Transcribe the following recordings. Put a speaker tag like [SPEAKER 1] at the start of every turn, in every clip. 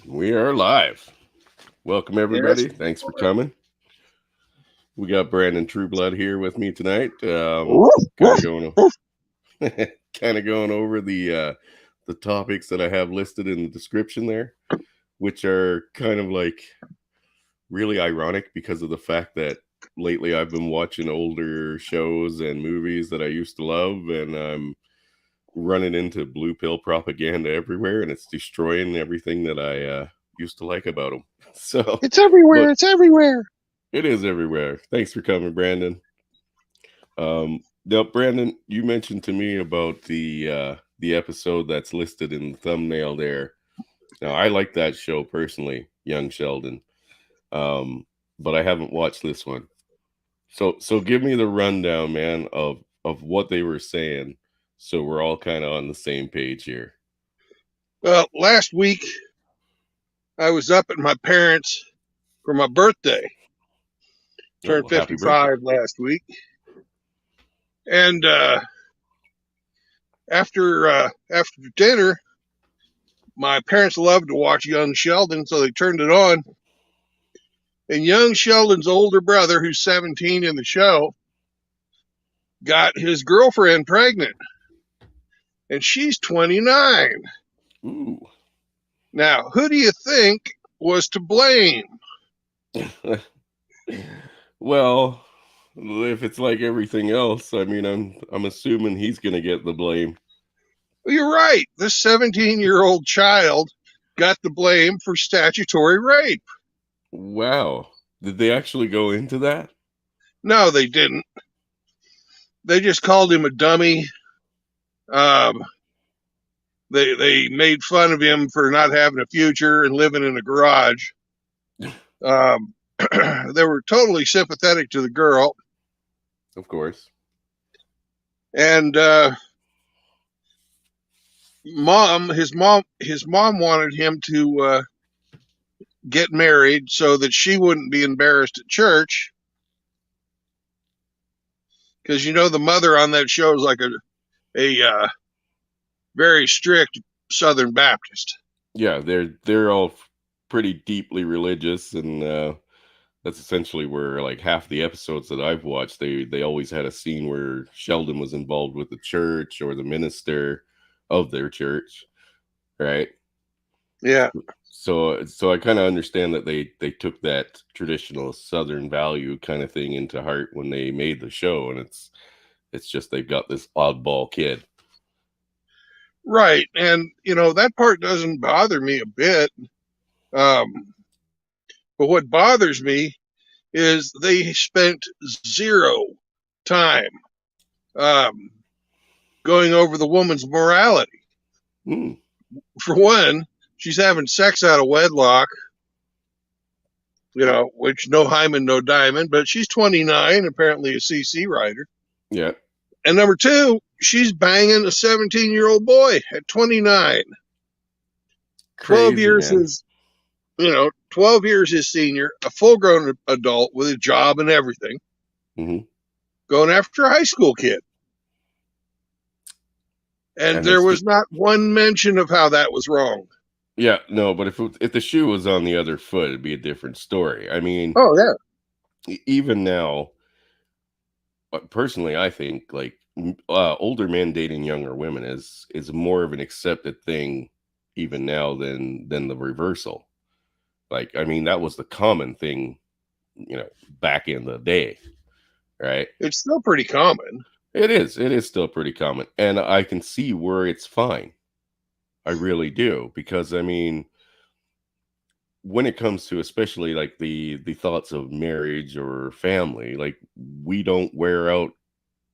[SPEAKER 1] We are live. Welcome,
[SPEAKER 2] Yes.
[SPEAKER 1] everybody. Thanks for coming. We got Brandon Trueblood here with me tonight.
[SPEAKER 2] Woof,
[SPEAKER 1] Kind
[SPEAKER 2] woof,
[SPEAKER 1] of going,
[SPEAKER 2] woof.
[SPEAKER 1] kind of going over the topics that I have listed in the description there, which are kind of like really ironic because of the fact that lately I've been watching older shows and movies that I used to love, and I'm running into blue pill propaganda everywhere, and it's destroying everything that I used to like about them. So,
[SPEAKER 2] It's everywhere.
[SPEAKER 1] but
[SPEAKER 2] It's everywhere.
[SPEAKER 1] it is everywhere. Thanks for coming, Brandon. Now, Brandon, you mentioned to me about the episode that's listed in the thumbnail there. Now, I like that show personally, Young Sheldon, um, but I haven't watched this one. So give me the rundown, man, of what they were saying, so we're all kind of on the same page here.
[SPEAKER 2] Well, last week I was up at my parents' for my birthday.
[SPEAKER 1] Oh,
[SPEAKER 2] Turned
[SPEAKER 1] well, happy birthday!
[SPEAKER 2] 55 last week. And after dinner, my parents loved to watch Young Sheldon, so they turned it on. And Young Sheldon's older brother, who's 17 in the show, got his girlfriend pregnant. And she's 29.
[SPEAKER 1] Ooh.
[SPEAKER 2] Now, who do you think was to blame?
[SPEAKER 1] Well, if it's like everything else, I mean, I'm assuming he's gonna get the blame.
[SPEAKER 2] Well, you're right. This 17-year-old child got the blame for statutory rape.
[SPEAKER 1] Wow. Did they actually go into that?
[SPEAKER 2] No, they didn't. They just called him a dummy. Um, they made fun of him for not having a future and living in a garage. Um, they were totally sympathetic to the girl,
[SPEAKER 1] Of course.
[SPEAKER 2] and his mom wanted him to get married so that she wouldn't be embarrassed at church. Because the mother on that show is like a very strict Southern Baptist.
[SPEAKER 1] Yeah, they're all pretty deeply religious, and that's essentially where like half the episodes that I've watched, they always had a scene where Sheldon was involved with the church or the minister of their church, right?
[SPEAKER 2] Yeah.
[SPEAKER 1] So I kind of understand that they took that traditional Southern value kind of thing into heart when they made the show, and it's just they've got this oddball kid.
[SPEAKER 2] Right. And, that part doesn't bother me a bit. But what bothers me is they spent zero time um, going over the woman's morality.
[SPEAKER 1] Hmm.
[SPEAKER 2] For one, she's having sex out of wedlock, which no hymen, no diamond, but she's 29, apparently a CC writer.
[SPEAKER 1] Yeah.
[SPEAKER 2] And number two, she's banging a 17-year-old boy at 29. 12
[SPEAKER 1] Crazy,
[SPEAKER 2] years
[SPEAKER 1] man.
[SPEAKER 2] is, 12 years his senior, a full-grown adult with a job and everything, going after a high school kid. And there was not one mention of how that was wrong.
[SPEAKER 1] Yeah, no, but if the shoe was on the other foot, it'd be a different story. I mean,
[SPEAKER 2] oh yeah,
[SPEAKER 1] even now, personally, I think like older men dating younger women is more of an accepted thing even now than the reversal. Like, I mean, that was the common thing, back in the day, right?
[SPEAKER 2] It's still pretty common.
[SPEAKER 1] It is still pretty common, and I can see where it's fine. I really do, because I mean, when it comes to especially like the thoughts of marriage or family, like we don't wear out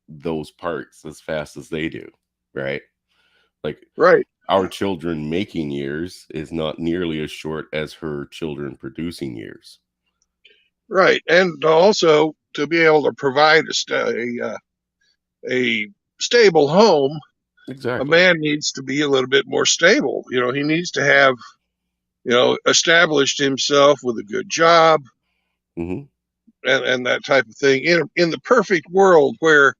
[SPEAKER 1] those parts as fast as they do, right? Like,
[SPEAKER 2] right,
[SPEAKER 1] our children making years is not nearly as short as her children producing years.
[SPEAKER 2] Right, and also to be able to provide a stable home,
[SPEAKER 1] Exactly.
[SPEAKER 2] a man needs to be a little bit more stable. He needs to have established himself with a good job,
[SPEAKER 1] Mm-hmm.
[SPEAKER 2] and that type of thing. In the perfect world where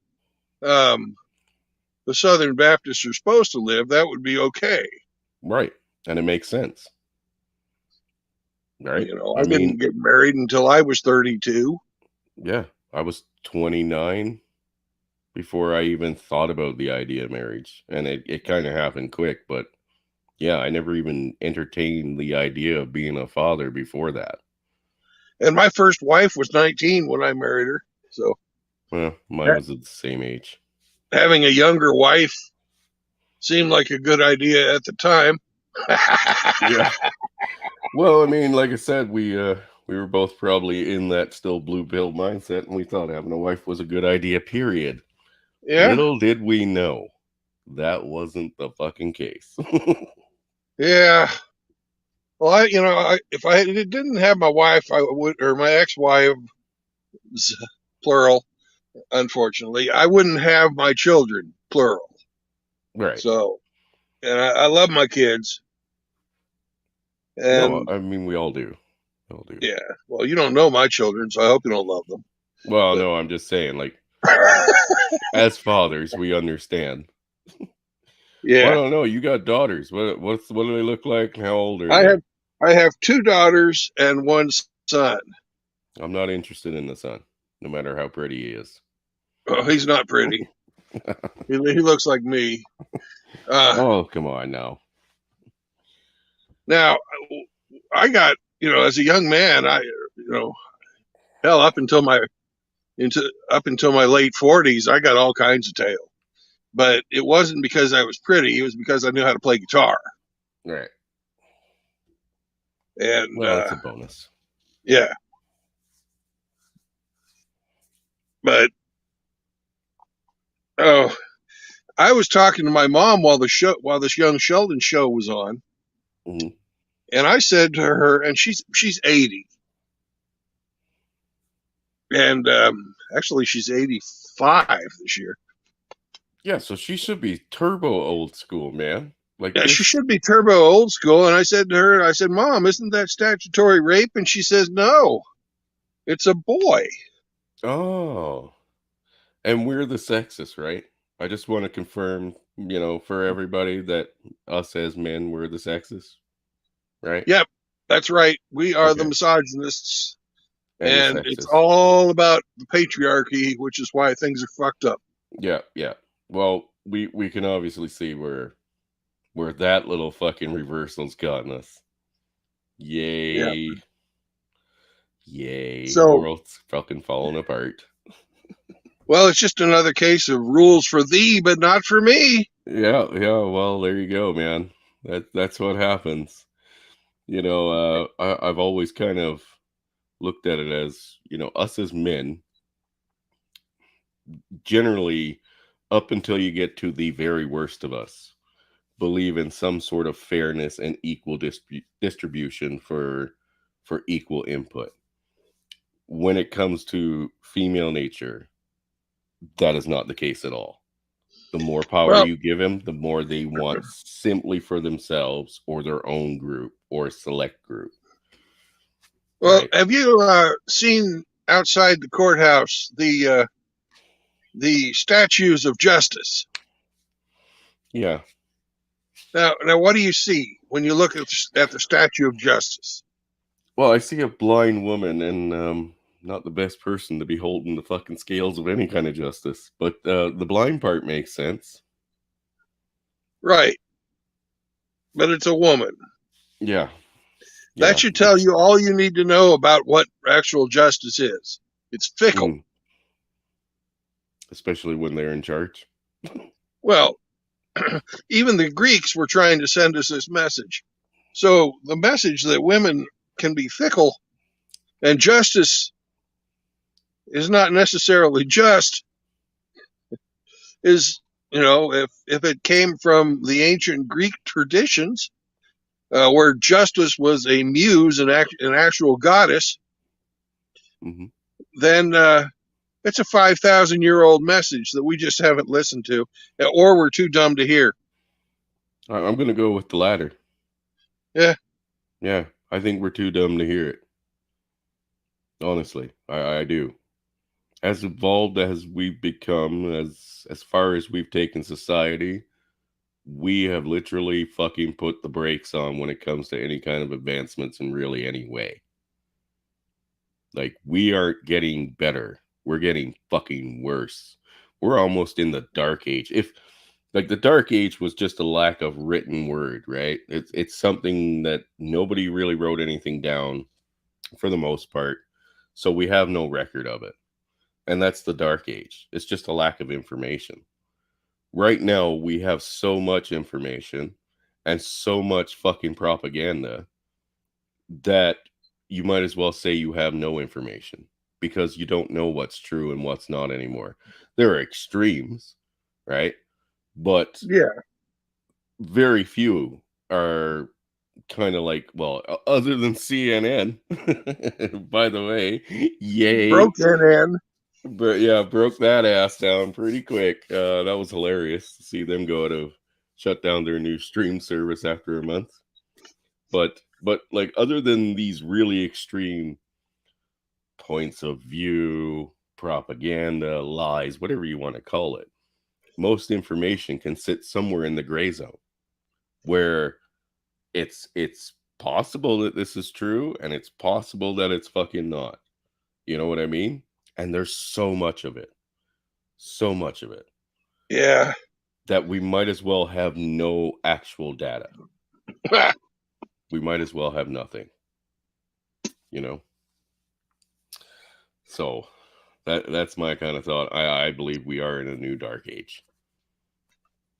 [SPEAKER 2] the Southern Baptists are supposed to live, that would be okay.
[SPEAKER 1] Right, and it makes sense. Right.
[SPEAKER 2] I
[SPEAKER 1] I
[SPEAKER 2] didn't
[SPEAKER 1] mean,
[SPEAKER 2] get married until I was 32.
[SPEAKER 1] yeah, I was 29 before I even thought about the idea of marriage. And it kind of happened quick, but yeah, I never even entertained the idea of being a father before that.
[SPEAKER 2] And my first wife was 19 when I married her. So
[SPEAKER 1] Well, mine was at the same age.
[SPEAKER 2] having a younger wife seemed like a good idea at the time.
[SPEAKER 1] Yeah. Well, I mean, like I said, we were both probably in that still blue pill mindset, and we thought having a wife was a good idea, period.
[SPEAKER 2] Yeah.
[SPEAKER 1] Little did we know that wasn't the fucking case.
[SPEAKER 2] Yeah. Well, if I didn't have my wife, I would, or my ex-wife, plural, unfortunately, I wouldn't have my children, plural.
[SPEAKER 1] Right.
[SPEAKER 2] So, and I love my kids.
[SPEAKER 1] No,
[SPEAKER 2] And
[SPEAKER 1] I mean we all do. We all do.
[SPEAKER 2] yeah, well, you don't know my children, so I hope you don't love them.
[SPEAKER 1] Well,
[SPEAKER 2] But
[SPEAKER 1] no, I'm just saying, like, as fathers, we understand. Well, I
[SPEAKER 2] yeah,
[SPEAKER 1] don't know. You got daughters. What do they look like? And how old are
[SPEAKER 2] I
[SPEAKER 1] they?
[SPEAKER 2] have I have two daughters and one son.
[SPEAKER 1] I'm not interested in the son, no matter how pretty he is.
[SPEAKER 2] Oh, he's not pretty. He looks like me.
[SPEAKER 1] Oh, come on now.
[SPEAKER 2] Now, I got as a young man, hell up until my late 40s, I got all kinds of tail. But it wasn't because I was pretty; it was because I knew how to play guitar.
[SPEAKER 1] Right.
[SPEAKER 2] And
[SPEAKER 1] Well, it's a bonus.
[SPEAKER 2] yeah, but oh, I was talking to my mom while this Young Sheldon show was on,
[SPEAKER 1] Mhm.
[SPEAKER 2] and I said to her, and she's 80, and actually she's 85 this year.
[SPEAKER 1] Yeah, so she should be turbo old school, man. Like
[SPEAKER 2] Yeah, she
[SPEAKER 1] this.
[SPEAKER 2] should be turbo old school. And I said to her, I said, Mom, isn't that statutory rape? And she says, No, it's a boy.
[SPEAKER 1] Oh, and we're the sexist, right? I just want to confirm, for everybody that us as men, we're the sexist, right?
[SPEAKER 2] Yep, that's right. We are the
[SPEAKER 1] Okay.
[SPEAKER 2] misogynists.
[SPEAKER 1] And the
[SPEAKER 2] And it's
[SPEAKER 1] sexist.
[SPEAKER 2] all about the patriarchy, which is why things are fucked up.
[SPEAKER 1] Yeah, yeah. Well, we can obviously see where that little fucking reversal's gotten us.
[SPEAKER 2] Yeah.
[SPEAKER 1] Yay. Yay.
[SPEAKER 2] So,
[SPEAKER 1] World's fucking falling apart.
[SPEAKER 2] well, it's just another case of rules for thee, but not for me.
[SPEAKER 1] Yeah, yeah, well, there you go, man. That's what happens. I've always kind of looked at it as, us as men, generally, up until you get to the very worst of us, believe in some sort of fairness and equal distribution for equal input. When it comes to female nature, that is not the case at all. The more power
[SPEAKER 2] Well,
[SPEAKER 1] you give them, the more they want simply for themselves or their own group or select group.
[SPEAKER 2] well,
[SPEAKER 1] Right?
[SPEAKER 2] have you seen outside the courthouse the statues of justice?
[SPEAKER 1] Yeah.
[SPEAKER 2] Now, what do you see when you look at the statue of justice?
[SPEAKER 1] Well, I see a blind woman, and not the best person to be holding the fucking scales of any kind of justice. But the blind part makes sense.
[SPEAKER 2] Right, but it's a woman.
[SPEAKER 1] Yeah.
[SPEAKER 2] That
[SPEAKER 1] Yeah.
[SPEAKER 2] should tell you all you need to know about what actual justice is. It's fickle.
[SPEAKER 1] Mm, especially when they're in charge.
[SPEAKER 2] Well, even the Greeks were trying to send us this message. So the message that women can be fickle and justice is not necessarily just is, if it came from the ancient Greek traditions, where justice was a muse, an actual goddess,
[SPEAKER 1] Hmm.
[SPEAKER 2] then it's a 5,000-year-old message that we just haven't listened to, or we're too dumb to hear.
[SPEAKER 1] I'm going to go with the latter.
[SPEAKER 2] Yeah.
[SPEAKER 1] Yeah. I think we're too dumb to hear it. Honestly, I do. As evolved as we've become, as far as we've taken society, we have literally fucking put the brakes on when it comes to any kind of advancements in really any way. Like, we aren't getting better. We're getting fucking worse. We're almost in the dark age. If like the dark age was just a lack of written word, right? It's something that nobody really wrote anything down for the most part. So we have no record of it. And that's the dark age. It's just a lack of information. Right now we have so much information and so much fucking propaganda that you might as well say you have no information because you don't know what's true and what's not anymore. There are extremes, right? But
[SPEAKER 2] Yeah.
[SPEAKER 1] very few are kind of like, well, other than CNN, by the way, yay.
[SPEAKER 2] Broke in.
[SPEAKER 1] But yeah, broke that ass down pretty quick. That was hilarious to see them go to shut down their new stream service after a month. But like, other than these really extreme points of view, propaganda, lies, whatever you want to call it, most information can sit somewhere in the gray zone where it's possible that this is true and it's possible that it's fucking not. You know what I mean? And there's so much of it. So much of it.
[SPEAKER 2] Yeah.
[SPEAKER 1] That we might as well have no actual data. We might as well have nothing. You know? So that's my kind of thought. I believe we are in a new dark age.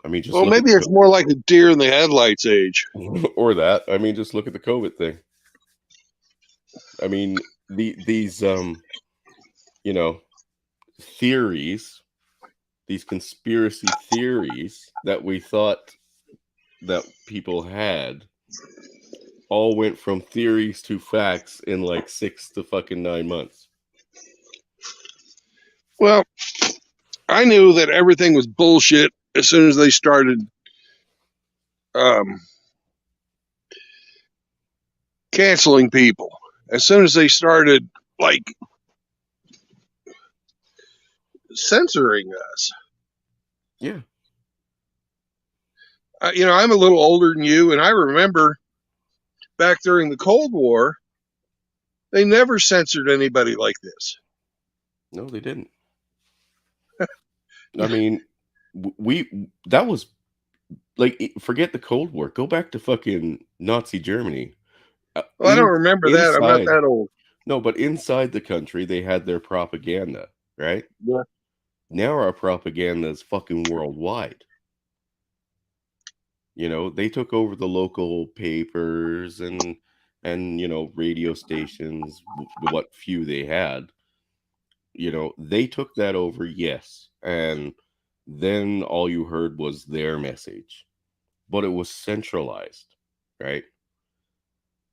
[SPEAKER 1] I mean, just
[SPEAKER 2] maybe it's more like a deer in the headlights age.
[SPEAKER 1] Or that. I mean, just look at the COVID thing. I mean, these you know, theories, these conspiracy theories that we thought that people had all went from theories to facts in like 6 to fucking 9 months.
[SPEAKER 2] Well, I knew that everything was bullshit as soon as they started canceling people. As soon as they started, like, censoring us.
[SPEAKER 1] Yeah.
[SPEAKER 2] I'm a little older than you, and I remember back during the Cold War, they never censored anybody like this.
[SPEAKER 1] No, they didn't. I mean, that was like, forget the Cold War. Go back to fucking Nazi Germany.
[SPEAKER 2] Well, I don't remember that. I'm not that old.
[SPEAKER 1] No, but inside the country, they had their propaganda, right?
[SPEAKER 2] Yeah.
[SPEAKER 1] Now our propaganda is fucking worldwide. You know, they took over the local papers and radio stations, what few they had. You know, they took that over, yes. And then all you heard was their message. But it was centralized, right?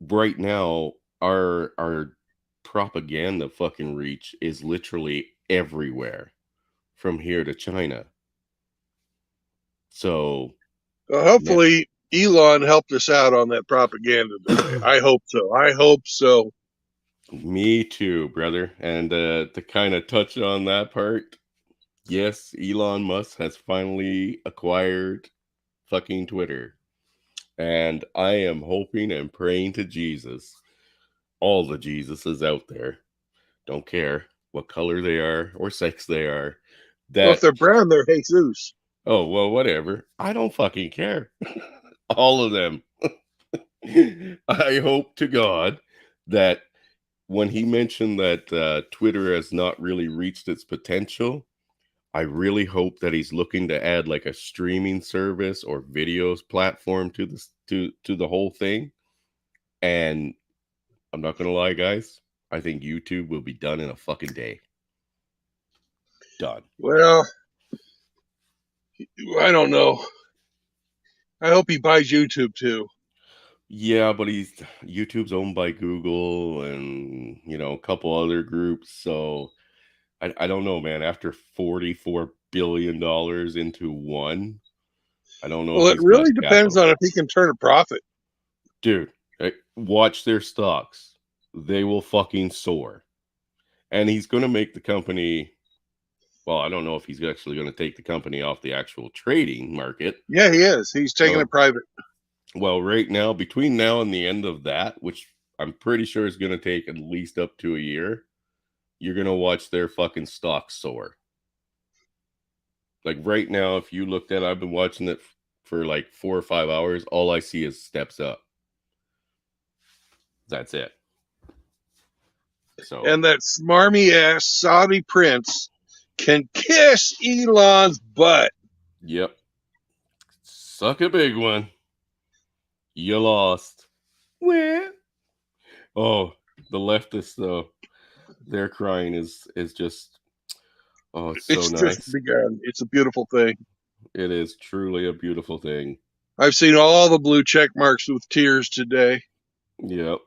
[SPEAKER 1] Right now, our propaganda fucking reach is literally everywhere from here to China. So
[SPEAKER 2] hopefully Elon helped us out on that propaganda today. I hope so.
[SPEAKER 1] Me too, brother. And to kind of touch on that part, yes, Elon Musk has finally acquired fucking Twitter. And I am hoping and praying to Jesus, all the Jesuses out there, don't care what color they are or sex they are.
[SPEAKER 2] Well, if they're brown, they're Jesus.
[SPEAKER 1] Oh, well, whatever. I don't fucking care. All of them. I hope to God that when he mentioned that Twitter has not really reached its potential, I really hope that he's looking to add like a streaming service or videos platform to this to the whole thing. And I'm not gonna lie, guys, I think YouTube will be done in a fucking day. Done.
[SPEAKER 2] Well, I don't know. I hope he buys YouTube too.
[SPEAKER 1] Yeah, but YouTube's owned by Google and a couple other groups. So I don't know, man. After $44 billion into one, I don't know.
[SPEAKER 2] Well, it really depends on if he can turn a profit.
[SPEAKER 1] Dude, watch their stocks. They will fucking soar. And he's going to make the company Well, I don't know if he's actually going to take the company off the actual trading market.
[SPEAKER 2] Yeah, he is. He's taking it private.
[SPEAKER 1] Well, right now, between now and the end of that, which I'm pretty sure is going to take at least up to a year, you're going to watch their fucking stock soar. Like right now, if you looked at it, I've been watching it for like 4 or 5 hours. All I see is steps up. That's it. So,
[SPEAKER 2] And that smarmy ass Saudi prince can kiss Elon's butt.
[SPEAKER 1] yep. Suck a big one. You lost. Where? Oh, the leftists though, their crying is just, oh, it's so nice.
[SPEAKER 2] Just begun. It's a beautiful thing.
[SPEAKER 1] It is truly a beautiful thing.
[SPEAKER 2] I've seen all the blue check marks with tears today.
[SPEAKER 1] Yep.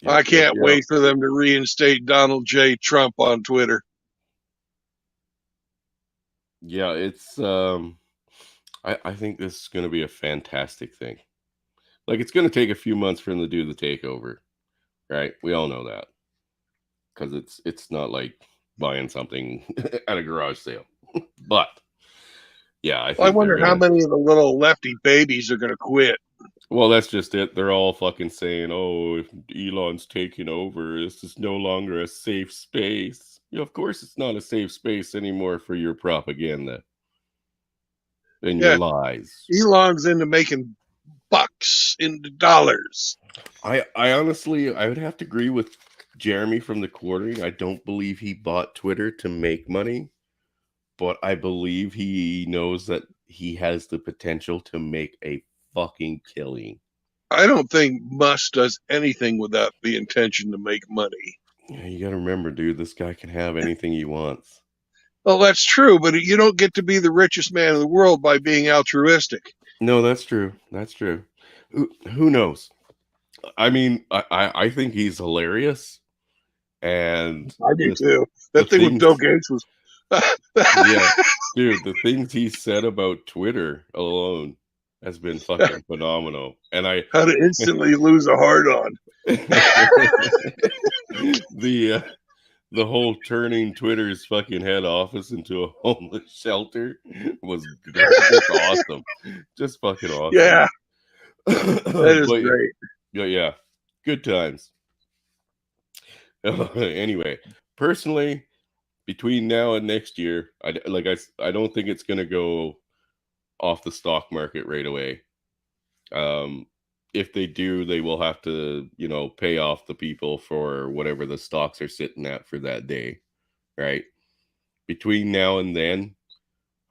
[SPEAKER 2] I can't wait for them to reinstate Donald J. Trump on Twitter.
[SPEAKER 1] Yeah, it's I think this is going to be a fantastic thing. Like, it's going to take a few months for them to do the takeover, right? We all know that, because it's not like buying something at a garage sale. But yeah, I
[SPEAKER 2] wonder how many of the little lefty babies are going to quit.
[SPEAKER 1] Well, that's just it. They're all fucking saying, "Oh, if Elon's taking over, this is no longer a safe space." You know, of course, it's not a safe space anymore for your propaganda and your lies.
[SPEAKER 2] Elon's into making bucks, into dollars.
[SPEAKER 1] I honestly, I would have to agree with Jeremy from the Quartering. I don't believe he bought Twitter to make money, but I believe he knows that he has the potential to make a fucking killing.
[SPEAKER 2] I don't think Musk does anything without the intention to make money.
[SPEAKER 1] Yeah, you got to remember, dude, this guy can have anything he wants.
[SPEAKER 2] Well, that's true, but you don't get to be the richest man in the world by being altruistic.
[SPEAKER 1] No, that's true. That's true. Who knows? I mean, I think he's hilarious. And
[SPEAKER 2] I do too. That thing with Bill Gates was...
[SPEAKER 1] yeah, dude, the things he said about Twitter alone has been fucking phenomenal. And
[SPEAKER 2] how to instantly lose a hard on.
[SPEAKER 1] The whole turning Twitter's fucking head office into a homeless shelter was just awesome. Just fucking awesome.
[SPEAKER 2] Yeah. That is great.
[SPEAKER 1] Yeah. Good times. Anyway, personally, between now and next year, I don't think it's going to go off the stock market right away. If they do, they will have to, pay off the people for whatever the stocks are sitting at for that day, right? Between now and then,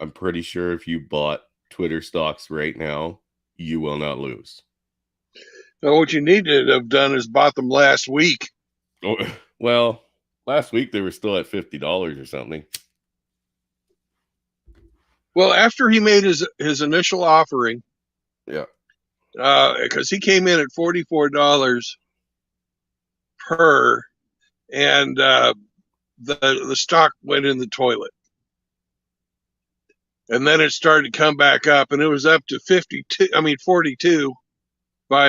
[SPEAKER 1] I'm pretty sure if you bought Twitter stocks right now, you will not lose.
[SPEAKER 2] Well, what you need to have done is bought them last week.
[SPEAKER 1] Oh, well, last week they were still at $50 or something.
[SPEAKER 2] Well, after he made his initial offering,
[SPEAKER 1] yeah,
[SPEAKER 2] because he came in at $44 per, and the stock went in the toilet, and then it started to come back up, and it was up to 42 by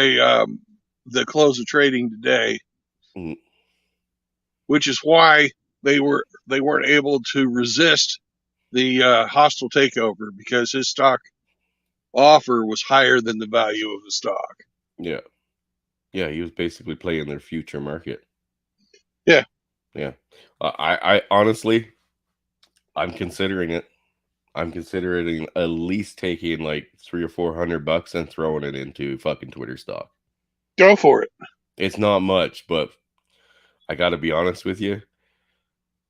[SPEAKER 2] the close of trading today, which is why they weren't able to resist the hostile takeover, because his stock offer was higher than the value of the stock.
[SPEAKER 1] Yeah, he was basically playing their future market.
[SPEAKER 2] Yeah.
[SPEAKER 1] I honestly, I'm considering it. I'm considering at least taking like $300 or $400 and throwing it into fucking Twitter stock.
[SPEAKER 2] Go for it.
[SPEAKER 1] It's not much, but I got to be honest with you.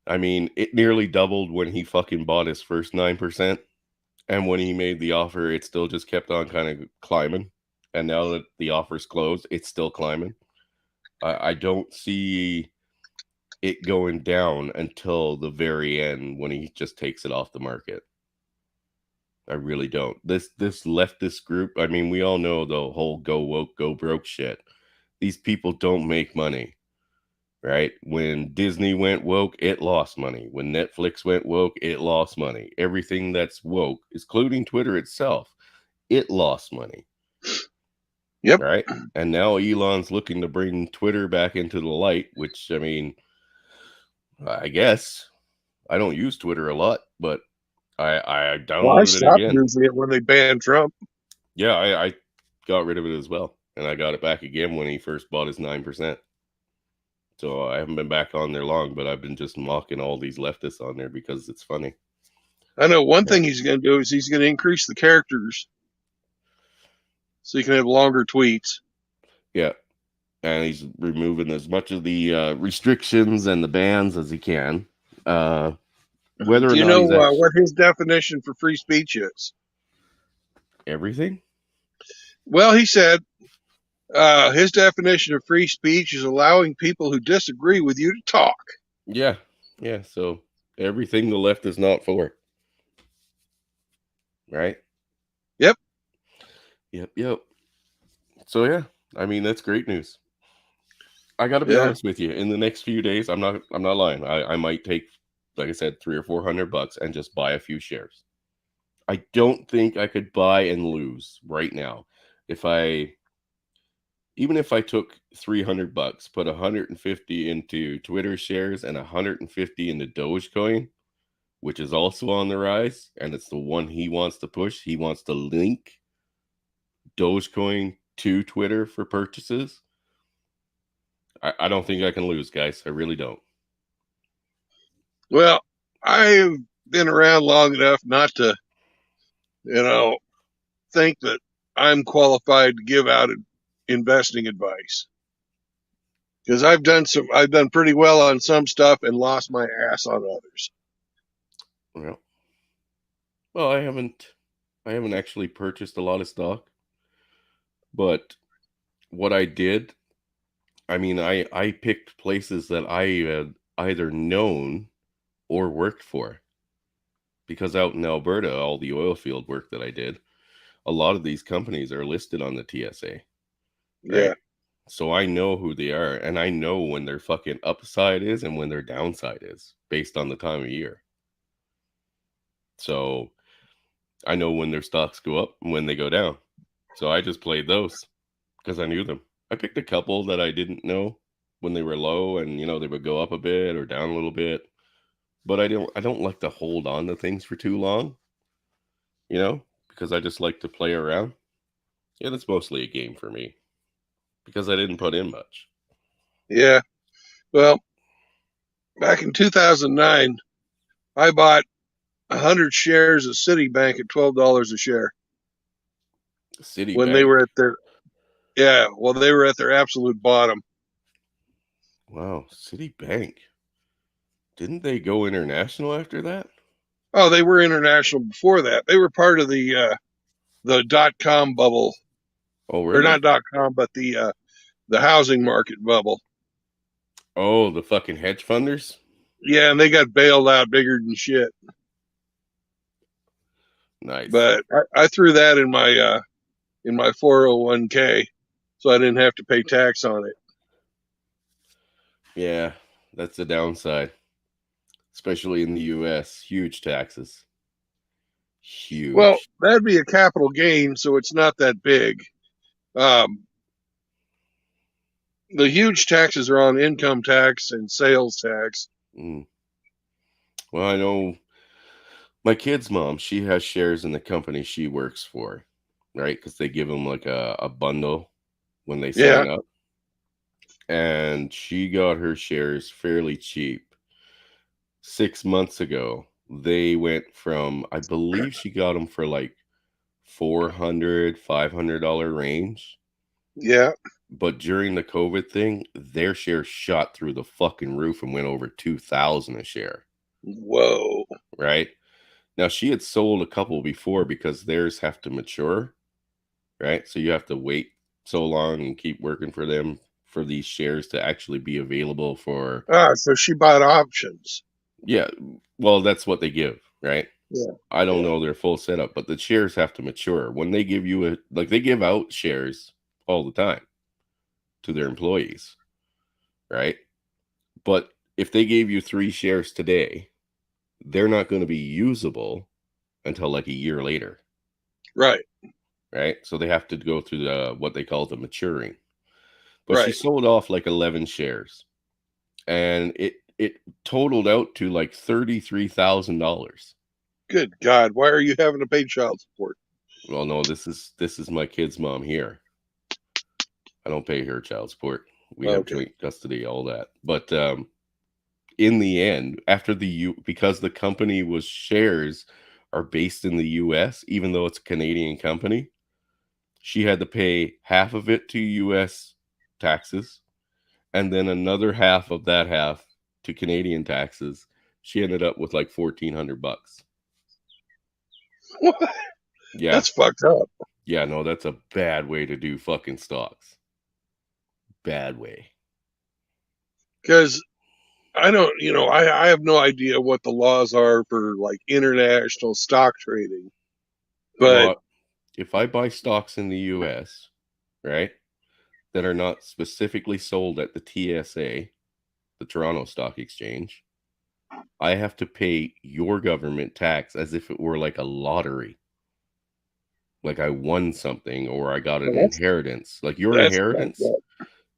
[SPEAKER 1] I mean, it nearly doubled when he fucking bought his first 9%. And when he made the offer, it still just kept on kind of climbing. And now that the offer's closed, it's still climbing. I don't see it going down until the very end when he just takes it off the market. I really don't. This leftist group, I mean, we all know the whole go woke, go broke shit. These people don't make money, right? When Disney went woke, it lost money. When Netflix went woke, it lost money. Everything that's woke, including Twitter itself, it lost money.
[SPEAKER 2] Yep.
[SPEAKER 1] Right? And now Elon's looking to bring Twitter back into the light, which, I mean, I guess I don't use Twitter a lot. but I
[SPEAKER 2] Well, I
[SPEAKER 1] downloaded it
[SPEAKER 2] stopped
[SPEAKER 1] again.
[SPEAKER 2] using it when they banned Trump.
[SPEAKER 1] Yeah, I got rid of it as well, and I got it back again when he first bought his 9%. So I haven't been back on there long, but I've been just mocking all these leftists on there because it's funny.
[SPEAKER 2] I know one thing he's going to do is he's going to increase the characters so you can have longer tweets.
[SPEAKER 1] Yeah, and he's removing as much of the restrictions and the bans as he can. Whether
[SPEAKER 2] Do
[SPEAKER 1] or
[SPEAKER 2] you
[SPEAKER 1] not
[SPEAKER 2] know
[SPEAKER 1] he's actually
[SPEAKER 2] what his definition for free speech is?
[SPEAKER 1] everything.
[SPEAKER 2] Well, he said his definition of free speech is allowing people who disagree with you to talk.
[SPEAKER 1] Yeah, yeah. So everything the left is not for, right?
[SPEAKER 2] Yep.
[SPEAKER 1] Yep. So yeah, I mean that's great news. I got to be
[SPEAKER 2] Yeah.
[SPEAKER 1] honest with you. In the next few days, I'm not lying. I might take, like I said, $300 or $400 and just buy a few shares. I don't think I could buy and lose right now. Even if I took $300, put 150 into Twitter shares and 150 into Dogecoin, which is also on the rise, and it's the one he wants to push. He wants to link Dogecoin to Twitter for purchases. I don't think I can lose, guys. I really don't.
[SPEAKER 2] Well, I've been around long enough not to, think that I'm qualified to give out investing advice. Because I've done pretty well on some stuff and lost my ass on others.
[SPEAKER 1] Well, I haven't actually purchased a lot of stock, but what I did, I mean, I picked places that I had either known or worked for, because out in Alberta, all the oil field work that I did, a lot of these companies are listed on the TSA, right?
[SPEAKER 2] Yeah.
[SPEAKER 1] So I know who they are, and I know when their fucking upside is and when their downside is based on the time of year. So I know when their stocks go up and when they go down. So I just played those because I knew them. I picked a couple that I didn't know when they were low, and they would go up a bit or down a little bit. But I don't like to hold on to things for too long, because I just like to play around. Yeah, that's mostly a game for me because I didn't put in much.
[SPEAKER 2] Yeah. Well, back in 2009, I bought 100 shares of Citibank at $12 a share.
[SPEAKER 1] Citibank.
[SPEAKER 2] When they were at their absolute bottom.
[SPEAKER 1] Wow, Citibank. Didn't they go international after that?
[SPEAKER 2] Oh, they were international before that. They were part of the .com bubble.
[SPEAKER 1] Oh, really?
[SPEAKER 2] Or not .com, but the housing market bubble.
[SPEAKER 1] Oh, the fucking hedge funders?
[SPEAKER 2] Yeah, and they got bailed out bigger than shit.
[SPEAKER 1] Nice.
[SPEAKER 2] But I threw that in my 401k, so I didn't have to pay tax on it.
[SPEAKER 1] Yeah, that's the downside, especially in the U.S. Huge taxes. Huge.
[SPEAKER 2] Well, that'd be a capital gain, so it's not that big. The huge taxes are on income tax and sales tax.
[SPEAKER 1] Well, I know my kid's mom, she has shares in the company she works for, right? Because they give them like a bundle when they sign up. And she got her shares fairly cheap. 6 months ago, they went from, I believe she got them for like $400, $500 range.
[SPEAKER 2] Yeah.
[SPEAKER 1] But during the COVID thing, their shares shot through the fucking roof and went over 2,000 a share.
[SPEAKER 2] Whoa.
[SPEAKER 1] Right? Now, she had sold a couple before because theirs have to mature, right? So you have to wait so long and keep working for them for these shares to actually be available for.
[SPEAKER 2] So she bought options.
[SPEAKER 1] Yeah. Well, that's what they give, right?
[SPEAKER 2] Yeah.
[SPEAKER 1] I don't know their full setup, but the shares have to mature. When they give you they give out shares all the time to their employees, right? But if they gave you 3 shares today, they're not going to be usable until like a year later.
[SPEAKER 2] Right.
[SPEAKER 1] Right. So they have to go through what they call the maturing. But she sold off like 11 shares, and it totaled out to like $33,000.
[SPEAKER 2] Good God, why are you having to pay child support?
[SPEAKER 1] Well, no, this is my kid's mom here. I don't pay her child support. We have
[SPEAKER 2] Okay.
[SPEAKER 1] joint custody, all that. But in the end, after because the company was shares are based in the US, even though it's a Canadian company, she had to pay half of it to US taxes and then another half of that half to Canadian taxes. She ended up with like $1,400.
[SPEAKER 2] What?
[SPEAKER 1] Yeah.
[SPEAKER 2] That's fucked up.
[SPEAKER 1] Yeah, no, that's a bad way to do fucking stocks. Bad way.
[SPEAKER 2] Because I don't, I have no idea what the laws are for like international stock trading. But
[SPEAKER 1] Well, if I buy stocks in the US, right, that are not specifically sold at the TSA, the Toronto Stock Exchange, I have to pay your government tax as if it were like a lottery. Like I won something or I got an
[SPEAKER 2] well,
[SPEAKER 1] inheritance. Like your
[SPEAKER 2] that's fucked
[SPEAKER 1] inheritance.
[SPEAKER 2] up.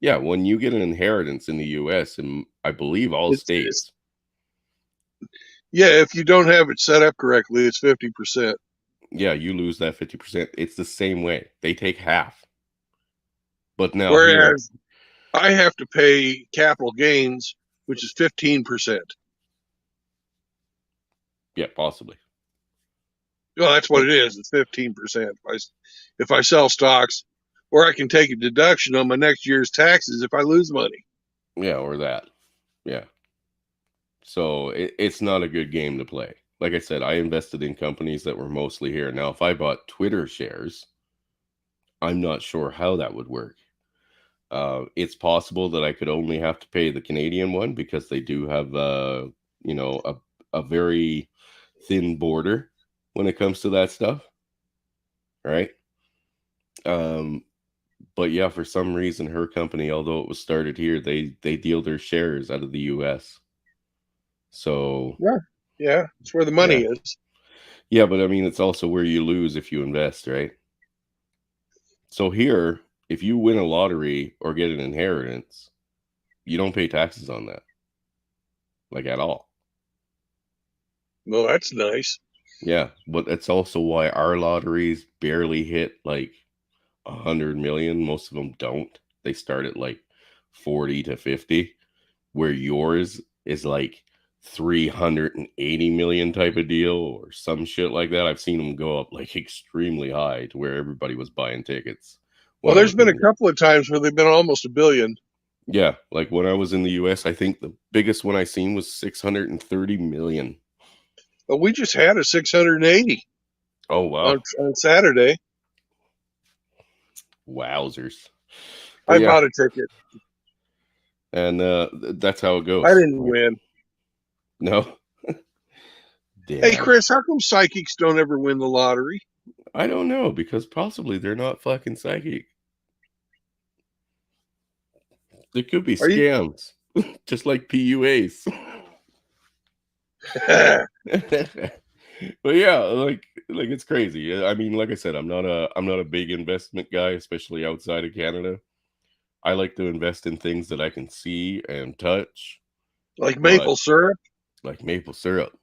[SPEAKER 1] Yeah, when you get an inheritance in the US and I believe all
[SPEAKER 2] It's
[SPEAKER 1] states,
[SPEAKER 2] yeah, if you don't have it set up correctly, it's 50%.
[SPEAKER 1] yeah, you lose that 50%. It's the same way. They take half. But now here,
[SPEAKER 2] Whereas I have to pay capital gains, which is 15%.
[SPEAKER 1] yeah, possibly.
[SPEAKER 2] Well, that's what it is. It's 15%. If I sell stocks, or I can take a deduction on my next year's taxes if I lose money.
[SPEAKER 1] Yeah, or that. Yeah. So it's not a good game to play. Like I said, I invested in companies that were mostly here. Now, if I bought Twitter shares, I'm not sure how that would work. It's possible that I could only have to pay the Canadian one because they do have, you know, a very thin border when it comes to that stuff, right? Um, but yeah, for some reason, her company, although it was started here, they deal their shares out of the U.S. So
[SPEAKER 2] Yeah, yeah, it's where the
[SPEAKER 1] yeah,
[SPEAKER 2] money is.
[SPEAKER 1] yeah, but I mean, it's also where you lose if you invest, right? So here, if you win a lottery or get an inheritance, you don't pay taxes on that, like at all.
[SPEAKER 2] Well, that's nice.
[SPEAKER 1] Yeah, but that's also why our lotteries barely hit like 100 million. Most of them don't. They start at like 40 to 50, where yours is like 380 million type of deal or some shit like that. I've seen them go up like extremely high to where everybody was buying tickets
[SPEAKER 2] Well,
[SPEAKER 1] when I
[SPEAKER 2] there's
[SPEAKER 1] was in
[SPEAKER 2] been a
[SPEAKER 1] the
[SPEAKER 2] couple of times where they've been almost a billion.
[SPEAKER 1] yeah, like when I was in the US, I think the biggest one I seen was 630 million.
[SPEAKER 2] But we just had a 680
[SPEAKER 1] Oh wow.
[SPEAKER 2] on Saturday.
[SPEAKER 1] Wowzers. But
[SPEAKER 2] I
[SPEAKER 1] yeah,
[SPEAKER 2] bought a ticket.
[SPEAKER 1] and that's how it
[SPEAKER 2] I
[SPEAKER 1] goes.
[SPEAKER 2] didn't win.
[SPEAKER 1] No.
[SPEAKER 2] Hey,
[SPEAKER 1] Damn.
[SPEAKER 2] Chris, how come psychics don't ever win the lottery?
[SPEAKER 1] I don't know because possibly they're not fucking psychic. There could be
[SPEAKER 2] Are you?
[SPEAKER 1] scams, just like PUAs. But yeah, like it's crazy. I mean, like I said, I'm not a big investment guy, especially outside of Canada. I like to invest in things that I can see and touch,
[SPEAKER 2] Like
[SPEAKER 1] but
[SPEAKER 2] maple syrup?
[SPEAKER 1] like maple syrup.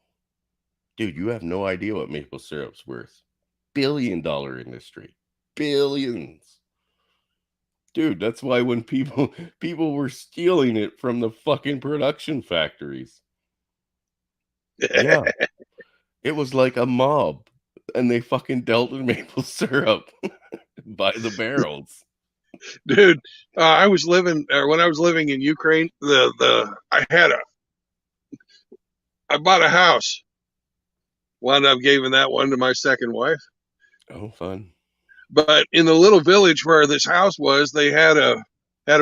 [SPEAKER 1] Dude, you have no idea what maple syrup's worth. $1 billion industry. Billions. Dude, that's why when people were stealing it from the fucking production factories. Yeah, it was like a mob, and they fucking dealt in maple syrup by the barrels.
[SPEAKER 2] Dude, I was living when I was living in Ukraine. I bought a house. Wound up giving that one to my second wife.
[SPEAKER 1] Oh, fun.
[SPEAKER 2] But in the little village where this house was, they had a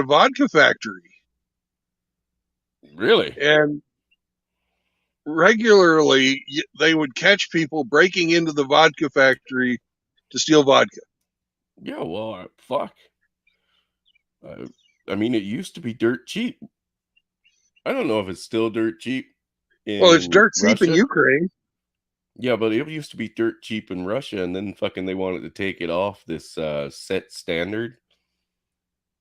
[SPEAKER 2] vodka factory,
[SPEAKER 1] Really?
[SPEAKER 2] and regularly they would catch people breaking into the vodka factory to steal vodka.
[SPEAKER 1] Yeah, well, fuck. Uh, I mean, it used to be dirt cheap. I don't know if it's still dirt cheap
[SPEAKER 2] Well, it's
[SPEAKER 1] in
[SPEAKER 2] dirt cheap in
[SPEAKER 1] Russia.
[SPEAKER 2] Ukraine.
[SPEAKER 1] Yeah, but it used to be dirt cheap in Russia, and then fucking they wanted to take it off this set standard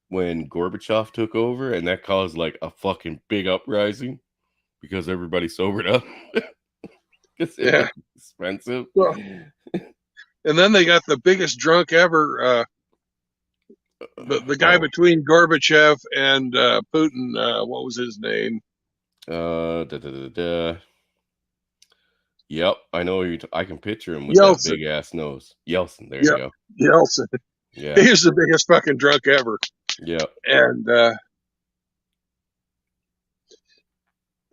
[SPEAKER 1] when Gorbachev took over, and that caused like a fucking big uprising because everybody sobered up. because it
[SPEAKER 2] Yeah.
[SPEAKER 1] was expensive.
[SPEAKER 2] Well, and then they got the biggest drunk ever. The guy between Gorbachev and Putin. What was his name?
[SPEAKER 1] Da, da, da, da. Yep, I know you. I can picture him with that
[SPEAKER 2] Yeltsin.
[SPEAKER 1] big ass nose. Yeltsin. There
[SPEAKER 2] Yep.
[SPEAKER 1] you go.
[SPEAKER 2] Yeltsin.
[SPEAKER 1] Yeah.
[SPEAKER 2] He was the biggest fucking drunk ever.
[SPEAKER 1] Yeah.
[SPEAKER 2] And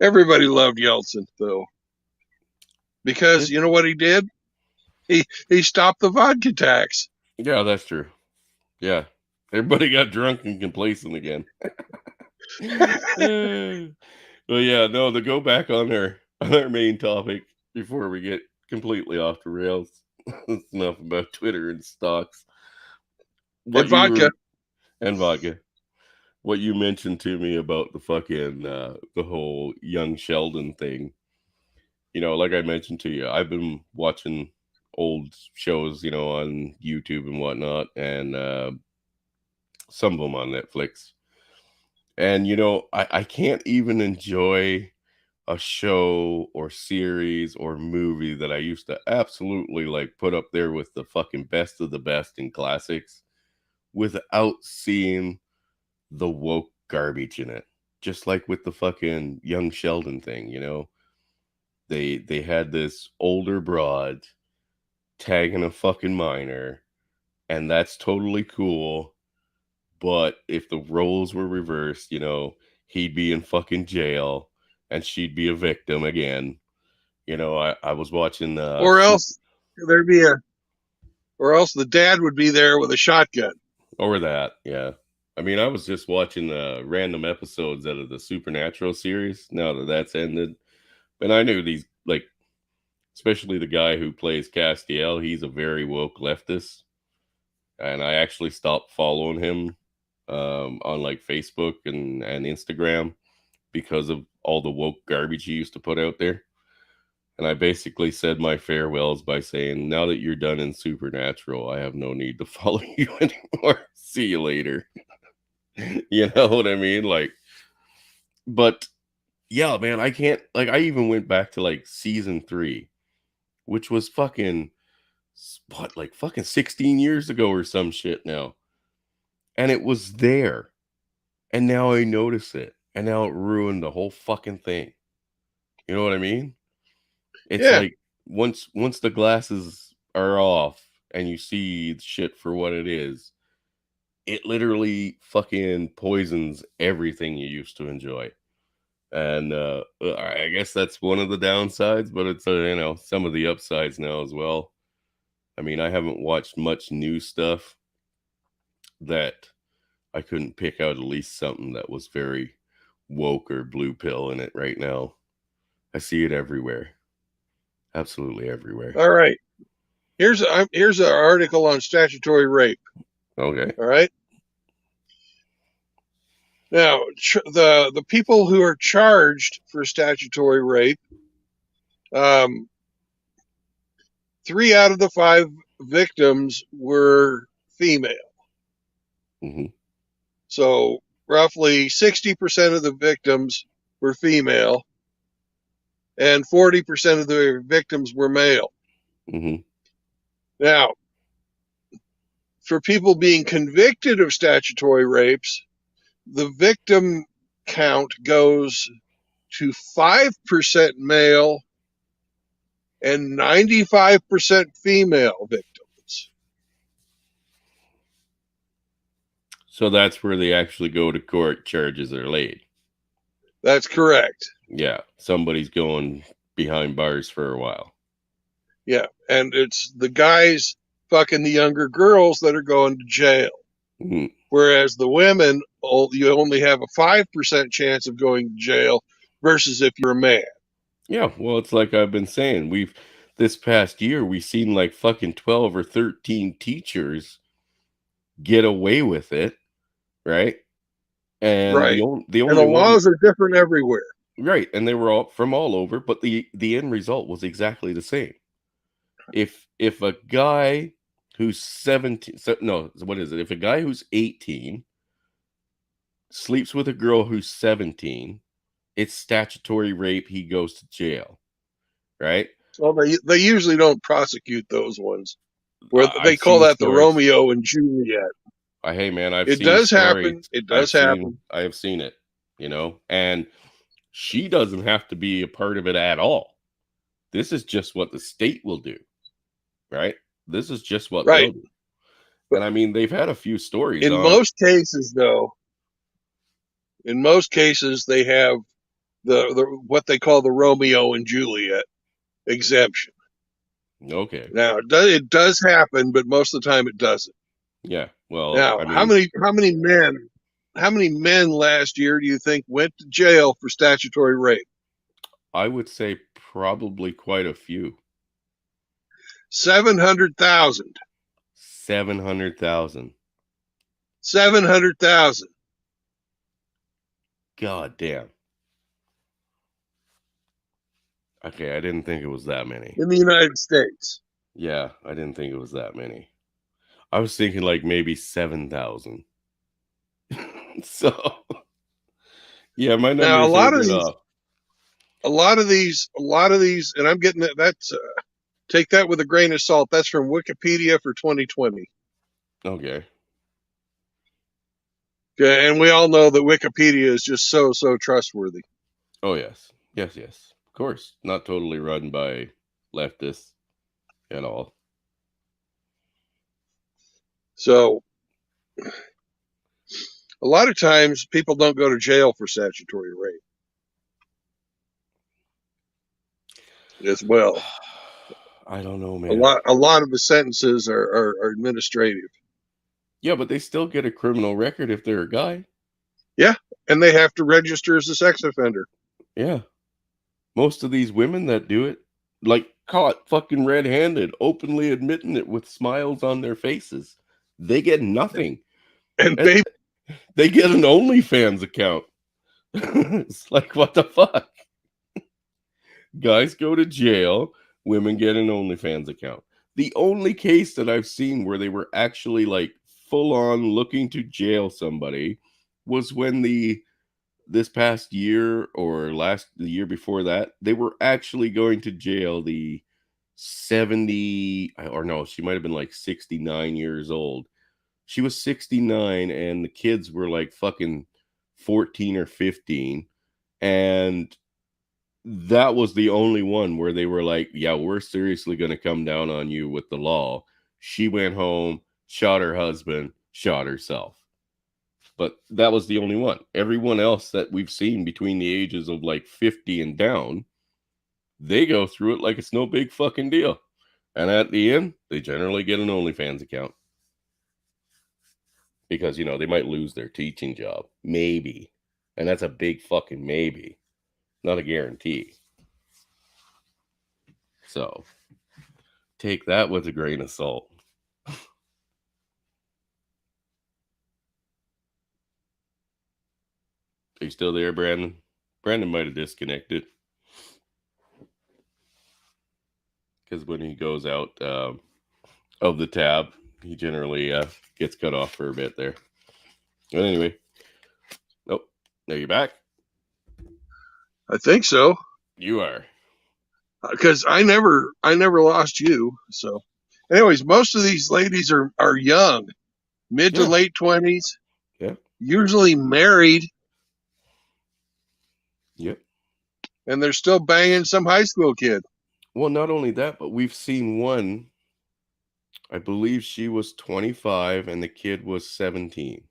[SPEAKER 2] everybody loved Yeltsin, though. Because you know what he did? He stopped the vodka tax.
[SPEAKER 1] Yeah, that's true. Yeah. Everybody got drunk and complacent again. Well, yeah, no, to go back on our main topic before we get completely off the rails. That's enough about Twitter and stocks.
[SPEAKER 2] And vodka.
[SPEAKER 1] And vodka. What you mentioned to me about the fucking the whole young Sheldon thing. You know, like I mentioned to you, I've been watching old shows, on YouTube and whatnot, and some of them on Netflix. And I can't even enjoy a show or series or movie that I used to absolutely like put up there with the fucking best of the best in classics without seeing the woke garbage in it. Just like with the fucking young Sheldon thing, They had this older broad tagging a fucking minor, and that's totally cool. But if the roles were reversed, he'd be in fucking jail and she'd be a victim again. I was watching
[SPEAKER 2] or else the dad would be there with a shotgun.
[SPEAKER 1] Or that, yeah. I mean, I was just watching random episodes out of the Supernatural series now that that's ended. And I knew these, like, especially the guy who plays Castiel, he's a very woke leftist. And I actually stopped following him on like Facebook and Instagram because of all the woke garbage he used to put out there. And I basically said my farewells by saying, now that you're done in Supernatural, I have no need to follow you anymore. See you later. You know what I mean? Like, but yeah, man, I can't, like, I even went back to like season 3, which was fucking, like fucking 16 years ago or some shit now. And it was there. And now I notice it. And now it ruined the whole fucking thing. You know what I mean? It's like once the glasses are off and you see shit for what it is, it literally fucking poisons everything you used to enjoy. And I guess that's one of the downsides, but it's some of the upsides now as well. I mean, I haven't watched much new stuff that I couldn't pick out at least something that was very woke or blue pill in it right now. I see it everywhere. Absolutely everywhere.
[SPEAKER 2] All right. Here's an article on statutory rape.
[SPEAKER 1] Okay.
[SPEAKER 2] All right. Now, the people who are charged for statutory rape, 3 out of the 5 victims were female.
[SPEAKER 1] Mm-hmm.
[SPEAKER 2] So roughly 60% of the victims were female, and 40% of the victims were male.
[SPEAKER 1] Mm-hmm.
[SPEAKER 2] Now, for people being convicted of statutory rapes, the victim count goes to 5% male and 95% female victims.
[SPEAKER 1] So that's where they actually go to court, charges are laid.
[SPEAKER 2] That's correct.
[SPEAKER 1] Yeah, somebody's going behind bars for a while.
[SPEAKER 2] Yeah, and it's the guys fucking the younger girls that are going to jail.
[SPEAKER 1] Mm-hmm.
[SPEAKER 2] Whereas the women, you only have a 5% chance of going to jail versus if you're a man.
[SPEAKER 1] Yeah, well, it's like I've been saying. This past year, we've seen like fucking 12 or 13 teachers get away with it, right? And
[SPEAKER 2] right.
[SPEAKER 1] the
[SPEAKER 2] only laws are different everywhere.
[SPEAKER 1] Right, and they were all from all over, but the end result was exactly the same. If a guy who's 17, what is it? If a guy who's 18 sleeps with a girl who's 17, it's statutory rape, he goes to jail, right?
[SPEAKER 2] Well, they usually don't prosecute those ones. Where they
[SPEAKER 1] I've
[SPEAKER 2] call
[SPEAKER 1] seen
[SPEAKER 2] that the
[SPEAKER 1] stories.
[SPEAKER 2] Romeo and Juliet.
[SPEAKER 1] Hey man, I've
[SPEAKER 2] It
[SPEAKER 1] seen
[SPEAKER 2] does
[SPEAKER 1] stories.
[SPEAKER 2] happen. It does happen.
[SPEAKER 1] I have seen it, and she doesn't have to be a part of it at all. This is just what the state will do, right? This is just what
[SPEAKER 2] Right.
[SPEAKER 1] they'll do.
[SPEAKER 2] But
[SPEAKER 1] And I mean, they've had a few stories
[SPEAKER 2] in
[SPEAKER 1] on.
[SPEAKER 2] most cases, though, they have the what they call the Romeo and Juliet exemption.
[SPEAKER 1] Okay.
[SPEAKER 2] Now it does happen, but most of the time it doesn't.
[SPEAKER 1] Yeah. Well,
[SPEAKER 2] Now,
[SPEAKER 1] I mean,
[SPEAKER 2] how many men last year do you think went to jail for statutory rape?
[SPEAKER 1] I would say probably quite a few.
[SPEAKER 2] 700,000.
[SPEAKER 1] 700,000.
[SPEAKER 2] 700,000.
[SPEAKER 1] God damn. Okay, I didn't think it was that many.
[SPEAKER 2] In the United States.
[SPEAKER 1] Yeah, I didn't think it was that many. I was thinking like maybe 7,000. So, yeah, my
[SPEAKER 2] Now
[SPEAKER 1] numbers are a bit off.
[SPEAKER 2] a lot of these, and I'm getting that. Take that with a grain of salt. That's from Wikipedia for 2020.
[SPEAKER 1] Okay.
[SPEAKER 2] Okay, and we all know that Wikipedia is just so trustworthy.
[SPEAKER 1] Oh, yes. Yes, yes. Of course. Not totally run by leftists at all.
[SPEAKER 2] So, a lot of times people don't go to jail for statutory rape as well.
[SPEAKER 1] I don't know, man.
[SPEAKER 2] A lot of the sentences are administrative.
[SPEAKER 1] Yeah, but they still get a criminal record if they're a guy.
[SPEAKER 2] Yeah, and they have to register as a sex offender.
[SPEAKER 1] Yeah. Most of these women that do it, like caught fucking red-handed, openly admitting it with smiles on their faces, they get nothing.
[SPEAKER 2] And
[SPEAKER 1] they get an OnlyFans account. It's like, what the fuck? Guys go to jail, women get an OnlyFans account. The only case that I've seen where they were actually like full on looking to jail somebody was when this past year or the year before that, they were actually going to jail the 70, or no, she might have been like 69 years old. She was 69 and the kids were like fucking 14 or 15. And that was the only one where they were like, yeah, we're seriously going to come down on you with the law. She went home, shot her husband, shot herself. But that was the only one. Everyone else that we've seen between the ages of like 50 and down, they go through it like it's no big fucking deal. And at the end, they generally get an OnlyFans account. Because, they might lose their teaching job. Maybe. And that's a big fucking maybe. Not a guarantee. So, take that with a grain of salt. Are you still there, Brandon? Brandon might have disconnected. Because when he goes out of the tab, he generally gets cut off for a bit there. But anyway. Nope. Are you back?
[SPEAKER 2] I think so.
[SPEAKER 1] You are.
[SPEAKER 2] Because I never lost you. So, anyways, most of these ladies are young, mid to late 20s.
[SPEAKER 1] Yeah.
[SPEAKER 2] Usually married.
[SPEAKER 1] Yep.
[SPEAKER 2] And they're still banging some high school kid.
[SPEAKER 1] Well, not only that, but we've seen one. I believe she was 25 and the kid was 17.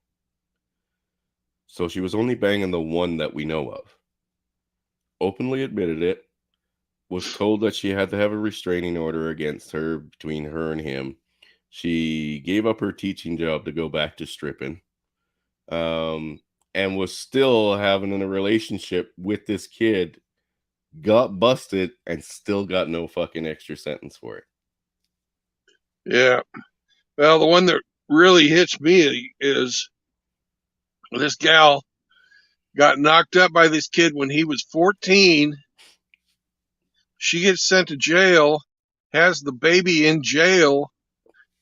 [SPEAKER 1] So she was only banging the one that we know of. Openly admitted it. Was told that she had to have a restraining order against her between her and him. She gave up her teaching job to go back to stripping. And was still having a relationship with this kid. Got busted and still got no fucking extra sentence for it.
[SPEAKER 2] Yeah. Well, the one that really hits me is this gal got knocked up by this kid when he was 14. She gets sent to jail, has the baby in jail,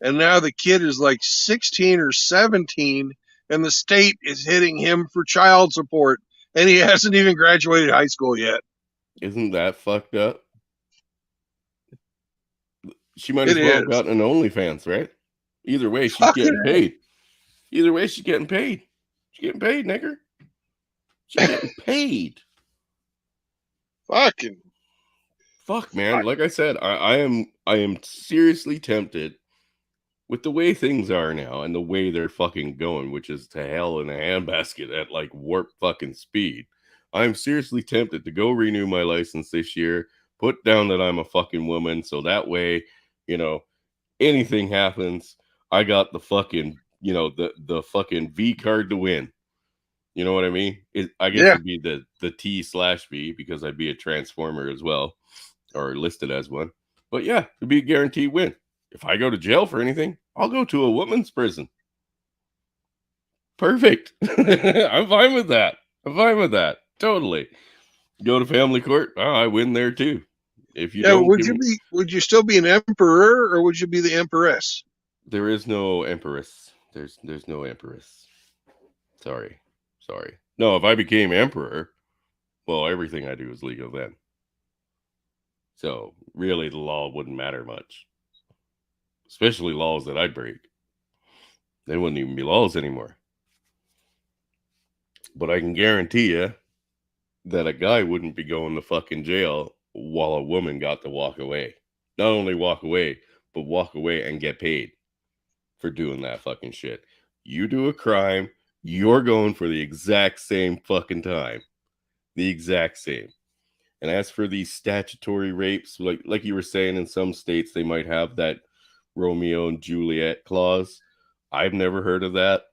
[SPEAKER 2] and now the kid is like 16 or 17, and the state is hitting him for child support, and he hasn't even graduated high school yet.
[SPEAKER 1] Isn't that fucked up? She might
[SPEAKER 2] It
[SPEAKER 1] as well have
[SPEAKER 2] is.
[SPEAKER 1] gotten an OnlyFans, right? Either way, she's
[SPEAKER 2] Fucking
[SPEAKER 1] getting paid. Either way, she's getting paid. She's getting paid, nigger. She's getting paid.
[SPEAKER 2] fucking.
[SPEAKER 1] Fuck, man. Like I said, I am seriously tempted with the way things are now and the way they're fucking going, which is to hell in a handbasket at like warp fucking speed. I'm seriously tempted to go renew my license this year, put down that I'm a fucking woman, so that way, you know, anything happens, I got the fucking, you know, the fucking V card to win. You know what I mean? I guess
[SPEAKER 2] Yeah.
[SPEAKER 1] it'd be the T/V because I'd be a transformer as well, or listed as one. But yeah, it'd be a guaranteed win. If I go to jail for anything, I'll go to a woman's prison. Perfect. I'm fine with that. I'm fine with that. Totally. Go to family court. Oh, I win there too. If you
[SPEAKER 2] Yeah.
[SPEAKER 1] don't give me,
[SPEAKER 2] Would you still be an emperor or would you be the empress?
[SPEAKER 1] there is no empress. There's no empress. Sorry. No, if I became emperor, well, everything I do is legal then. So really the law wouldn't matter much. Especially laws that I break. They wouldn't even be laws anymore. But I can guarantee you that a guy wouldn't be going to fucking jail while a woman got to walk away. Not only walk away, but walk away and get paid for doing that fucking shit. You do a crime, you're going for the exact same fucking time. The exact same. And as for these statutory rapes, like you were saying, in some states they might have that Romeo and Juliet clause. I've never heard of that.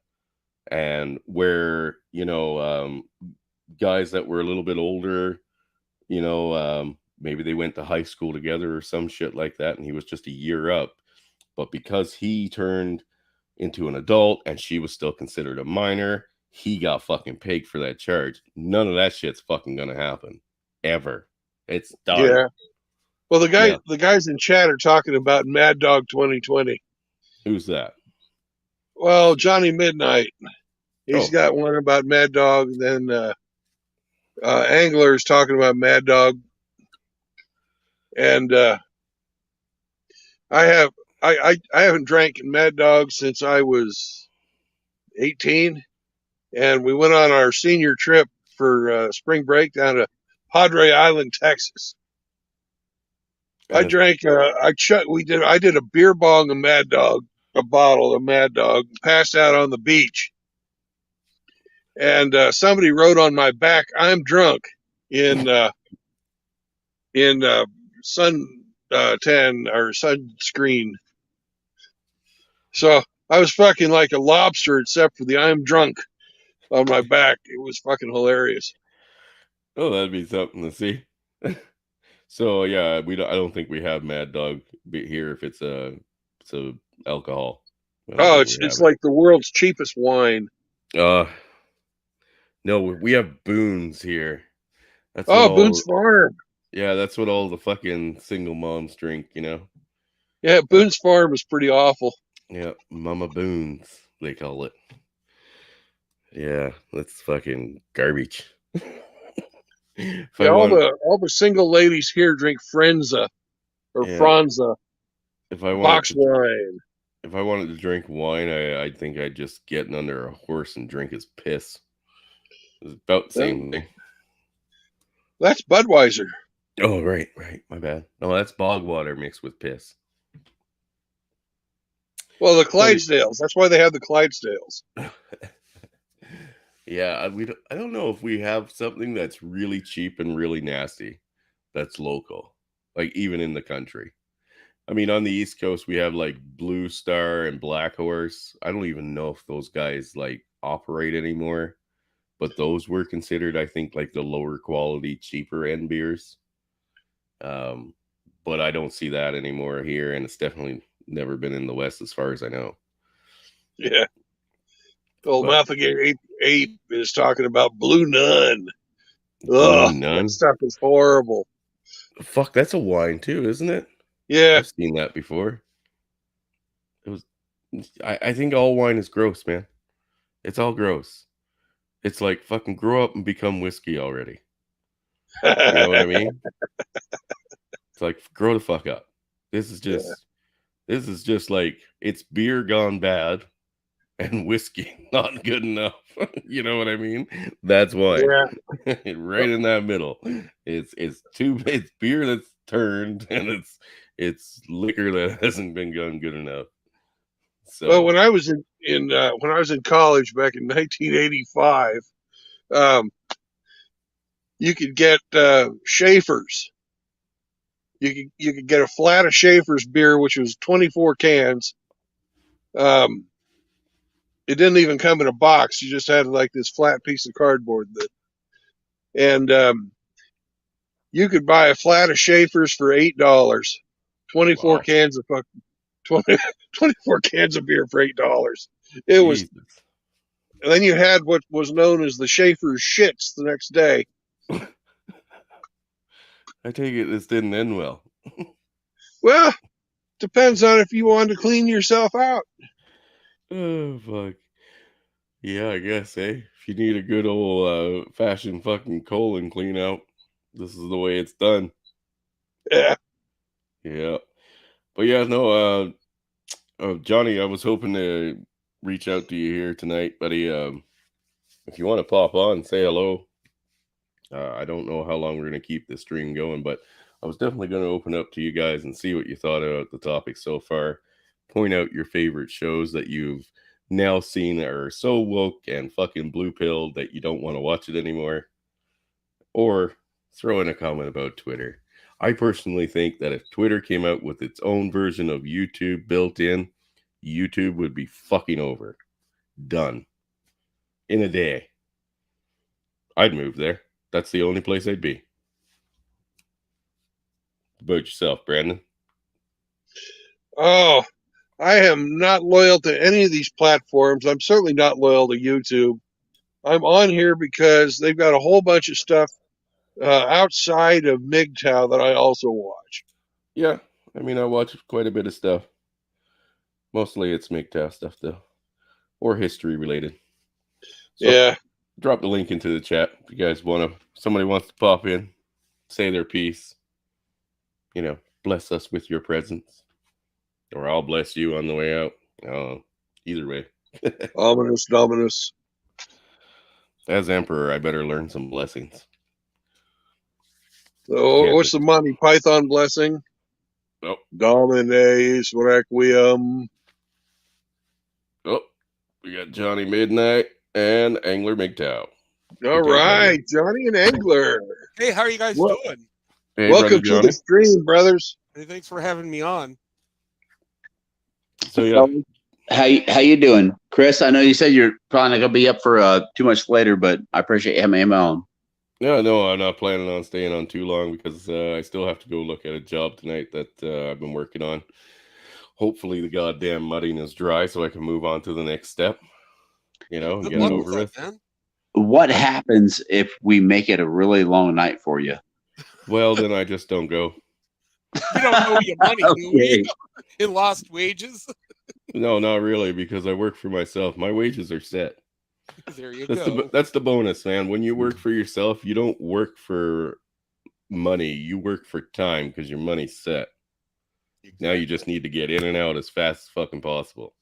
[SPEAKER 1] And where, you know, guys that were a little bit older, you know, maybe they went to high school together or some shit like that, and he was just a year up. But because he turned into an adult and she was still considered a minor, he got fucking pegged for that charge. None of that shit's fucking gonna happen. Ever. It's done.
[SPEAKER 2] Yeah. Well,
[SPEAKER 1] Yeah.
[SPEAKER 2] the guys in chat are talking about Mad Dog 2020.
[SPEAKER 1] Who's that?
[SPEAKER 2] Well, Johnny Midnight, he's
[SPEAKER 1] Oh.
[SPEAKER 2] got one about Mad Dog. Then Angler's talking about Mad Dog, and I haven't drank Mad Dog since I was 18, and we went on our senior trip for spring break down to Padre Island, Texas. I drank. I did a beer bong of Mad Dog, a bottle of Mad Dog, passed out on the beach, and somebody wrote on my back, "I'm drunk," in sun tan or sunscreen. So I was fucking like a lobster, except for the "I'm drunk" on my back. It was fucking hilarious.
[SPEAKER 1] Oh, that'd be something to see. So yeah, I don't think we have Mad Dog here if it's a alcohol.
[SPEAKER 2] Oh, it's like the world's cheapest wine.
[SPEAKER 1] No, we have Boone's here. That's
[SPEAKER 2] Oh, Boone's Farm.
[SPEAKER 1] Yeah, that's what all the fucking single moms drink, you know.
[SPEAKER 2] Yeah, Boone's Farm is pretty awful.
[SPEAKER 1] Yeah, Mama Boone's, they call it. Yeah, that's fucking garbage.
[SPEAKER 2] Yeah, all the single ladies here drink Frenza or Franza.
[SPEAKER 1] If I
[SPEAKER 2] box wine.
[SPEAKER 1] If I wanted to drink wine, I think I'd just get under a horse and drink his piss. It's about the same thing.
[SPEAKER 2] That's Budweiser.
[SPEAKER 1] Oh, right. My bad. No, that's bog water mixed with piss.
[SPEAKER 2] Well, the Clydesdales. That's why they have the Clydesdales.
[SPEAKER 1] Yeah, I don't know if we have something that's really cheap and really nasty that's local, like even in the country. I mean, on the East Coast, we have like Blue Star and Black Horse. I don't even know if those guys like operate anymore, but those were considered, I think, like the lower quality, cheaper end beers. But I don't see that anymore here, and it's definitely never been in the West as far as I know.
[SPEAKER 2] Yeah. Old Mouthagator Ape is talking about Blue Nun.
[SPEAKER 1] Blue Nun?
[SPEAKER 2] That stuff is horrible.
[SPEAKER 1] Fuck, that's a wine too, isn't it?
[SPEAKER 2] Yeah.
[SPEAKER 1] I've seen that before. I think all wine is gross, man. It's all gross. It's like fucking grow up and become whiskey already. You know what I mean? It's like grow the fuck up. This is just This is just like it's beer gone bad and whiskey not good enough. You know what I mean? That's why.
[SPEAKER 2] Yeah.
[SPEAKER 1] Right in that middle. It's beer that's turned, and it's liquor that hasn't been done good enough. So
[SPEAKER 2] Well, when I was in college back in 1985, you could get Schaefer's. You could get a flat of Schaefer's beer, which was 24 cans. It didn't even come in a box. You just had like this flat piece of cardboard and you could buy a flat of Schaefer's for $8. 24
[SPEAKER 1] wow.
[SPEAKER 2] cans of 24 cans of beer for $8. It was.
[SPEAKER 1] Jesus.
[SPEAKER 2] And then you had what was known as the Schaefer's shits the next day.
[SPEAKER 1] I take it this didn't end well.
[SPEAKER 2] Well, depends on if you wanted to clean yourself out.
[SPEAKER 1] Oh fuck. Yeah, I guess, eh? If you need a good old fashioned fucking colon clean out, this is the way it's done.
[SPEAKER 2] Yeah.
[SPEAKER 1] Yeah. But yeah, no, Johnny, I was hoping to reach out to you here tonight, buddy. If you want to pop on, say hello. I don't know how long we're going to keep this stream going, but I was definitely going to open up to you guys and see what you thought about the topic so far. Point out your favorite shows that you've now seen that are so woke and fucking blue pilled that you don't want to watch it anymore. Or throw in a comment about Twitter. I personally think that if Twitter came out with its own version of YouTube built in, YouTube would be fucking over. Done. In a day. I'd move there. That's the only place I'd be. About yourself, Brandon?
[SPEAKER 2] Oh, I am not loyal to any of these platforms. I'm certainly not loyal to YouTube. I'm on here because they've got a whole bunch of stuff outside of MGTOW that I also watch.
[SPEAKER 1] Yeah, I mean, I watch quite a bit of stuff. Mostly it's MGTOW stuff, though. Or history related. So,
[SPEAKER 2] Yeah.
[SPEAKER 1] drop the link into the chat if you guys somebody wants to pop in, say their piece, bless us with your presence, or I'll bless you on the way out. Either way.
[SPEAKER 2] Ominous Dominus.
[SPEAKER 1] As Emperor, I better learn some blessings.
[SPEAKER 2] So, what's the Monty Python blessing?
[SPEAKER 1] Oh.
[SPEAKER 2] Domines Requiem.
[SPEAKER 1] Oh, we got Johnny Midnight and Angler MGTOW.
[SPEAKER 2] All right, Johnny and Angler.
[SPEAKER 3] Hey, how are you guys doing?
[SPEAKER 1] Hey,
[SPEAKER 2] welcome to the stream, brothers.
[SPEAKER 3] Hey, thanks for having me on.
[SPEAKER 1] So yeah,
[SPEAKER 4] how you doing, Chris? I know you said you're probably not gonna be up for too much later, but I appreciate you having me on.
[SPEAKER 1] Yeah, no, I'm not planning on staying on too long because I still have to go look at a job tonight that I've been working on. Hopefully the goddamn mudding is dry so I can move on to the next step, and get it over with.
[SPEAKER 3] Man.
[SPEAKER 4] What happens if we make it a really long night for you?
[SPEAKER 1] Well, then I just don't go.
[SPEAKER 3] You don't owe your money, do we? In lost wages?
[SPEAKER 1] No, not really, because I work for myself. My wages are set.
[SPEAKER 3] There you go.
[SPEAKER 1] That's the bonus, man. When you work for yourself, you don't work for money. You work for time because your money's set. Exactly. Now you just need to get in and out as fast as fucking possible.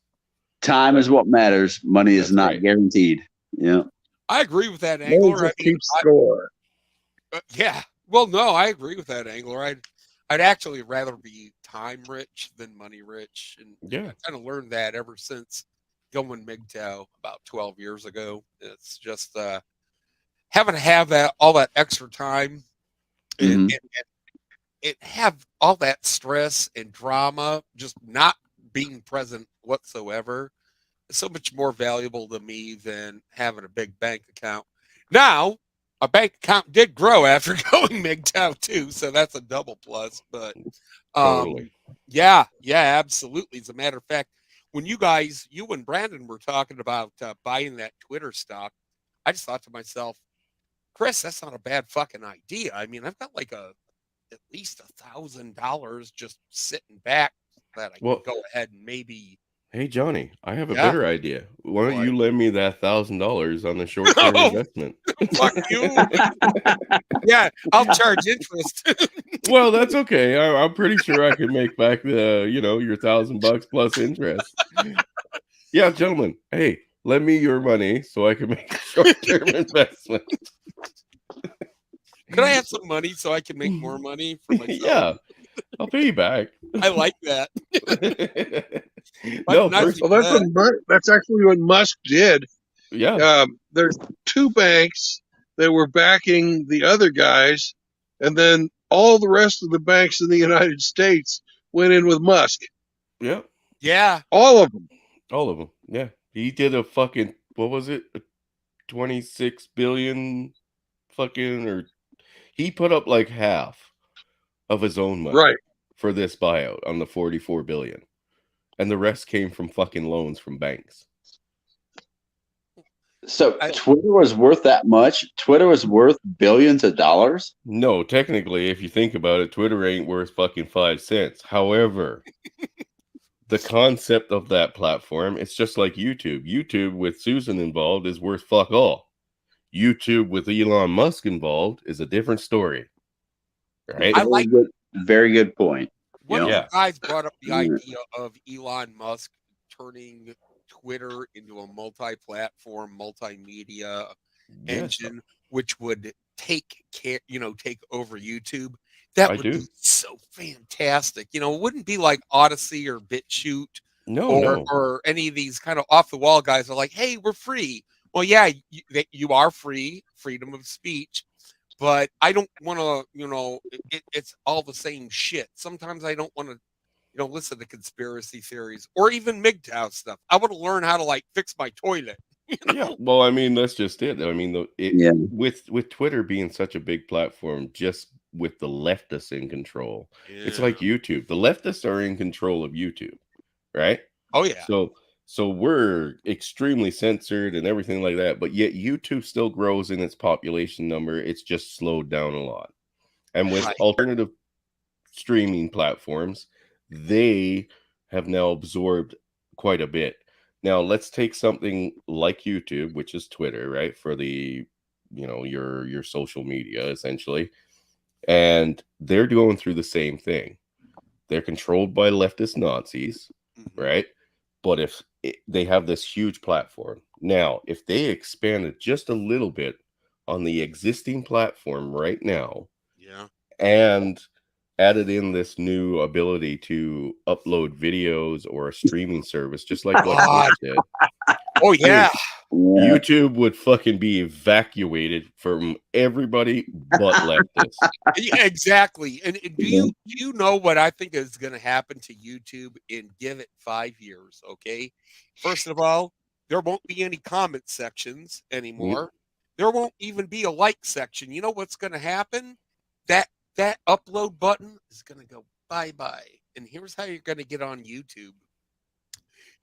[SPEAKER 4] Time is what matters. Money is not guaranteed. Yeah.
[SPEAKER 3] I agree with that, Angler.
[SPEAKER 2] Keep score.
[SPEAKER 3] Yeah. Well, no, I agree with that, Angler. I'd actually rather be time rich than money rich, and I kind of learned that ever since going MGTOW about 12 years ago. It's just having to have all that extra time, and have all that stress and drama, just not being present whatsoever. It's so much more valuable to me than having a big bank account. Now, a bank account did grow after going MGTOW too, so that's a double plus. But
[SPEAKER 1] totally.
[SPEAKER 3] Yeah, absolutely. As a matter of fact, when you and Brandon were talking about buying that Twitter stock, I just thought to myself, Chris, that's not a bad fucking idea. I mean, I've got like at least $1,000 just sitting back that I can go ahead and maybe.
[SPEAKER 1] Hey, Johnny, I have a better idea. Why don't you lend me that $1,000 on a short-term investment?
[SPEAKER 3] Fuck you. Yeah, I'll charge interest.
[SPEAKER 1] Well, that's okay. I'm pretty sure I can make back the, your $1,000 plus interest. Yeah, gentlemen. Hey, lend me your money so I can make a short-term investment.
[SPEAKER 3] Could I have some money so I can make more money for myself?
[SPEAKER 1] Yeah, I'll pay you back.
[SPEAKER 3] I like that.
[SPEAKER 1] No,
[SPEAKER 3] Nice.
[SPEAKER 2] Well, that's actually what Musk did.
[SPEAKER 1] yeah.
[SPEAKER 2] There's two banks that were backing the other guys, and then all the rest of the banks in the United States went in with Musk.
[SPEAKER 1] Yeah.
[SPEAKER 3] Yeah.
[SPEAKER 2] All of them.
[SPEAKER 1] All of them. Yeah. He did a fucking, what was it? 26 billion fucking, he put up like half of his own money
[SPEAKER 2] Right.
[SPEAKER 1] for this buyout on the 44 billion. And the rest came from fucking loans from banks.
[SPEAKER 4] So Twitter was worth that much? Twitter was worth billions of dollars?
[SPEAKER 1] No, technically, if you think about it, Twitter ain't worth fucking 5 cents. However, the concept of that platform, it's just like YouTube. YouTube with Susan involved is worth fuck all. YouTube with Elon Musk involved is a different story. Right?
[SPEAKER 4] Very good point.
[SPEAKER 3] One of the guys brought up the idea of Elon Musk turning Twitter into a multi-platform, multimedia engine, which would take over YouTube. That would be so fantastic. It wouldn't be like Odyssey or BitChute or any of these kind of off the wall guys are like, hey, we're free. Well, yeah, you are free, freedom of speech. But I don't want to, it's all the same shit. Sometimes I don't want to, listen to conspiracy theories or even MGTOW stuff. I want to learn how to fix my toilet.
[SPEAKER 1] Yeah, well, I mean, that's just it. I mean, with Twitter being such a big platform, just with the leftists in control, it's like YouTube. The leftists are in control of YouTube, right?
[SPEAKER 3] Oh yeah.
[SPEAKER 1] So we're extremely censored and everything like that, but yet YouTube still grows in its population number. It's just slowed down a lot. And with alternative streaming platforms, they have now absorbed quite a bit. Now, let's take something like YouTube, which is Twitter, right? For the, your social media, essentially. And they're going through the same thing. They're controlled by leftist Nazis, right? But if they have this huge platform. Now, if they expanded just a little bit on the existing platform right now, and added in this new ability to upload videos or a streaming service, just like what Twitch did.
[SPEAKER 3] Oh yeah.
[SPEAKER 1] YouTube would fucking be evacuated from everybody but leftists.
[SPEAKER 3] Yeah, exactly. And do you know what I think is going to happen to YouTube in give it 5 years? Okay. First of all, there won't be any comment sections anymore. There won't even be a like section. You know what's going to happen? That upload button is going to go bye-bye. And here's how you're going to get on YouTube.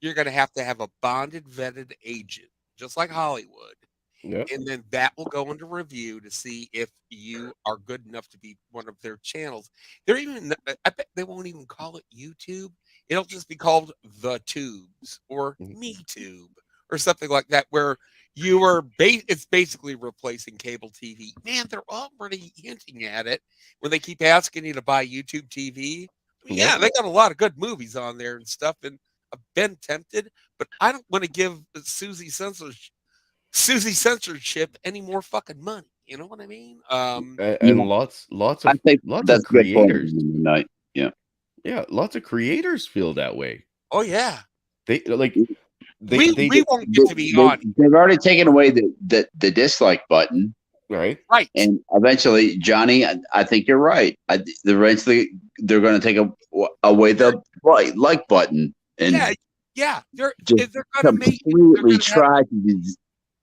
[SPEAKER 3] You're going to have a bonded, vetted agent, just like Hollywood.
[SPEAKER 1] Yep.
[SPEAKER 3] And then that will go into review to see if you are good enough to be one of their channels. I bet they won't even call it YouTube. It'll just be called The Tubes or MeTube or something like that, where it's basically replacing cable TV. Man, they're already hinting at it when they keep asking you to buy YouTube TV. Yeah, they got a lot of good movies on there and stuff, and I've been tempted, but I don't want to give Susie Censorship any more fucking money. You know what I mean?
[SPEAKER 1] Lots of creators. Yeah, lots of creators feel that way.
[SPEAKER 3] Oh yeah.
[SPEAKER 1] We
[SPEAKER 3] won't get to be on.
[SPEAKER 4] They've already taken away the dislike button.
[SPEAKER 1] Right.
[SPEAKER 4] And eventually, Johnny, I think you're right. Eventually, they're going to take away the like button. And
[SPEAKER 3] they're going to
[SPEAKER 4] completely try to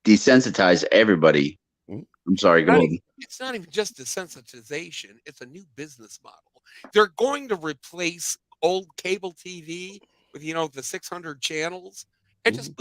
[SPEAKER 4] desensitize everybody. I'm sorry, go ahead.
[SPEAKER 3] It's not even just desensitization. It's a new business model. They're going to replace old cable TV with, the 600 channels and just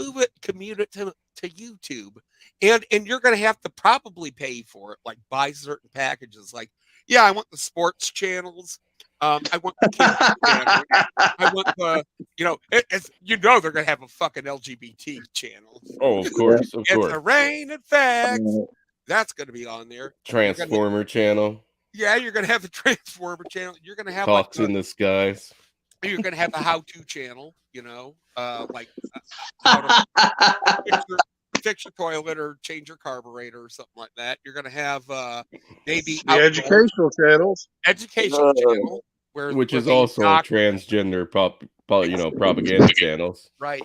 [SPEAKER 3] commute it to YouTube. And you're going to have to probably pay for it, like buy certain packages. Like, I want the sports channels. I want the kids channel. I want the, they're going to have a fucking LGBT channel.
[SPEAKER 1] Oh, of course.
[SPEAKER 3] It's a rain and facts. That's going to be on there.
[SPEAKER 1] Transformer channel.
[SPEAKER 3] Yeah, you're gonna have the Transformer channel. You're gonna have
[SPEAKER 1] Talks
[SPEAKER 3] like
[SPEAKER 1] in the skies.
[SPEAKER 3] you're gonna have the how-to channel. Like how to fix your toilet or change your carburetor or something like that. You're gonna have maybe
[SPEAKER 2] The educational channels.
[SPEAKER 3] educational channel
[SPEAKER 1] Which
[SPEAKER 3] where
[SPEAKER 1] is
[SPEAKER 3] they
[SPEAKER 1] also
[SPEAKER 3] doc-
[SPEAKER 1] transgender propaganda channels.
[SPEAKER 3] right.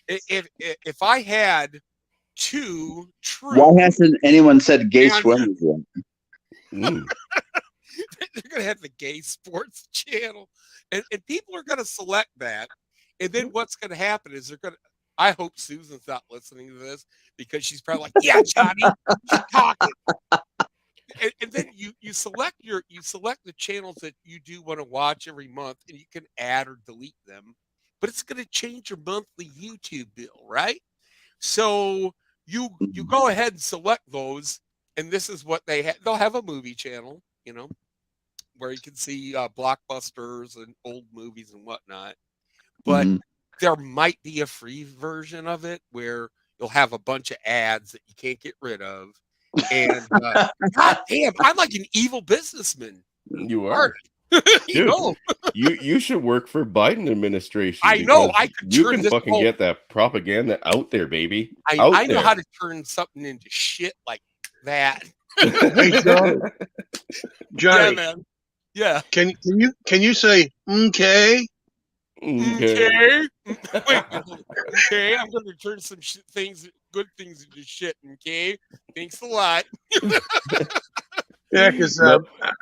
[SPEAKER 3] If I had two true,
[SPEAKER 4] Why hasn't anyone said gay
[SPEAKER 3] And-
[SPEAKER 4] swimmers yet?
[SPEAKER 1] Mm.
[SPEAKER 3] they're gonna have the gay sports channel, and people are gonna select that. And then what's gonna happen is they're gonna. I hope Susan's not listening to this because she's probably like, "Yeah, Johnny, keep talking." And then you select the channels that you do want to watch every month, and you can add or delete them. But it's going to change your monthly YouTube bill, right? So you go ahead and select those, and this is what they have. They'll have a movie channel, where you can see blockbusters and old movies and whatnot. But there might be a free version of it where you'll have a bunch of ads that you can't get rid of. And God damn, I'm like an evil businessman.
[SPEAKER 1] You are.
[SPEAKER 3] You
[SPEAKER 1] Dude, you should work for Biden administration.
[SPEAKER 3] I know.
[SPEAKER 1] because
[SPEAKER 3] I could
[SPEAKER 1] You
[SPEAKER 3] turn
[SPEAKER 1] can
[SPEAKER 3] this
[SPEAKER 1] fucking
[SPEAKER 3] whole-
[SPEAKER 1] get that propaganda out there, baby.
[SPEAKER 3] I know
[SPEAKER 1] there.
[SPEAKER 3] how to turn something into shit like that.
[SPEAKER 2] Hey, Johnny.
[SPEAKER 3] Yeah,
[SPEAKER 2] Johnny,
[SPEAKER 3] man. Yeah.
[SPEAKER 2] can you say okay?
[SPEAKER 1] Okay.
[SPEAKER 3] Wait. Okay, I'm going to turn some good things into shit. Okay. Thanks a lot.
[SPEAKER 2] Yeah, because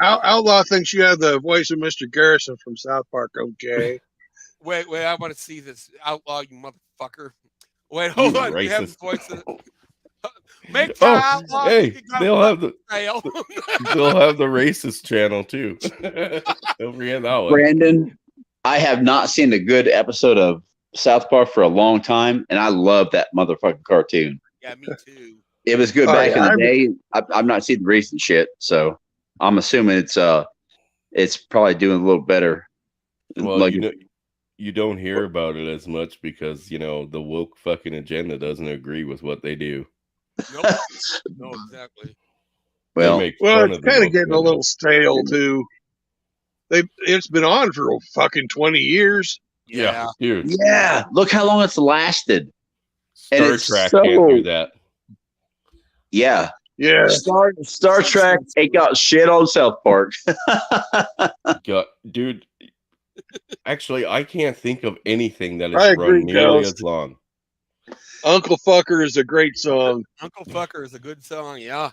[SPEAKER 2] Outlaw thinks you have the voice of Mr. Garrison from South Park. Okay.
[SPEAKER 3] Wait. I want to see this Outlaw, you motherfucker. Wait, hold on. You have the
[SPEAKER 1] racist.
[SPEAKER 3] voice of. Make
[SPEAKER 1] Oh,
[SPEAKER 3] Outlaw.
[SPEAKER 1] hey, they'll have the
[SPEAKER 3] Fail.
[SPEAKER 1] they'll have the racist channel too. Don't forget that one.
[SPEAKER 4] Brandon, I have not seen a good episode of South Park for a long time, and I love that motherfucking cartoon.
[SPEAKER 3] Yeah, me too.
[SPEAKER 4] It was good
[SPEAKER 2] Oh,
[SPEAKER 4] back
[SPEAKER 2] yeah,
[SPEAKER 4] in the day. I've not seen the recent shit, so I'm assuming it's probably doing a little better.
[SPEAKER 1] Well,
[SPEAKER 4] Like-
[SPEAKER 1] you don't hear about it as much because the woke fucking agenda doesn't agree with what they do.
[SPEAKER 3] Nope. No, exactly.
[SPEAKER 1] They
[SPEAKER 4] well,
[SPEAKER 1] make
[SPEAKER 2] Well,
[SPEAKER 1] fun
[SPEAKER 2] it's
[SPEAKER 1] of the
[SPEAKER 2] kind of
[SPEAKER 1] woke
[SPEAKER 2] getting a
[SPEAKER 1] women.
[SPEAKER 2] little stale too. It's been on for fucking 20 years.
[SPEAKER 1] Yeah, dude.
[SPEAKER 4] yeah. Look how long it's lasted. And
[SPEAKER 1] Star
[SPEAKER 4] it's
[SPEAKER 1] Trek
[SPEAKER 4] so-
[SPEAKER 1] can't do that.
[SPEAKER 4] Yeah,
[SPEAKER 2] Yeah.
[SPEAKER 4] Star Trek. It got shit on South Park.
[SPEAKER 1] Dude. Actually, I can't think of anything that
[SPEAKER 2] I
[SPEAKER 1] has
[SPEAKER 2] agree,
[SPEAKER 1] run nearly
[SPEAKER 2] Ghost.
[SPEAKER 1] as long.
[SPEAKER 2] Uncle Fucker is a great song.
[SPEAKER 3] Uncle Fucker is a good song. Yeah.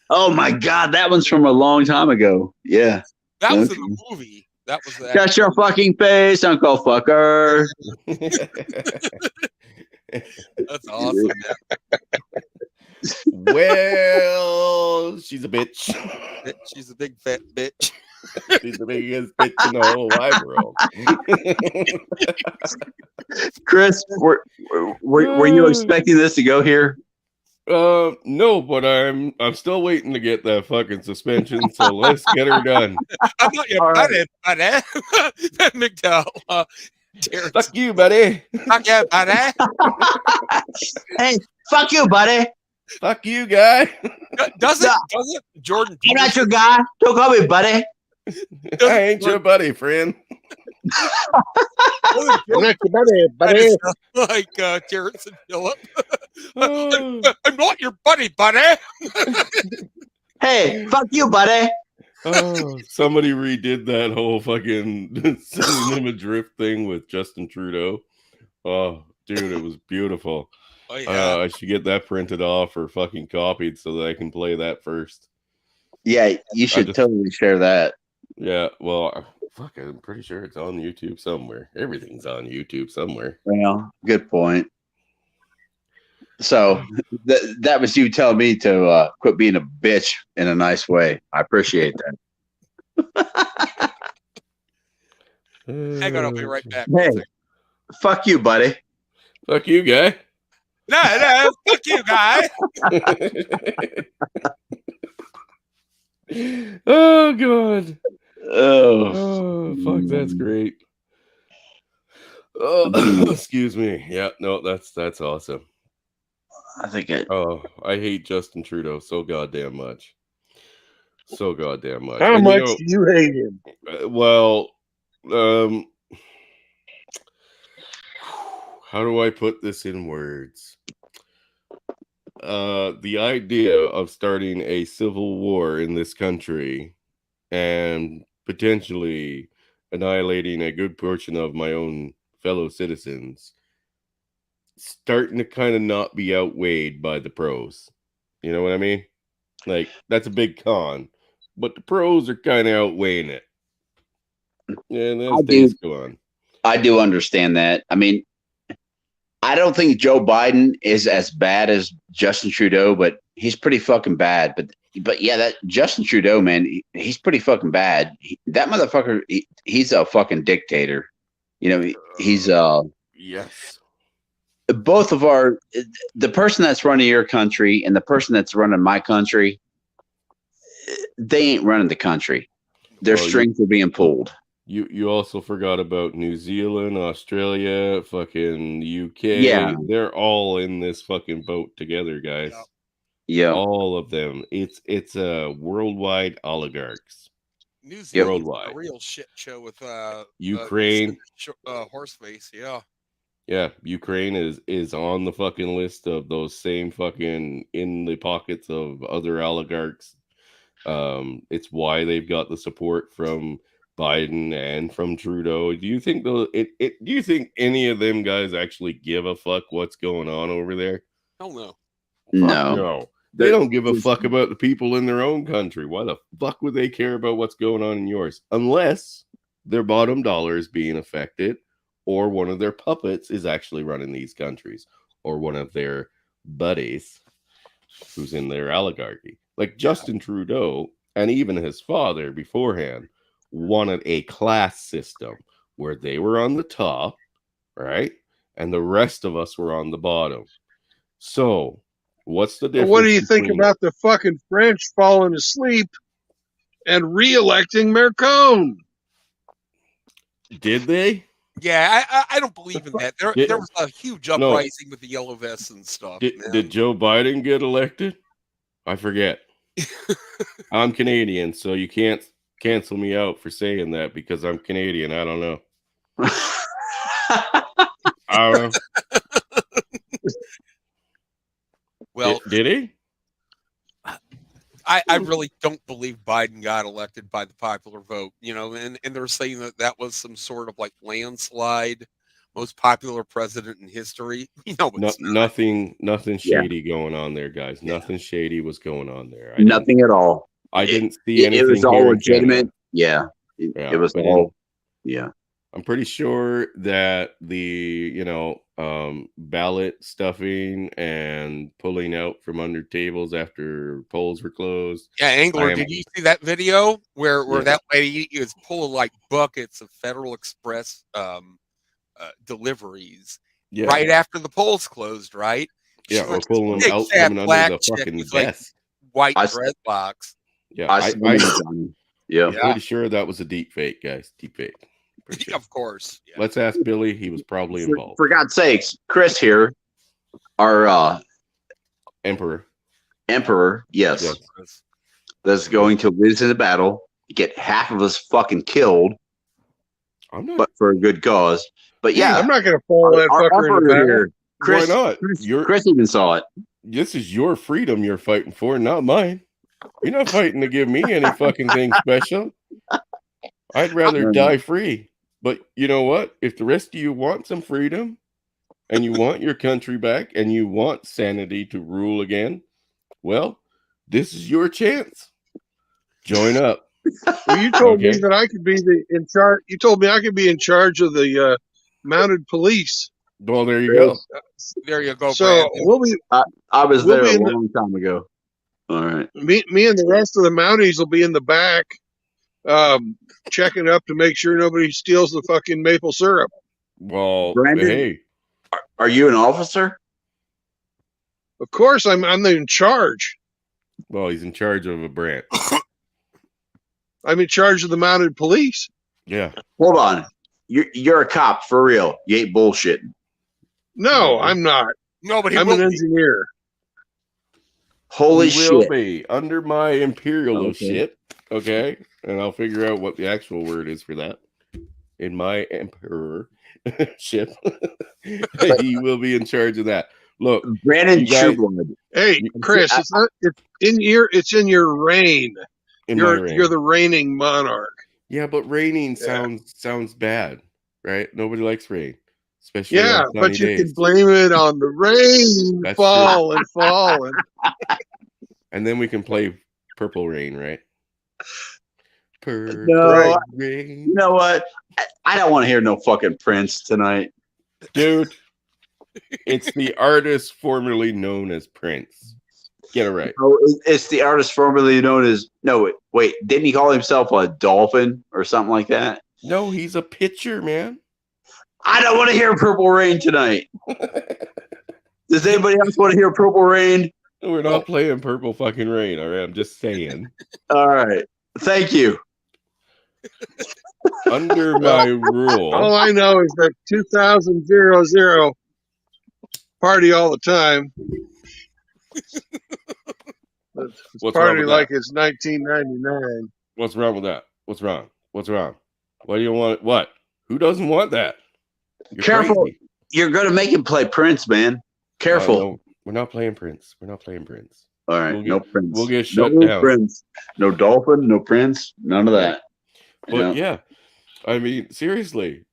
[SPEAKER 4] Oh my god, that one's from a long time ago. Yeah.
[SPEAKER 3] That was in the movie. That was that.
[SPEAKER 4] Shut your fucking face, Uncle Fucker.
[SPEAKER 3] That's awesome.
[SPEAKER 1] Well, she's a bitch.
[SPEAKER 3] She's a big fat bitch.
[SPEAKER 1] She's the biggest bitch in the whole wide world.
[SPEAKER 4] Chris, were you expecting this to go here?
[SPEAKER 1] No, but I'm still waiting to get that fucking suspension. So let's get her done.
[SPEAKER 3] I'm not your
[SPEAKER 4] All
[SPEAKER 3] buddy, buddy. McDowell. Terrence.
[SPEAKER 1] Fuck you, buddy.
[SPEAKER 3] Fuck yeah, buddy.
[SPEAKER 4] Hey, fuck you, buddy.
[SPEAKER 1] Fuck you, guy.
[SPEAKER 3] Doesn't Jordan
[SPEAKER 4] I'm not your guy. Don't call me buddy.
[SPEAKER 1] I ain't your buddy, friend.
[SPEAKER 3] doesn't
[SPEAKER 2] I'm not your buddy, buddy.
[SPEAKER 3] Peterson like Terrence and Phillip? I'm not your buddy, buddy.
[SPEAKER 4] Hey, fuck you, buddy.
[SPEAKER 1] Oh, somebody redid that whole fucking sending him adrift thing with Justin Trudeau. Oh, dude, it was beautiful.
[SPEAKER 3] Oh yeah.
[SPEAKER 1] I should get that printed off or fucking copied so that I can play that first.
[SPEAKER 4] Yeah, you should totally share that.
[SPEAKER 1] Yeah, well, fuck, I'm pretty sure it's on YouTube somewhere. Everything's on YouTube somewhere.
[SPEAKER 4] Well, good point. So that was you telling me to quit being a bitch in a nice way. I appreciate that.
[SPEAKER 3] Hang on, I'll be right back.
[SPEAKER 4] Hey, fuck you, buddy.
[SPEAKER 1] Fuck you, guy.
[SPEAKER 3] No, fuck you, guy.
[SPEAKER 1] Oh, God.
[SPEAKER 4] Oh,
[SPEAKER 1] Oh, fuck, that's great. Oh, excuse me. Yeah, no, that's awesome.
[SPEAKER 4] I think it.
[SPEAKER 1] Oh, I hate Justin Trudeau so goddamn much. So goddamn much.
[SPEAKER 2] How
[SPEAKER 1] And,
[SPEAKER 2] much do you hate him?
[SPEAKER 1] How do I put this in words? The idea of starting a civil war in this country and potentially annihilating a good portion of my own fellow citizens starting to kind of not be outweighed by the pros. You know what I mean? Like, that's a big con, but the pros are kind of outweighing it. And as days go on.
[SPEAKER 4] I do understand that. I mean, I don't think Joe Biden is as bad as Justin Trudeau, but he's pretty fucking bad. But yeah, that Justin Trudeau, man, he's pretty fucking bad. That motherfucker, he's a fucking dictator. You know, he's
[SPEAKER 1] yes.
[SPEAKER 4] Both of the person that's running your country and the person that's running my country, they ain't running the country. Their strings are being pulled.
[SPEAKER 1] You also forgot about New Zealand, Australia, fucking UK.
[SPEAKER 4] Yeah.
[SPEAKER 1] They're all in this fucking boat together, guys.
[SPEAKER 4] Yeah.
[SPEAKER 1] All of them. It's worldwide oligarchs.
[SPEAKER 3] New Zealand's
[SPEAKER 1] worldwide.
[SPEAKER 3] A real shit show with
[SPEAKER 1] Ukraine.
[SPEAKER 3] Horseface, yeah.
[SPEAKER 1] Yeah, Ukraine is on the fucking list of those same fucking in the pockets of other oligarchs. It's why they've got the support from Biden and from Trudeau. Do you think do you think any of them guys actually give a fuck what's going on over there?
[SPEAKER 3] Hell no.
[SPEAKER 1] No. They don't give a fuck about the people in their own country. Why the fuck would they care about what's going on in yours? Unless their bottom dollar is being affected, or one of their puppets is actually running these countries, or one of their buddies who's in their oligarchy. Like Justin Trudeau, and even his father beforehand, wanted a class system where they were on the top, right? And the rest of us were on the bottom. So, what's the difference?
[SPEAKER 2] What do you think about the fucking French falling asleep and re-electing Macron?
[SPEAKER 1] Did they?
[SPEAKER 3] Yeah, I don't believe in that. There was a huge uprising with the yellow vests and stuff.
[SPEAKER 1] Did Joe Biden get elected? I forget. I'm Canadian, so you can't cancel me out for saying that because I'm Canadian. I don't know. I don't know.
[SPEAKER 3] Well,
[SPEAKER 1] did he?
[SPEAKER 3] I really don't believe Biden got elected by the popular vote, you know, and they're saying that was some sort of like landslide, most popular president in history. You know,
[SPEAKER 1] nothing shady going on there, guys. Yeah. Nothing shady was going on there.
[SPEAKER 4] Nothing at all.
[SPEAKER 1] I didn't see anything.
[SPEAKER 4] It was all legitimate. Yeah. It was all. Yeah.
[SPEAKER 1] I'm pretty sure that the, ballot stuffing and pulling out from under tables after polls were closed.
[SPEAKER 3] Yeah, Angler, did you see that video where that lady was pulling like buckets of Federal Express deliveries right after the polls closed, right?
[SPEAKER 1] Yeah, or pulling them out from under the fucking desk.
[SPEAKER 3] White bread box.
[SPEAKER 1] Yeah, I'm pretty sure that was a deep fake, guys. Deep fake.
[SPEAKER 3] Sure. Of course. Yeah.
[SPEAKER 1] Let's ask Billy. He was probably involved.
[SPEAKER 4] For God's sakes, Chris here, our
[SPEAKER 1] Emperor,
[SPEAKER 4] yes, that's going to lose in the battle, get half of us fucking killed, but for a good cause. But yeah,
[SPEAKER 2] I'm not going to follow that fucker in the battle.
[SPEAKER 4] Chris,
[SPEAKER 1] why not?
[SPEAKER 4] Chris even saw it.
[SPEAKER 1] This is your freedom you're fighting for, not mine. You're not fighting to give me any fucking thing special. I'd rather die free. But you know what? If the rest of you want some freedom and you want your country back and you want sanity to rule again, well, this is your chance. Join up.
[SPEAKER 2] Well, you told me that I could be in charge. You told me I could be in charge of the mounted police.
[SPEAKER 1] Well, there you go.
[SPEAKER 3] There you go.
[SPEAKER 2] So
[SPEAKER 4] I was there a long time ago. All right.
[SPEAKER 2] Me and the rest of the Mounties will be in the back, checking up to make sure nobody steals the fucking maple syrup.
[SPEAKER 1] Well,
[SPEAKER 4] Brandon,
[SPEAKER 1] hey,
[SPEAKER 4] are you an officer?
[SPEAKER 2] Of course, I'm in charge.
[SPEAKER 1] Well, he's in charge of a branch.
[SPEAKER 2] I'm in charge of the mounted police.
[SPEAKER 1] Yeah.
[SPEAKER 4] Hold on. You're a cop for real. You ain't bullshitting.
[SPEAKER 2] No, I'm not.
[SPEAKER 3] Nobody.
[SPEAKER 2] I'm an engineer.
[SPEAKER 4] Holy
[SPEAKER 1] we will
[SPEAKER 4] shit.
[SPEAKER 1] be under my imperial
[SPEAKER 4] Okay.
[SPEAKER 1] ship. Okay. And I'll figure out what the actual word is for that. In my emperor ship. He will be in charge of that. Look,
[SPEAKER 4] Brandon
[SPEAKER 1] you guys-
[SPEAKER 4] Trueblood.
[SPEAKER 2] Hey, Chris, it's in your reign. You're the reigning monarch.
[SPEAKER 1] Yeah, but raining sounds bad, right? Nobody likes rain, especially
[SPEAKER 2] Yeah,
[SPEAKER 1] on sunny
[SPEAKER 2] but you
[SPEAKER 1] days.
[SPEAKER 2] can blame it on the rain
[SPEAKER 1] That's
[SPEAKER 2] falling.
[SPEAKER 1] And then we can play Purple Rain, right? Purple
[SPEAKER 4] No,
[SPEAKER 1] Rain.
[SPEAKER 4] you know what? I don't want to hear no fucking Prince tonight.
[SPEAKER 1] Dude, it's the artist formerly known as Prince. Get it right.
[SPEAKER 4] Oh, it's the artist formerly known as wait, didn't he call himself a dolphin or something like that?
[SPEAKER 1] No, he's a pitcher, man.
[SPEAKER 4] I don't want to hear Purple Rain tonight. Does anybody else want to hear Purple Rain?
[SPEAKER 1] We're not playing Purple fucking Rain, all right? I'm just saying.
[SPEAKER 4] All right. Thank you.
[SPEAKER 1] Under my rule.
[SPEAKER 2] All I know is that 2000 party all the time.
[SPEAKER 1] What's
[SPEAKER 2] party
[SPEAKER 1] wrong with
[SPEAKER 2] like
[SPEAKER 1] that?
[SPEAKER 2] it's 1999.
[SPEAKER 1] What's wrong with that? What's wrong? What's wrong? What do you want? What? Who doesn't want that? You're
[SPEAKER 4] Careful.
[SPEAKER 1] crazy.
[SPEAKER 4] You're going to make him play Prince, man. Careful.
[SPEAKER 1] No, we're not playing Prince. We're not playing Prince.
[SPEAKER 4] All right. No Prince.
[SPEAKER 1] We'll get shut
[SPEAKER 4] no
[SPEAKER 1] down.
[SPEAKER 4] Prince. No Dolphin. No Prince. None of that.
[SPEAKER 1] But yeah, I mean, seriously,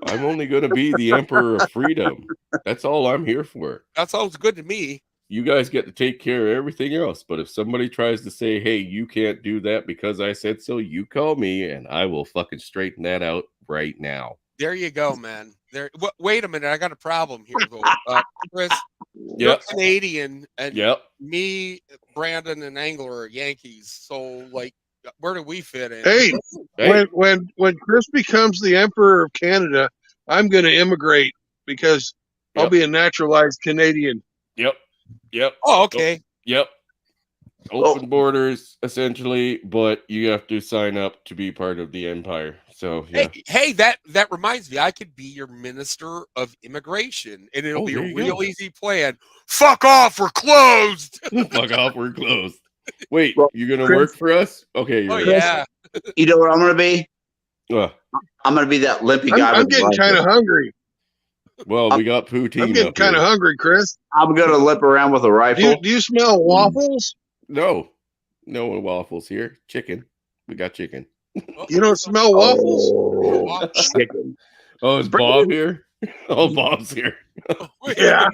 [SPEAKER 1] I'm only going to be the Emperor of Freedom. That's all I'm here for.
[SPEAKER 3] That sounds good to me.
[SPEAKER 1] You guys get to take care of everything else. But if somebody tries to say, hey, you can't do that because I said so, you call me and I will fucking straighten that out right now.
[SPEAKER 3] There you go, man. Wait a minute. I got a problem here, though. Chris, you're Canadian, and me, Brandon, and Angler are Yankees. So, like, where do we fit in?
[SPEAKER 2] Hey, when Chris becomes the Emperor of Canada, I'm going to immigrate because I'll be a naturalized Canadian.
[SPEAKER 1] Yep.
[SPEAKER 3] Oh, okay.
[SPEAKER 1] Yep. Open borders, essentially, but you have to sign up to be part of the empire. So yeah.
[SPEAKER 3] Hey, that reminds me. I could be your minister of immigration, and it'll be a real easy plan. Fuck off, we're closed.
[SPEAKER 1] Fuck off, we're closed. Wait, you're gonna work for us? Okay.
[SPEAKER 3] Yeah.
[SPEAKER 4] You know what I'm gonna be? I'm gonna be that limpy guy.
[SPEAKER 2] I'm getting kind of hungry.
[SPEAKER 1] Well, we got poutine.
[SPEAKER 2] I'm getting kind of hungry, Chris.
[SPEAKER 4] I'm gonna limp around with a rifle.
[SPEAKER 2] Do you smell waffles?
[SPEAKER 1] No waffles here. Chicken. We got chicken.
[SPEAKER 2] You don't smell waffles?
[SPEAKER 4] Oh, chicken.
[SPEAKER 1] Oh, is Bob here? Oh, Bob's here.
[SPEAKER 2] Yeah.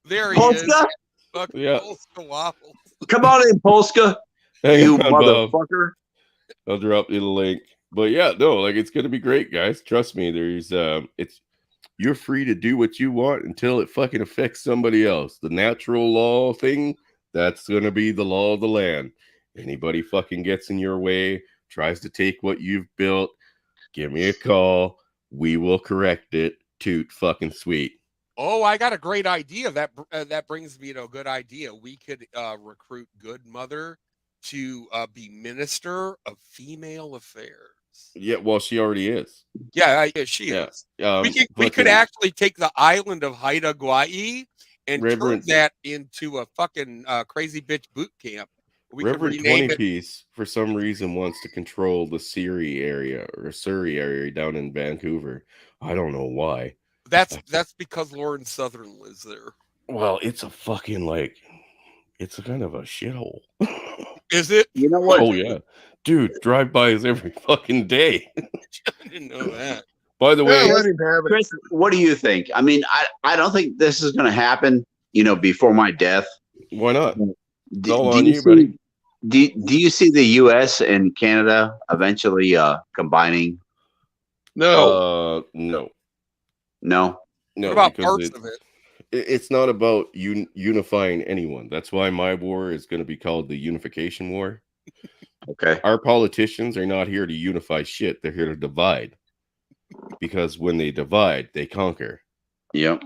[SPEAKER 3] There he
[SPEAKER 4] Polska?
[SPEAKER 3] is.
[SPEAKER 1] Yeah.
[SPEAKER 3] Polska waffles.
[SPEAKER 4] Come on in, Polska. You motherfucker.
[SPEAKER 1] I'll drop you the link. But yeah, no, like it's gonna be great, guys. Trust me. There's you're free to do what you want until it fucking affects somebody else. The natural law thing, that's gonna be the law of the land. Anybody fucking gets in your way, tries to take what you've built, give me a call. We will correct it. Toot fucking sweet.
[SPEAKER 3] Oh, I got a great idea. That brings me to a good idea. We could recruit Good Mother to be Minister of Female Affairs.
[SPEAKER 1] Yeah, well, she already is.
[SPEAKER 3] Yeah, she is. We could actually take the island of Haida Gwaii and turn that into a fucking crazy bitch boot camp.
[SPEAKER 1] Reverend 20 Piece, for some reason, wants to control the Surrey area down in Vancouver. I don't know why.
[SPEAKER 3] That's because Lauren Southern lives there.
[SPEAKER 1] Well, it's a fucking it's a kind of a shithole.
[SPEAKER 3] Is it?
[SPEAKER 4] You know what?
[SPEAKER 1] Oh yeah, dude, drive-bys every fucking day.
[SPEAKER 3] I didn't know that.
[SPEAKER 1] By the way,
[SPEAKER 2] let him have it.
[SPEAKER 4] Chris, what do you think? I mean, I don't think this is going to happen. Before my death.
[SPEAKER 1] Why not?
[SPEAKER 4] It's all on you, buddy. Do you see the U.S. and Canada eventually combining?
[SPEAKER 2] No.
[SPEAKER 1] No.
[SPEAKER 3] What about parts of it?
[SPEAKER 1] It's not about unifying anyone. That's why my war is going to be called the Unification War.
[SPEAKER 4] Okay.
[SPEAKER 1] Our politicians are not here to unify shit. They're here to divide. Because when they divide, they conquer.
[SPEAKER 4] Yep.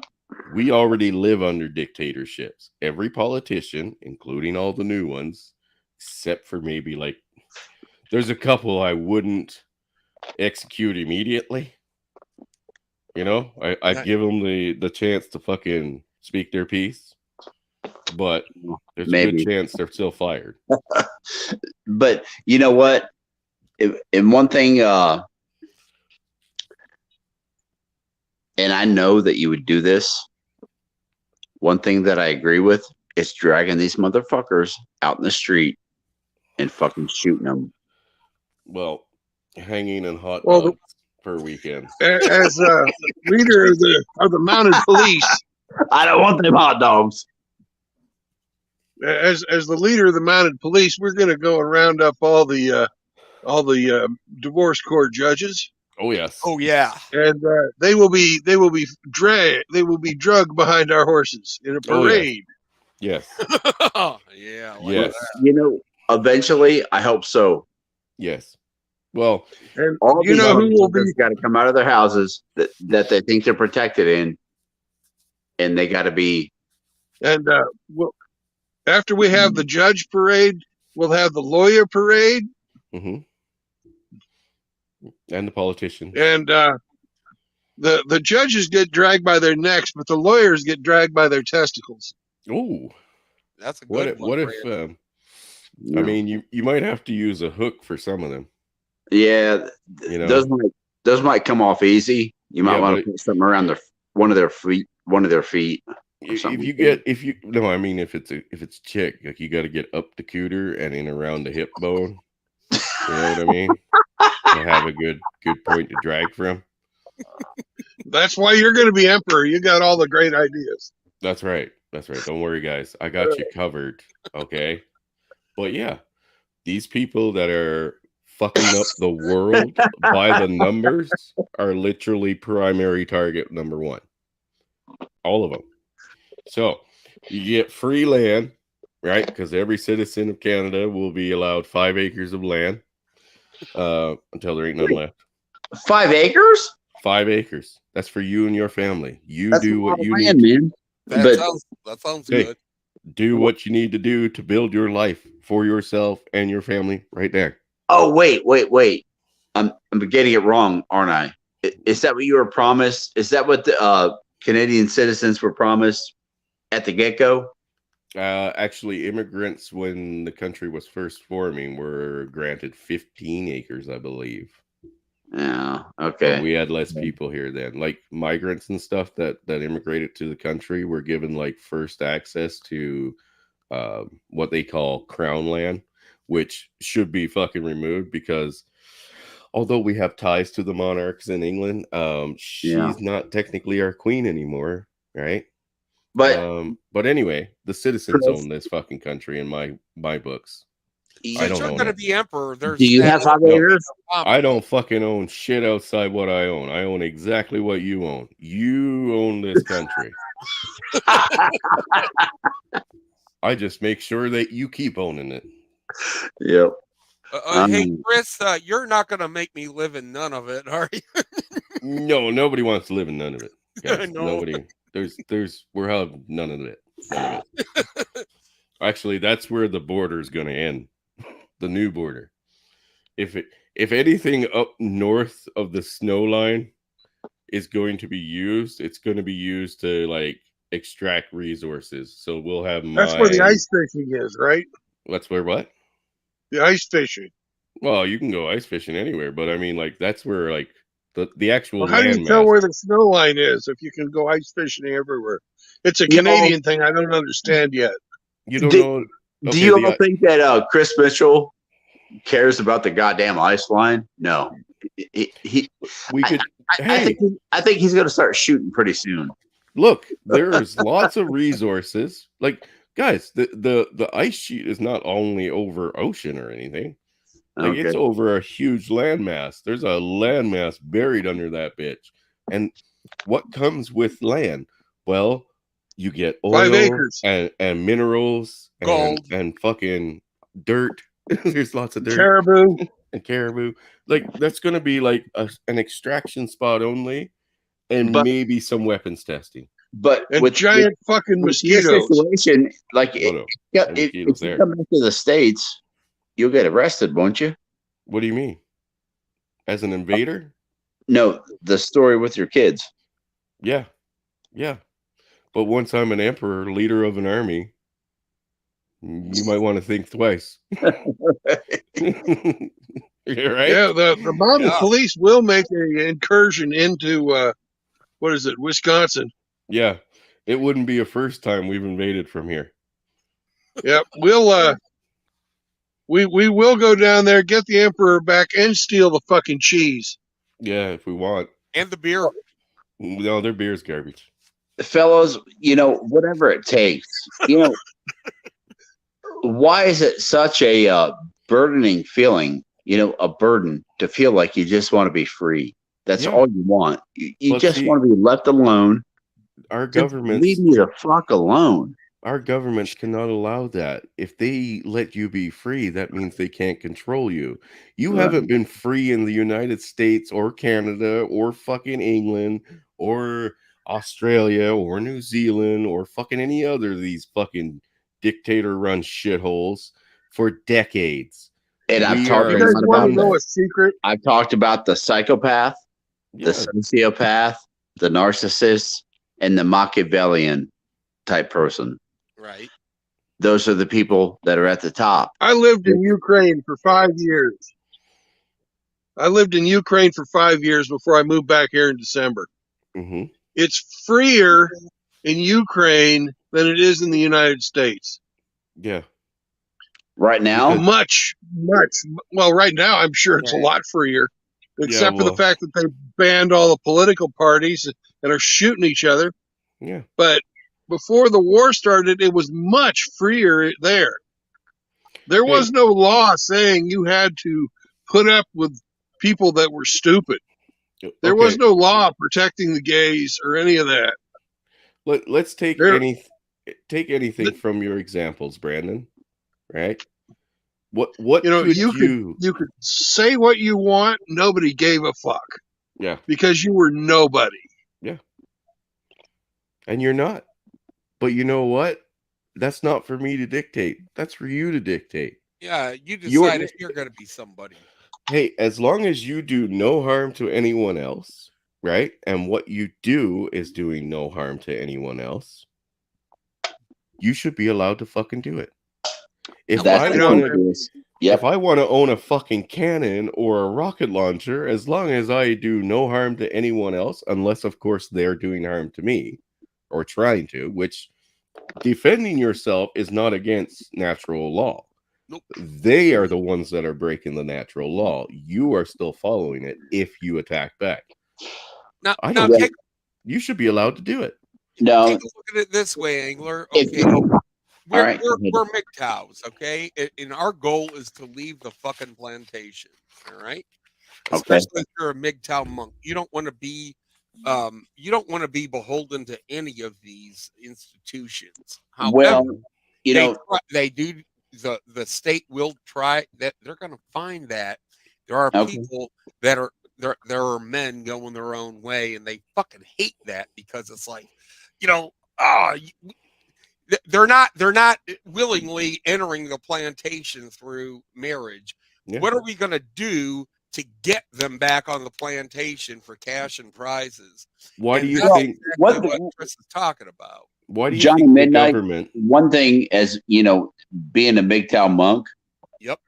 [SPEAKER 1] We already live under dictatorships. Every politician, including all the new ones, except for maybe there's a couple I wouldn't execute immediately. I'd give them the chance to fucking speak their piece. but there's a
[SPEAKER 4] Maybe.
[SPEAKER 1] good chance they're still fired.
[SPEAKER 4] But you know what? And one thing, and I know that you would do this. One thing that I agree with is dragging these motherfuckers out in the street and fucking shooting them.
[SPEAKER 1] Well, hanging and hot
[SPEAKER 2] Well,
[SPEAKER 1] dogs per weekend.
[SPEAKER 2] As leader of the mounted police,
[SPEAKER 4] I don't want them hot dogs.
[SPEAKER 2] as the leader of the mounted police, we're going to go and round up all the divorce court judges,
[SPEAKER 1] Oh yes.
[SPEAKER 3] Oh yeah.
[SPEAKER 2] and they will be drugged behind our horses in a
[SPEAKER 1] Oh, yeah.
[SPEAKER 2] parade.
[SPEAKER 1] Yes.
[SPEAKER 3] Yeah. I like
[SPEAKER 1] Yes.
[SPEAKER 3] that.
[SPEAKER 4] You know, eventually, I hope so.
[SPEAKER 1] Yes. Well,
[SPEAKER 2] And
[SPEAKER 4] All
[SPEAKER 2] you
[SPEAKER 4] these
[SPEAKER 2] know who will be
[SPEAKER 4] motherfuckers got to come out of their houses that they think they're protected in, and they got to be.
[SPEAKER 2] and after we have the judge parade, we'll have the lawyer parade,
[SPEAKER 1] and the politician.
[SPEAKER 2] and the judges get dragged by their necks, but the lawyers get dragged by their testicles.
[SPEAKER 1] Oh,
[SPEAKER 3] That's a
[SPEAKER 1] what
[SPEAKER 3] good
[SPEAKER 1] if?
[SPEAKER 3] one.
[SPEAKER 1] What if?
[SPEAKER 3] Brandon.
[SPEAKER 1] I mean, you might have to use a hook for some of them.
[SPEAKER 4] Yeah,
[SPEAKER 1] You know?
[SPEAKER 4] those might come off easy. You might
[SPEAKER 1] Yeah,
[SPEAKER 4] want
[SPEAKER 1] but
[SPEAKER 4] to put something around one of their feet.
[SPEAKER 1] If
[SPEAKER 4] something.
[SPEAKER 1] if it's chick, like you got to get up the cooter and in around the hip bone. You know what I mean? To have a good point to drag from.
[SPEAKER 2] That's why you're going to be emperor. You got all the great ideas.
[SPEAKER 1] That's right. That's right. Don't worry, guys. I got you covered. Okay. But yeah, these people that are fucking up the world by the numbers are literally primary target number one. All of them. So you get free land, right? Because every citizen of Canada will be allowed 5 acres of land until there ain't none left.
[SPEAKER 4] 5 acres?
[SPEAKER 1] 5 acres. That's for you and your family. You
[SPEAKER 4] That's
[SPEAKER 1] do
[SPEAKER 4] a
[SPEAKER 1] what
[SPEAKER 4] lot of
[SPEAKER 1] you
[SPEAKER 4] land,
[SPEAKER 1] need.
[SPEAKER 4] man.
[SPEAKER 3] That
[SPEAKER 4] But
[SPEAKER 3] sounds
[SPEAKER 1] Hey.
[SPEAKER 3] good.
[SPEAKER 1] Do what you need to do to build your life for yourself and your family right there.
[SPEAKER 4] oh, wait. I'm getting it wrong, aren't I? Is that what you were promised? Is that what the Canadian citizens were promised at the get-go?
[SPEAKER 1] Actually, immigrants, when the country was first forming, were granted 15 acres, I believe.
[SPEAKER 4] Yeah.
[SPEAKER 1] So
[SPEAKER 4] Okay.
[SPEAKER 1] we had less people here then. Like migrants and stuff that immigrated to the country were given like first access to what they call crown land, which should be fucking removed because although we have ties to the monarchs in England, she's not technically our queen anymore, right?
[SPEAKER 4] But
[SPEAKER 1] anyway, the citizens
[SPEAKER 4] Chris-
[SPEAKER 1] own this fucking country in my books. I
[SPEAKER 3] Since
[SPEAKER 1] don't
[SPEAKER 3] you're
[SPEAKER 1] own
[SPEAKER 3] going to
[SPEAKER 1] it.
[SPEAKER 3] be emperor, there's
[SPEAKER 4] do you have 5 acres?
[SPEAKER 1] I don't fucking own shit outside what I own. I own exactly what you own. You own this country. I just make sure that you keep owning it.
[SPEAKER 4] Yep.
[SPEAKER 3] Hey, Chris, you're not going to make me live in none of it, are you?
[SPEAKER 1] No, nobody wants to live in none of it. Guys.
[SPEAKER 3] No.
[SPEAKER 1] Nobody. We're having none of it. None of it. Actually, that's where the border is going to end. The new border. If anything up north of the snow line is going to be used, it's going to be used to like extract resources. So we'll have
[SPEAKER 2] That's where the ice fishing is, right?
[SPEAKER 1] That's where what?
[SPEAKER 2] The ice fishing.
[SPEAKER 1] Well, you can go ice fishing anywhere, but I mean, like that's where like the actual
[SPEAKER 2] Well, how do you
[SPEAKER 1] landmass.
[SPEAKER 2] tell where the snow line is if you can go ice fishing everywhere? It's a Canadian thing I don't understand yet.
[SPEAKER 1] You don't know.
[SPEAKER 4] Do
[SPEAKER 1] Okay,
[SPEAKER 4] you all think that Chris Mitchell cares about the goddamn ice line? No.
[SPEAKER 1] we could.
[SPEAKER 4] I think he's going to start shooting pretty soon.
[SPEAKER 1] Look, there's lots of resources. Like, guys, the ice sheet is not only over ocean or anything. Like, it's over a huge landmass. There's a landmass buried under that bitch. And what comes with land? Well, you get oil
[SPEAKER 2] 5 acres.
[SPEAKER 1] and minerals
[SPEAKER 3] Gold.
[SPEAKER 1] and fucking dirt. There's lots of dirt.
[SPEAKER 2] Caribou.
[SPEAKER 1] Like, that's going to be like an extraction spot only. And maybe some weapons testing.
[SPEAKER 4] But
[SPEAKER 2] And
[SPEAKER 4] with
[SPEAKER 2] giant fucking
[SPEAKER 4] with your
[SPEAKER 2] mosquitoes.
[SPEAKER 4] situation, like
[SPEAKER 1] No.
[SPEAKER 4] if you come back to the States, you'll get arrested, won't you?
[SPEAKER 1] What do you mean? As an invader?
[SPEAKER 4] No, the story with your kids.
[SPEAKER 1] Yeah. But once I'm an emperor, leader of an army, You might want to think twice. You're right.
[SPEAKER 2] Yeah, the mountain police will make an incursion into what is it, Wisconsin?
[SPEAKER 1] Yeah, it wouldn't be a first time we've invaded from here.
[SPEAKER 2] Yep, we will go down there, get the emperor back, and steal the fucking cheese.
[SPEAKER 1] Yeah, if we want.
[SPEAKER 3] And the beer.
[SPEAKER 1] No, their beer's garbage.
[SPEAKER 4] Fellows, whatever it takes. Why is it such a burdening feeling? A burden to feel like you just want to be free. That's all you want. You just want to be left alone.
[SPEAKER 1] Our government
[SPEAKER 4] leave me the fuck alone.
[SPEAKER 1] Our governments cannot allow that. If they let you be free, that means they can't control you. You haven't been free in the United States or Canada or fucking England or Australia or New Zealand or fucking any other of these fucking dictator-run shitholes for decades.
[SPEAKER 4] And I've talked about a secret. I've talked about the psychopath, the sociopath, the narcissist, and the Machiavellian type person.
[SPEAKER 3] Right.
[SPEAKER 4] Those are the people that are at the top.
[SPEAKER 2] I lived in Ukraine for 5 years. I lived in Ukraine for 5 years before I moved back here in December.
[SPEAKER 1] Mm-hmm.
[SPEAKER 2] It's freer in Ukraine than it is in the United States.
[SPEAKER 1] Yeah.
[SPEAKER 4] Right now?
[SPEAKER 2] Much. Well, right now, I'm sure it's a lot freer, except for the fact that they banned all the political parties and are shooting each other.
[SPEAKER 1] Yeah.
[SPEAKER 2] But before the war started, it was much freer there. There was no law saying you had to put up with people that were stupid. There was no law protecting the gays or any of that.
[SPEAKER 1] Let's take anything from your examples, Brandon. Right? What
[SPEAKER 2] you could say what you want, nobody gave a fuck.
[SPEAKER 1] Yeah.
[SPEAKER 2] Because you were nobody.
[SPEAKER 1] Yeah. And you're not. But you know what? That's not for me to dictate. That's for you to dictate.
[SPEAKER 3] Yeah, you decide if you're going to be somebody.
[SPEAKER 1] Hey, as long as you do no harm to anyone else, right? And what you do is doing no harm to anyone else, you should be allowed to fucking do it. If I want to own a fucking cannon or a rocket launcher, as long as I do no harm to anyone else, unless, of course, they're doing harm to me or trying to, which defending yourself is not against natural law.
[SPEAKER 3] Nope.
[SPEAKER 1] They are the ones that are breaking the natural law. You are still following it if you attack back. You should be allowed to do it.
[SPEAKER 4] No.
[SPEAKER 3] Take a look at it this way, Angler. Okay. We're MGTOWs, okay? And our goal is to leave the fucking plantation, all right? Especially if you're a MGTOW monk. You don't want to be beholden to any of these institutions. However, they do. The state will try that. They're going to find that there are people that are there are men going their own way, and they fucking hate that because it's like, they're not willingly entering the plantation through marriage. Yeah. What are we going to do to get them back on the plantation for cash and prizes?
[SPEAKER 1] Why do you think
[SPEAKER 3] what Chris is talking about?
[SPEAKER 1] Why do you
[SPEAKER 4] Johnny
[SPEAKER 1] think
[SPEAKER 4] Midnight,
[SPEAKER 1] the government?
[SPEAKER 4] One thing, as being a MGTOW monk.
[SPEAKER 3] Yep.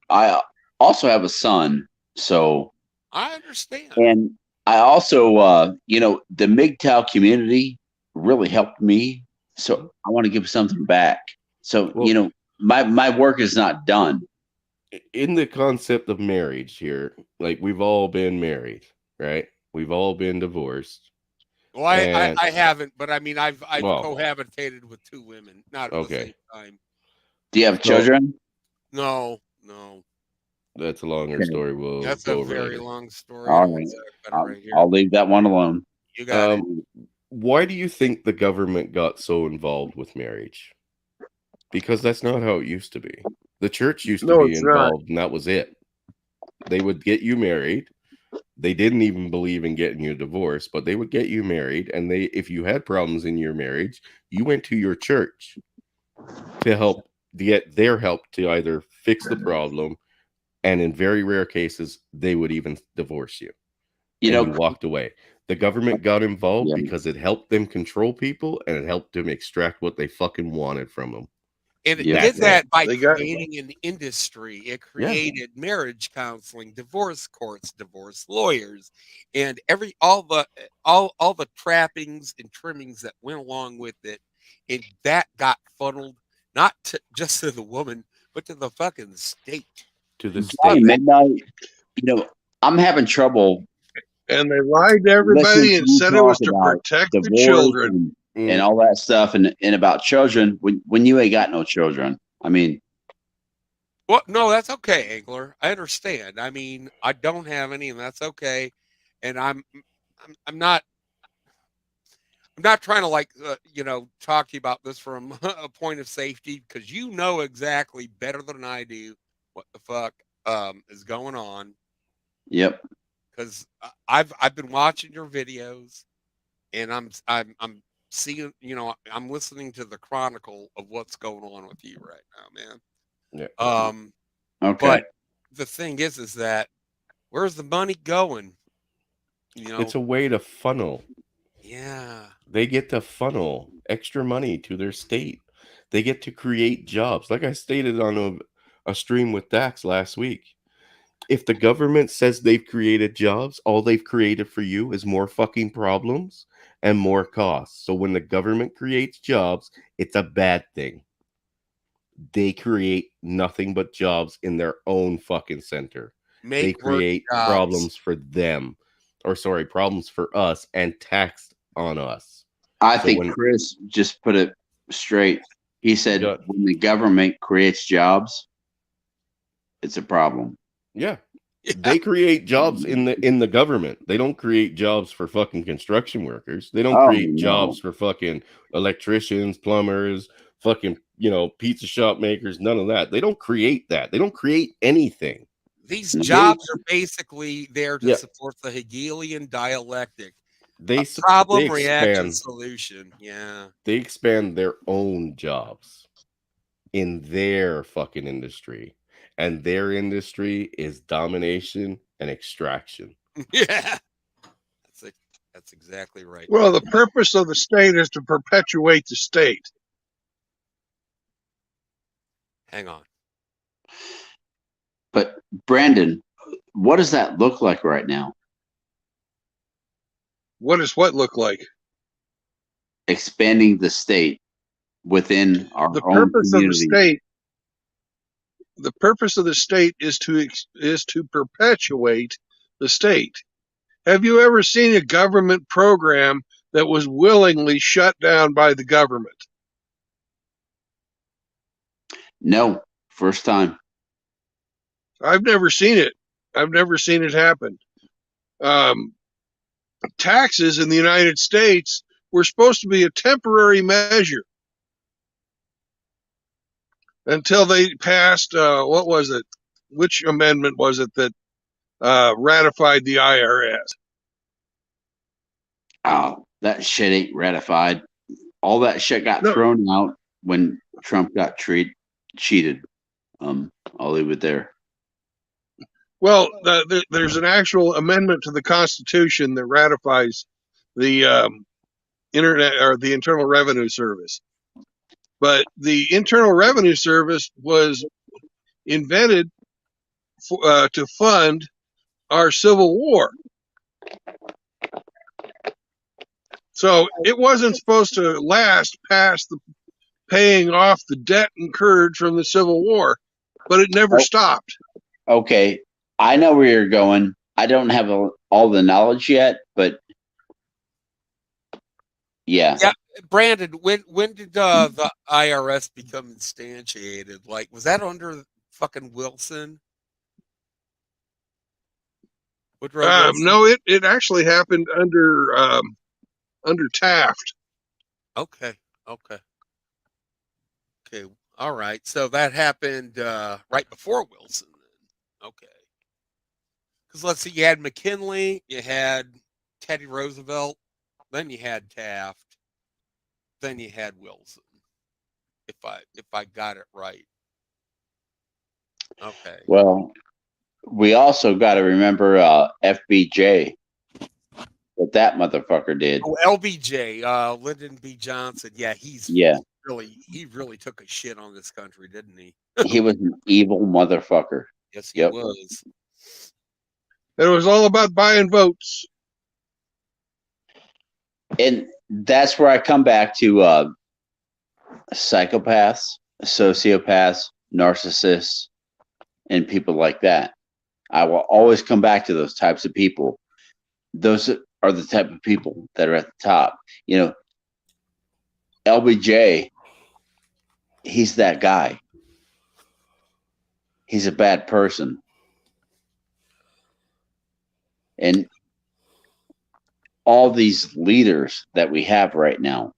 [SPEAKER 4] I also have a son, so
[SPEAKER 3] I understand.
[SPEAKER 4] And I also, the MGTOW community really helped me, so I want to give something back. So my work is not done.
[SPEAKER 1] In the concept of marriage here, like we've all been married, right? We've all been divorced.
[SPEAKER 3] Well, I haven't, but I mean, I've cohabitated with 2 women, not at the same time.
[SPEAKER 4] Do you have children?
[SPEAKER 3] No.
[SPEAKER 1] That's a longer story.
[SPEAKER 3] That's a very long story.
[SPEAKER 4] All right. I'll leave that one alone.
[SPEAKER 3] You got it.
[SPEAKER 1] Why do you think the government got so involved with marriage? Because that's not how it used to be. The church used to be involved, and that was it. They would get you married. They didn't even believe in getting you a divorce, but they would get you married, and if you had problems in your marriage, you went to your church to get their help to either fix the problem, and in very rare cases, they would even divorce you. You walked away. The government got involved because it helped them control people, and it helped them extract what they fucking wanted from them.
[SPEAKER 3] And it
[SPEAKER 4] Yeah.
[SPEAKER 3] did that by
[SPEAKER 2] They got-
[SPEAKER 3] creating an industry. It created marriage counseling, divorce courts, divorce lawyers, and all the trappings and trimmings that went along with it. And that got funneled not just to the woman, but to the fucking state.
[SPEAKER 1] To the
[SPEAKER 4] By
[SPEAKER 1] state.
[SPEAKER 4] midnight, I'm having trouble
[SPEAKER 2] And they lied to
[SPEAKER 4] listening
[SPEAKER 2] everybody
[SPEAKER 4] to
[SPEAKER 2] and
[SPEAKER 4] you
[SPEAKER 2] said it was
[SPEAKER 4] talk
[SPEAKER 2] to
[SPEAKER 4] about
[SPEAKER 2] protect the
[SPEAKER 4] divorce
[SPEAKER 2] children.
[SPEAKER 4] and all that stuff, and about children when you ain't got no children. I mean,
[SPEAKER 3] Well, no, that's okay, Angler. I understand. I mean, I don't have any, and that's okay. And I'm not trying to talk to you about this from a point of safety, because you know exactly better than I do what the fuck is going on.
[SPEAKER 4] yep.
[SPEAKER 3] Because I've been watching your videos, and I'm seeing, I'm listening to the chronicle of what's going on with you right now, man.
[SPEAKER 1] Yeah.
[SPEAKER 4] Okay.
[SPEAKER 3] But the thing is that where's the money going?
[SPEAKER 1] It's a way to funnel.
[SPEAKER 3] Yeah.
[SPEAKER 1] They get to funnel extra money to their state. They get to create jobs. Like I stated on a stream with Dax last week. If the government says they've created jobs, all they've created for you is more fucking problems and more costs. So when the government creates jobs, it's a bad thing. They create nothing but jobs in their own fucking center. They create problems for them. Problems for us and tax on us.
[SPEAKER 4] I think Chris just put it straight. He said when the government creates jobs, it's a problem.
[SPEAKER 1] Yeah. They create jobs in the government. They don't create jobs for fucking construction workers. They don't create jobs for fucking electricians, plumbers, fucking, pizza shop makers, none of that. They don't create that. They don't create anything.
[SPEAKER 3] These jobs are basically there to support the Hegelian dialectic. Problem, reaction, solution. Yeah.
[SPEAKER 1] They expand their own jobs in their fucking industry. And their industry is domination and extraction.
[SPEAKER 3] Yeah. That's exactly right.
[SPEAKER 2] Well, the purpose of the state is to perpetuate the state.
[SPEAKER 3] Hang on.
[SPEAKER 4] But Brandon, what does that look like right now?
[SPEAKER 2] What does what look like?
[SPEAKER 4] Expanding the state within our own
[SPEAKER 2] purpose
[SPEAKER 4] community.
[SPEAKER 2] Of the state. The purpose of the state is to perpetuate the state. Have you ever seen a government program that was willingly shut down by the government?
[SPEAKER 4] No, first time.
[SPEAKER 2] I've never seen it. I've never seen it happen. Taxes in the United States were supposed to be a temporary measure until they passed, what was it? Which amendment was it that ratified the IRS?
[SPEAKER 4] Oh, that shit ain't ratified. All that shit got thrown out when Trump got cheated. I'll leave it there.
[SPEAKER 2] Well, there's an actual amendment to the Constitution that ratifies the Internet or the Internal Revenue Service. But the Internal Revenue Service was invented to fund our Civil War. So it wasn't supposed to last past the paying off the debt incurred from the Civil War, but it never stopped.
[SPEAKER 4] Okay, I know where you're going. I don't have all the knowledge yet, but yeah.
[SPEAKER 3] Yeah, Brandon, when did the IRS become instantiated? Like, was that under fucking Wilson? Wilson?
[SPEAKER 2] No, it actually happened under Taft.
[SPEAKER 3] Okay. All right. So that happened right before Wilson. Then. Okay. Because let's see, you had McKinley, you had Teddy Roosevelt, then you had Taft, then you had Wilson. If I got it right. Okay.
[SPEAKER 4] Well, we also got to remember FBJ. What that motherfucker did.
[SPEAKER 3] Oh, LBJ, Lyndon B. Johnson. Yeah, he's he really took a shit on this country, didn't he?
[SPEAKER 4] He was an evil motherfucker.
[SPEAKER 3] Yes, he
[SPEAKER 4] Yep.
[SPEAKER 3] was.
[SPEAKER 2] It was all about buying votes.
[SPEAKER 4] And that's where I come back to psychopaths, sociopaths, narcissists, and people like that. I will always come back to those types of people. Those are the type of people that are at the top. You know, LBJ, he's that guy. He's a bad person. And all these leaders that we have right now,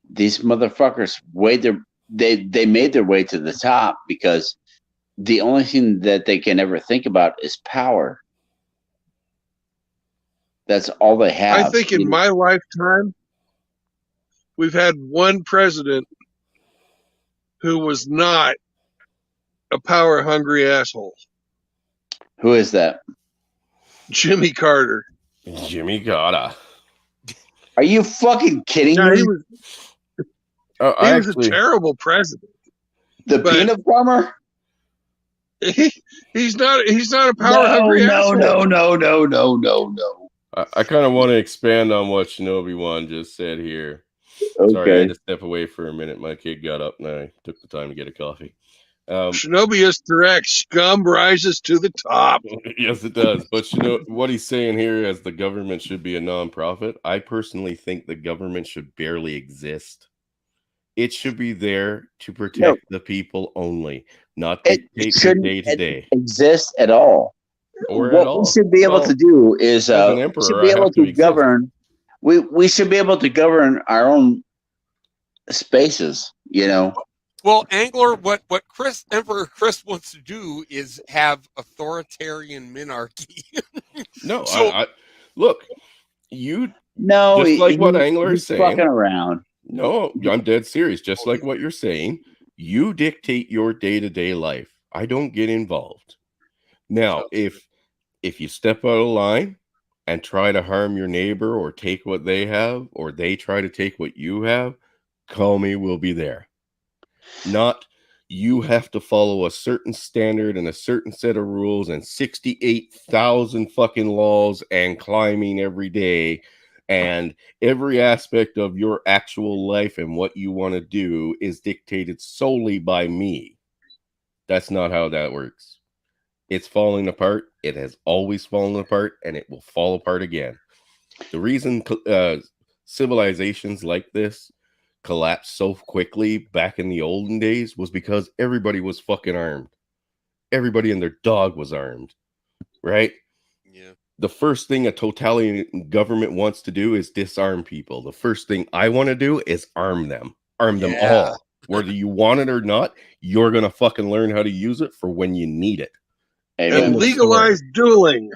[SPEAKER 4] these motherfuckers they made their way to the top because the only thing that they can ever think about is power. That's all they have.
[SPEAKER 2] I think in my lifetime, we've had one president who was not a power-hungry asshole.
[SPEAKER 4] Who is that?
[SPEAKER 2] Jimmy Carter.
[SPEAKER 1] Jimmy Carter.
[SPEAKER 4] Are you fucking kidding
[SPEAKER 2] No,
[SPEAKER 4] me?
[SPEAKER 2] he was a terrible president.
[SPEAKER 4] The peanut farmer?
[SPEAKER 2] He's not a power-hungry asshole.
[SPEAKER 4] No.
[SPEAKER 1] I kind of want to expand on what Shinobi Wan just said here.
[SPEAKER 4] Okay.
[SPEAKER 1] Sorry, I had to step away for a minute. My kid got up and I took the time to get a coffee.
[SPEAKER 2] Shinobi is correct. Scum rises to the top.
[SPEAKER 1] Yes, it does. But you know what he's saying here is the government should be a nonprofit. I personally think the government should barely exist. It should be there to protect the people only, not dictate the day-to-day.
[SPEAKER 4] Exist at all.
[SPEAKER 1] Or
[SPEAKER 4] what
[SPEAKER 1] at all.
[SPEAKER 4] We should be able to do is
[SPEAKER 1] we
[SPEAKER 4] should be able to govern. We should be able to govern our own spaces. You know.
[SPEAKER 3] Well, Angler, what Emperor Chris wants to do is have authoritarian monarchy.
[SPEAKER 1] No, so, I look, you
[SPEAKER 4] no,
[SPEAKER 1] just like what Angler is saying.
[SPEAKER 4] Fucking around.
[SPEAKER 1] No, I'm dead serious. Just like what you're saying, you dictate your day-to-day life. I don't get involved. Now, if you step out of line and try to harm your neighbor or take what they have, or they try to take what you have, call me, we'll be there. Not you have to follow a certain standard and a certain set of rules and 68,000 fucking laws and climbing every day, and every aspect of your actual life and what you want to do is dictated solely by me. That's not how that works. It's falling apart. It has always fallen apart, and it will fall apart again. The reason civilizations like this collapsed so quickly back in the olden days was because everybody was fucking armed. Everybody and their dog was armed, right?
[SPEAKER 3] Yeah.
[SPEAKER 1] The first thing a totalitarian government wants to do is disarm people. The first thing I want to do is arm them all. Whether you want it or not, you're going to fucking learn how to use it for when you need it.
[SPEAKER 2] And legalize dueling.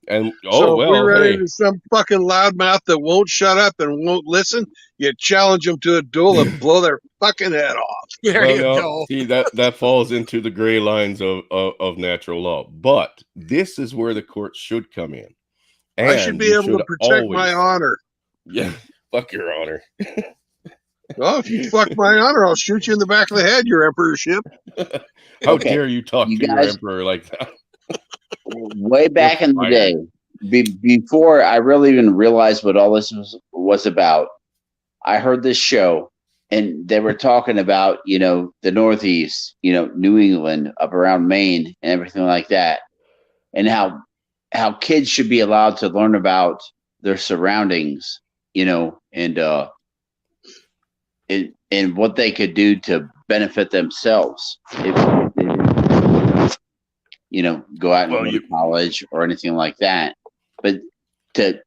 [SPEAKER 1] And
[SPEAKER 2] so if we run into some fucking loudmouth that won't shut up and won't listen, you challenge them to a duel and blow their fucking head off.
[SPEAKER 3] There you go.
[SPEAKER 1] See, that falls into the gray lines of natural law. But this is where the court should come in. And
[SPEAKER 2] I should be able to protect my honor.
[SPEAKER 1] Yeah, fuck your honor.
[SPEAKER 2] Well, if you fuck my honor, I'll shoot you in the back of the head, your emperorship.
[SPEAKER 1] How dare you talk to your emperor like that?
[SPEAKER 4] Way back in the day, before I really even realized what all this was about, I heard this show, and they were talking about, the Northeast, New England, up around Maine, and everything like that, and how kids should be allowed to learn about their surroundings, and what they could do to benefit themselves if they go out and go to college or anything like that. But to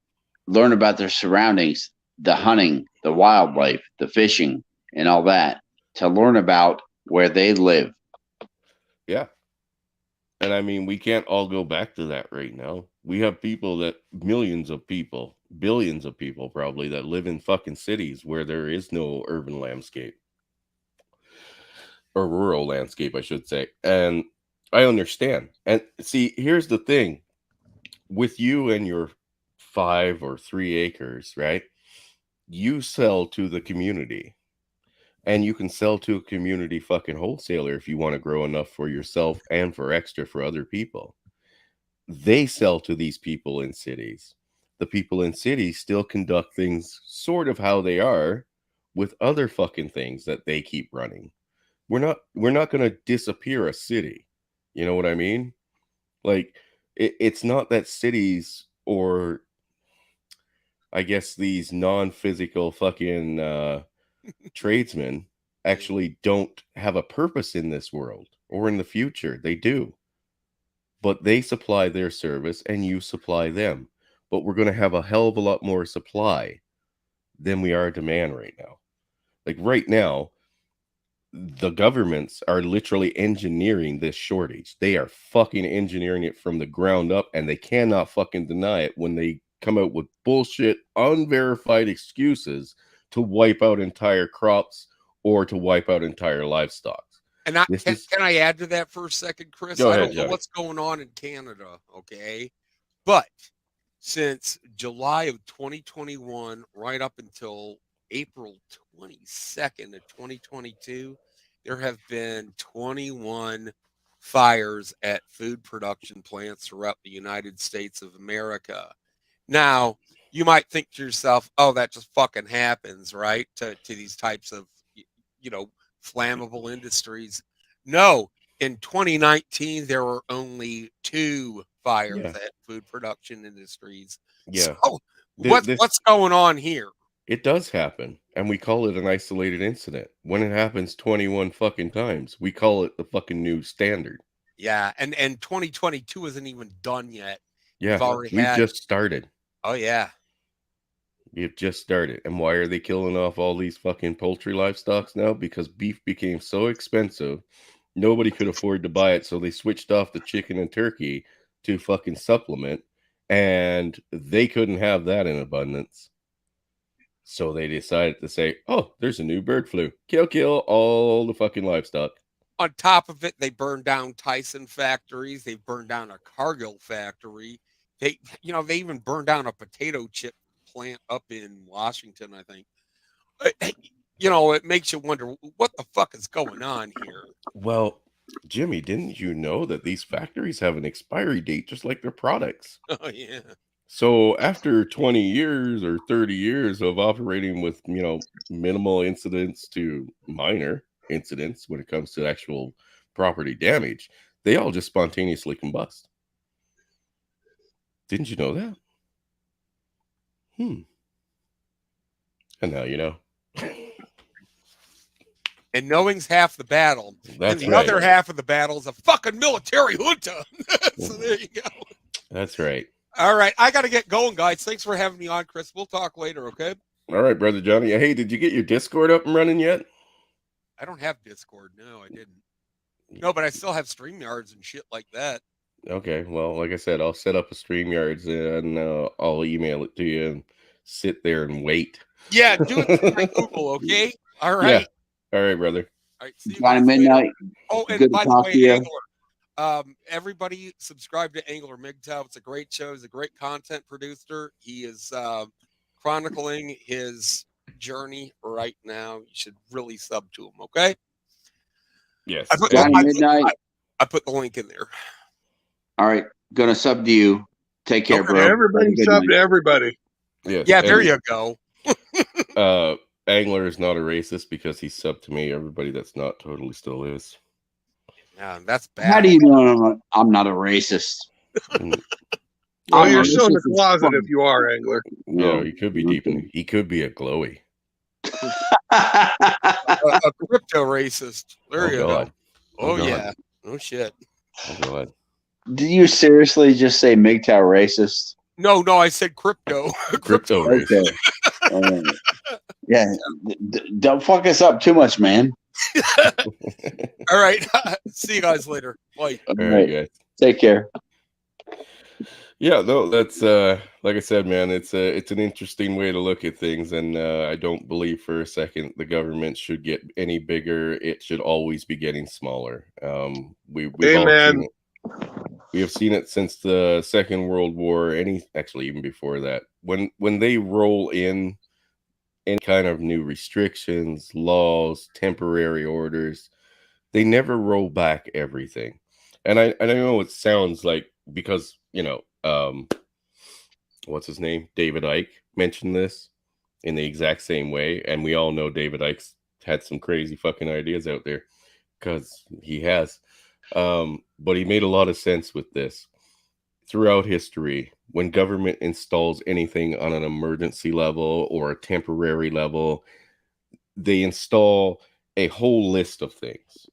[SPEAKER 4] learn about their surroundings, the hunting, the wildlife, the fishing, and all that, to learn about where they live.
[SPEAKER 1] Yeah. And I mean, we can't all go back to that right now. We have millions of people, billions of people probably, that live in fucking cities where there is no urban landscape. Or rural landscape, I should say. And I understand. And see, here's the thing. With you and your 5 or 3 acres, right? You sell to the community. And you can sell to a community fucking wholesaler if you want to grow enough for yourself and for extra for other people. They sell to these people in cities. The people in cities still conduct things sort of how they are with other fucking things that they keep running. We're not going to disappear a city. You know what I mean? Like it's not that cities, or I guess these non-physical fucking tradesmen actually don't have a purpose in this world or in the future. They do. But they supply their service and you supply them. But we're going to have a hell of a lot more supply than we are demand right now. Like right now, the governments are literally engineering this shortage. They are fucking engineering it from the ground up, and they cannot fucking deny it when they come out with bullshit, unverified excuses to wipe out entire crops or to wipe out entire livestock.
[SPEAKER 3] And can I add to that for a second, Chris?
[SPEAKER 1] Go ahead,
[SPEAKER 3] I don't know what's going on in Canada, okay? But since July of 2021, right up until April 22nd of 2022, there have been 21 fires at food production plants throughout the United States of America. Now, you might think to yourself, oh, that just fucking happens, right? To these types of, flammable industries. No, in 2019, there were only 2 fires at food production industries.
[SPEAKER 1] Yeah.
[SPEAKER 3] So what's going on here?
[SPEAKER 1] It does happen, and we call it an isolated incident. When it happens 21 fucking times, we call it the fucking new standard.
[SPEAKER 3] Yeah, and 2022 isn't even done yet.
[SPEAKER 1] Yeah, we've just started.
[SPEAKER 3] Oh, yeah.
[SPEAKER 1] We've just started. And why are they killing off all these fucking poultry livestock now? Because beef became so expensive, nobody could afford to buy it, so they switched off the chicken and turkey to fucking supplement, and they couldn't have that in abundance. So they decided to say, oh, there's a new bird flu. Kill all the fucking livestock.
[SPEAKER 3] On top of it, they burned down Tyson factories. They burned down a Cargill factory. They even burned down a potato chip plant up in Washington, I think. It makes you wonder what the fuck is going on here.
[SPEAKER 1] Well, Jimmy, didn't you know that these factories have an expiry date just like their products?
[SPEAKER 3] Oh, yeah.
[SPEAKER 1] So after 20 years or 30 years of operating with, minimal incidents to minor incidents when it comes to actual property damage, they all just spontaneously combust. Didn't you know that? And now you know.
[SPEAKER 3] And knowing's half the battle.
[SPEAKER 1] That's
[SPEAKER 3] and the other half of the battle is a fucking military junta. So there you go.
[SPEAKER 1] That's right.
[SPEAKER 3] All right. I got to get going, guys. Thanks for having me on, Chris. We'll talk later, okay?
[SPEAKER 1] All right, Brother Johnny. Hey, did you get your Discord up and running yet?
[SPEAKER 3] I don't have Discord. No, I didn't. No, but I still have StreamYards and shit like that.
[SPEAKER 1] Okay. Well, like I said, I'll set up a StreamYards and I'll email it to you and sit there and wait.
[SPEAKER 3] Yeah, do it through my Google, okay? All right.
[SPEAKER 1] Yeah. All right, brother.
[SPEAKER 3] All right. See you
[SPEAKER 4] Johnny Midnight.
[SPEAKER 3] Oh, and
[SPEAKER 4] Good
[SPEAKER 3] by
[SPEAKER 4] to
[SPEAKER 3] the
[SPEAKER 4] talk
[SPEAKER 3] way,
[SPEAKER 4] to you.
[SPEAKER 3] Angler, everybody subscribe to Angler MGTOW. It's a great show. He's a great content producer. He is chronicling his journey right now. You should really sub to him, okay?
[SPEAKER 1] Yes.
[SPEAKER 4] Midnight.
[SPEAKER 3] I put the link in there.
[SPEAKER 4] All right. Gonna sub to you. Take care, bro.
[SPEAKER 2] Everybody sub to everybody.
[SPEAKER 1] Yes.
[SPEAKER 3] Yeah, there you go.
[SPEAKER 1] Angler is not a racist because he subbed to me. Everybody that's not totally still is.
[SPEAKER 3] Yeah, that's bad.
[SPEAKER 4] How do you know I'm not a racist?
[SPEAKER 2] Well, you're still in the closet if you are, Angler.
[SPEAKER 1] No, he could be deep. He could be a glowy.
[SPEAKER 3] a crypto racist. There you go. Oh, yeah. No shit.
[SPEAKER 1] Oh, God.
[SPEAKER 4] Did you seriously just say MGTOW racist?
[SPEAKER 3] No, I said crypto.
[SPEAKER 1] Crypto racist.
[SPEAKER 4] Yeah, don't fuck us up too much, man.
[SPEAKER 3] All right. See you guys later. Bye.
[SPEAKER 1] All right, guys.
[SPEAKER 4] Take care.
[SPEAKER 1] Yeah, no, that's like I said, man, it's an interesting way to look at things, and I don't believe for a second the government should get any bigger. It should always be getting smaller. We've all seen it. We have seen it since the Second World War, actually even before that. When they roll in any kind of new restrictions, laws, temporary orders. They never roll back everything. And I know it sounds like, because, what's his name? David Icke mentioned this in the exact same way. And we all know David Icke's had some crazy fucking ideas out there, because he has. But he made a lot of sense with this. Throughout history, when government installs anything on an emergency level or a temporary level, they install a whole list of things,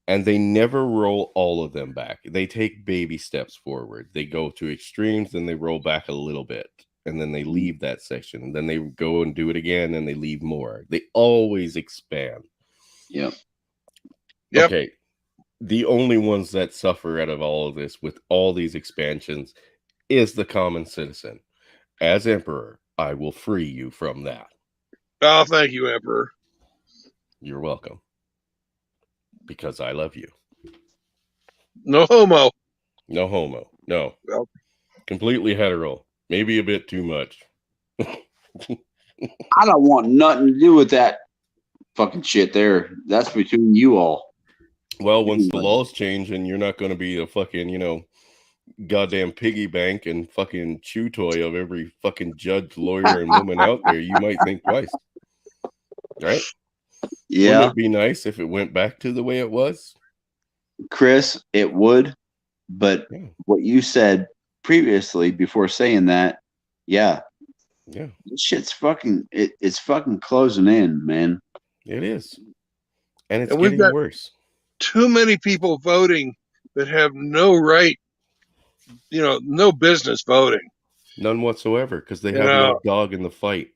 [SPEAKER 1] and they never roll all of them back. They take baby steps forward. They go to extremes, then they roll back a little bit, and then they leave that section, and then they go and do it again, and they leave more. They always expand.
[SPEAKER 4] Yep.
[SPEAKER 1] Okay. The only ones that suffer out of all of this with all these expansions is the common citizen. As Emperor, I will free you from that.
[SPEAKER 2] Oh, thank you, Emperor.
[SPEAKER 1] You're welcome. Because I love you.
[SPEAKER 2] No homo.
[SPEAKER 1] No homo. No.
[SPEAKER 2] Well,
[SPEAKER 1] completely hetero. Maybe a bit too much.
[SPEAKER 4] I don't want nothing to do with that fucking shit there. That's between you all.
[SPEAKER 1] Well, once the laws change and you're not going to be a fucking, goddamn piggy bank and fucking chew toy of every fucking judge, lawyer, and woman out there, you might think twice. Right?
[SPEAKER 4] Yeah.
[SPEAKER 1] Wouldn't it be nice if it went back to the way it was?
[SPEAKER 4] Chris, it would. But what you said previously before saying that, yeah. This shit's fucking, it's fucking closing in, man.
[SPEAKER 1] It is. And it's getting worse.
[SPEAKER 2] Too many people voting that have no right, no business voting.
[SPEAKER 1] None whatsoever, because they have no dog in the fight.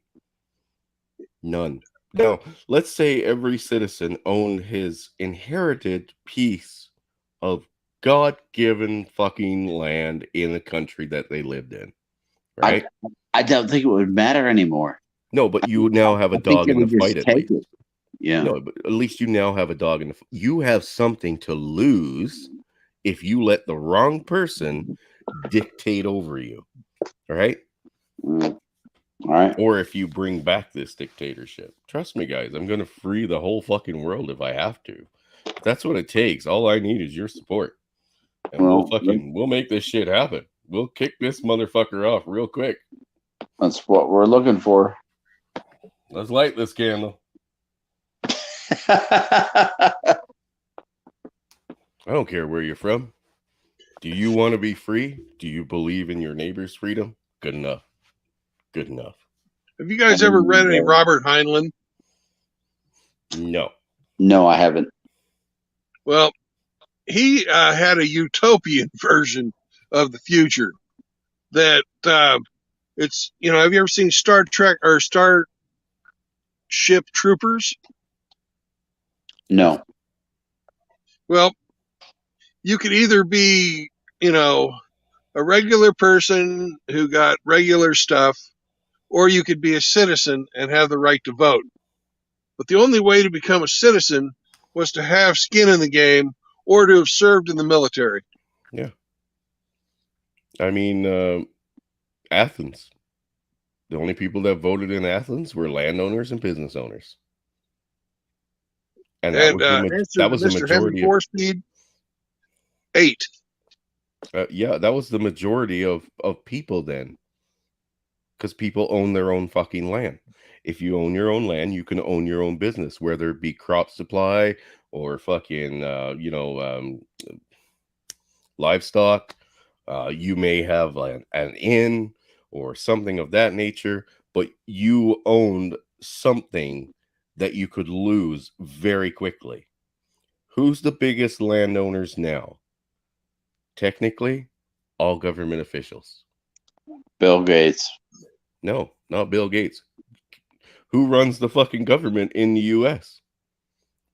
[SPEAKER 1] None. Now, let's say every citizen owned his inherited piece of God-given fucking land in the country that they lived in. Right?
[SPEAKER 4] I don't think it would matter anymore.
[SPEAKER 1] No, but you now have a dog in the fight at least.
[SPEAKER 4] Yeah.
[SPEAKER 1] No, but at least you now have a dog in the fight. You have something to lose if you let the wrong person dictate over you. All right?
[SPEAKER 4] All right.
[SPEAKER 1] Or if you bring back this dictatorship. Trust me, guys, I'm going to free the whole fucking world if I have to. That's what it takes. All I need is your support. And we'll make this shit happen. We'll kick this motherfucker off real quick.
[SPEAKER 4] That's what we're looking for.
[SPEAKER 1] Let's light this candle.
[SPEAKER 4] I
[SPEAKER 1] don't care where you're from. Do you want to be free? Do you believe in your neighbor's freedom? Good enough. Good enough.
[SPEAKER 2] Have you guys ever read any Robert Heinlein?
[SPEAKER 1] No.
[SPEAKER 4] No, I haven't.
[SPEAKER 2] Well, he had a utopian version of the future that it's, have you ever seen Star Trek or Starship Troopers?
[SPEAKER 4] No.
[SPEAKER 2] Well, you could either be, a regular person who got regular stuff, or you could be a citizen and have the right to vote. But the only way to become a citizen was to have skin in the game or to have served in the military.
[SPEAKER 1] Yeah. I mean, Athens. The only people that voted in Athens were landowners and business owners. And that was the majority.
[SPEAKER 2] Henry Speed 8.
[SPEAKER 1] Yeah, that was the majority of people then. Because people own their own fucking land. If you own your own land, you can own your own business, whether it be crop supply or fucking, livestock. You may have an inn or something of that nature, but you owned something that you could lose very quickly. Who's the biggest landowners now? Technically, all government officials.
[SPEAKER 4] Bill Gates.
[SPEAKER 1] No, not Bill Gates. Who runs the fucking government in the U.S.?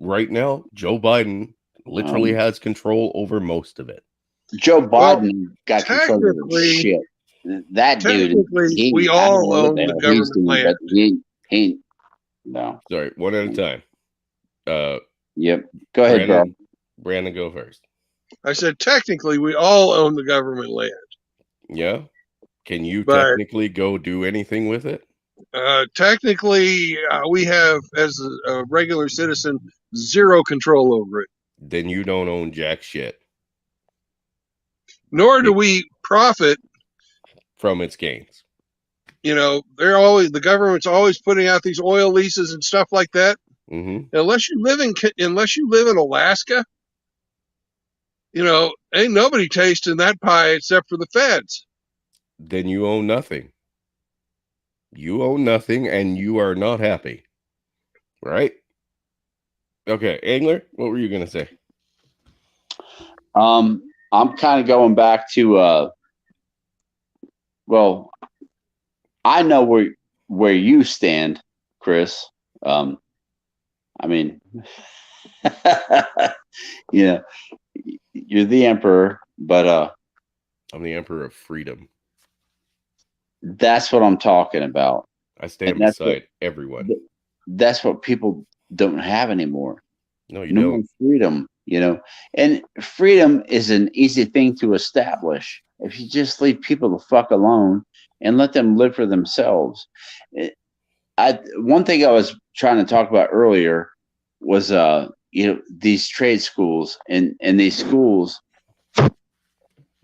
[SPEAKER 1] Right now, Joe Biden literally has control over most of it.
[SPEAKER 4] Joe Biden got control of the shit. That dude.
[SPEAKER 2] We all own the government land.
[SPEAKER 4] No.
[SPEAKER 1] Sorry, one at a time.
[SPEAKER 4] Yep. Go ahead, Brandon.
[SPEAKER 1] Brandon, go first.
[SPEAKER 2] I said, technically, we all own the government land.
[SPEAKER 1] Yeah. Can you technically go do anything with it?
[SPEAKER 2] Technically, we have, as a regular citizen, zero control over it.
[SPEAKER 1] Then you don't own jack shit
[SPEAKER 2] Nor do we profit.
[SPEAKER 1] from its gains.
[SPEAKER 2] You know, the government's always putting out these oil leases and stuff like that.
[SPEAKER 1] Mm-hmm.
[SPEAKER 2] Unless you live in Alaska, you know, ain't nobody tasting that pie except for the feds.
[SPEAKER 1] Then you own nothing. You own nothing, and you are not happy, right? Okay, Angler, what were you gonna say?
[SPEAKER 4] I'm kind of going back to well, I know where you stand, Chris. I mean, you know, you're the emperor, but
[SPEAKER 1] I'm the emperor of freedom.
[SPEAKER 4] that's what I'm talking about.
[SPEAKER 1] I stand beside everyone.
[SPEAKER 4] That's what people don't have anymore.
[SPEAKER 1] No, you don't.
[SPEAKER 4] More freedom, you know. And freedom is an easy thing to establish if you just leave people the fuck alone and let them live for themselves. One thing I was trying to talk about earlier was you know, these trade schools and these schools.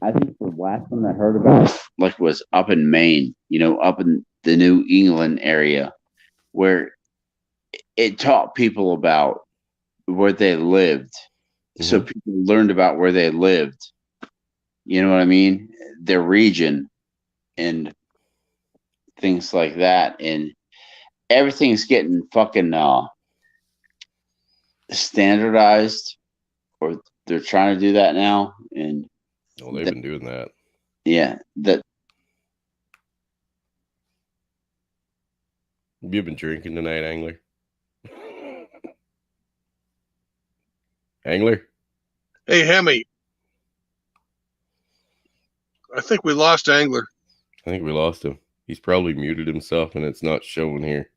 [SPEAKER 4] I think the last one I heard about was up in Maine, you know, up in the New England area, where it taught people about where they lived. Mm-hmm. So people learned about where they lived. You know what I mean? Their region and things like that. And everything's getting fucking standardized, or they're trying to do that now. And
[SPEAKER 1] they've been doing that.
[SPEAKER 4] Yeah.
[SPEAKER 1] You've been drinking tonight, Angler? Angler?
[SPEAKER 2] Hey, Hemi. I think we lost Angler.
[SPEAKER 1] I think we lost him. He's probably muted himself and it's not showing here.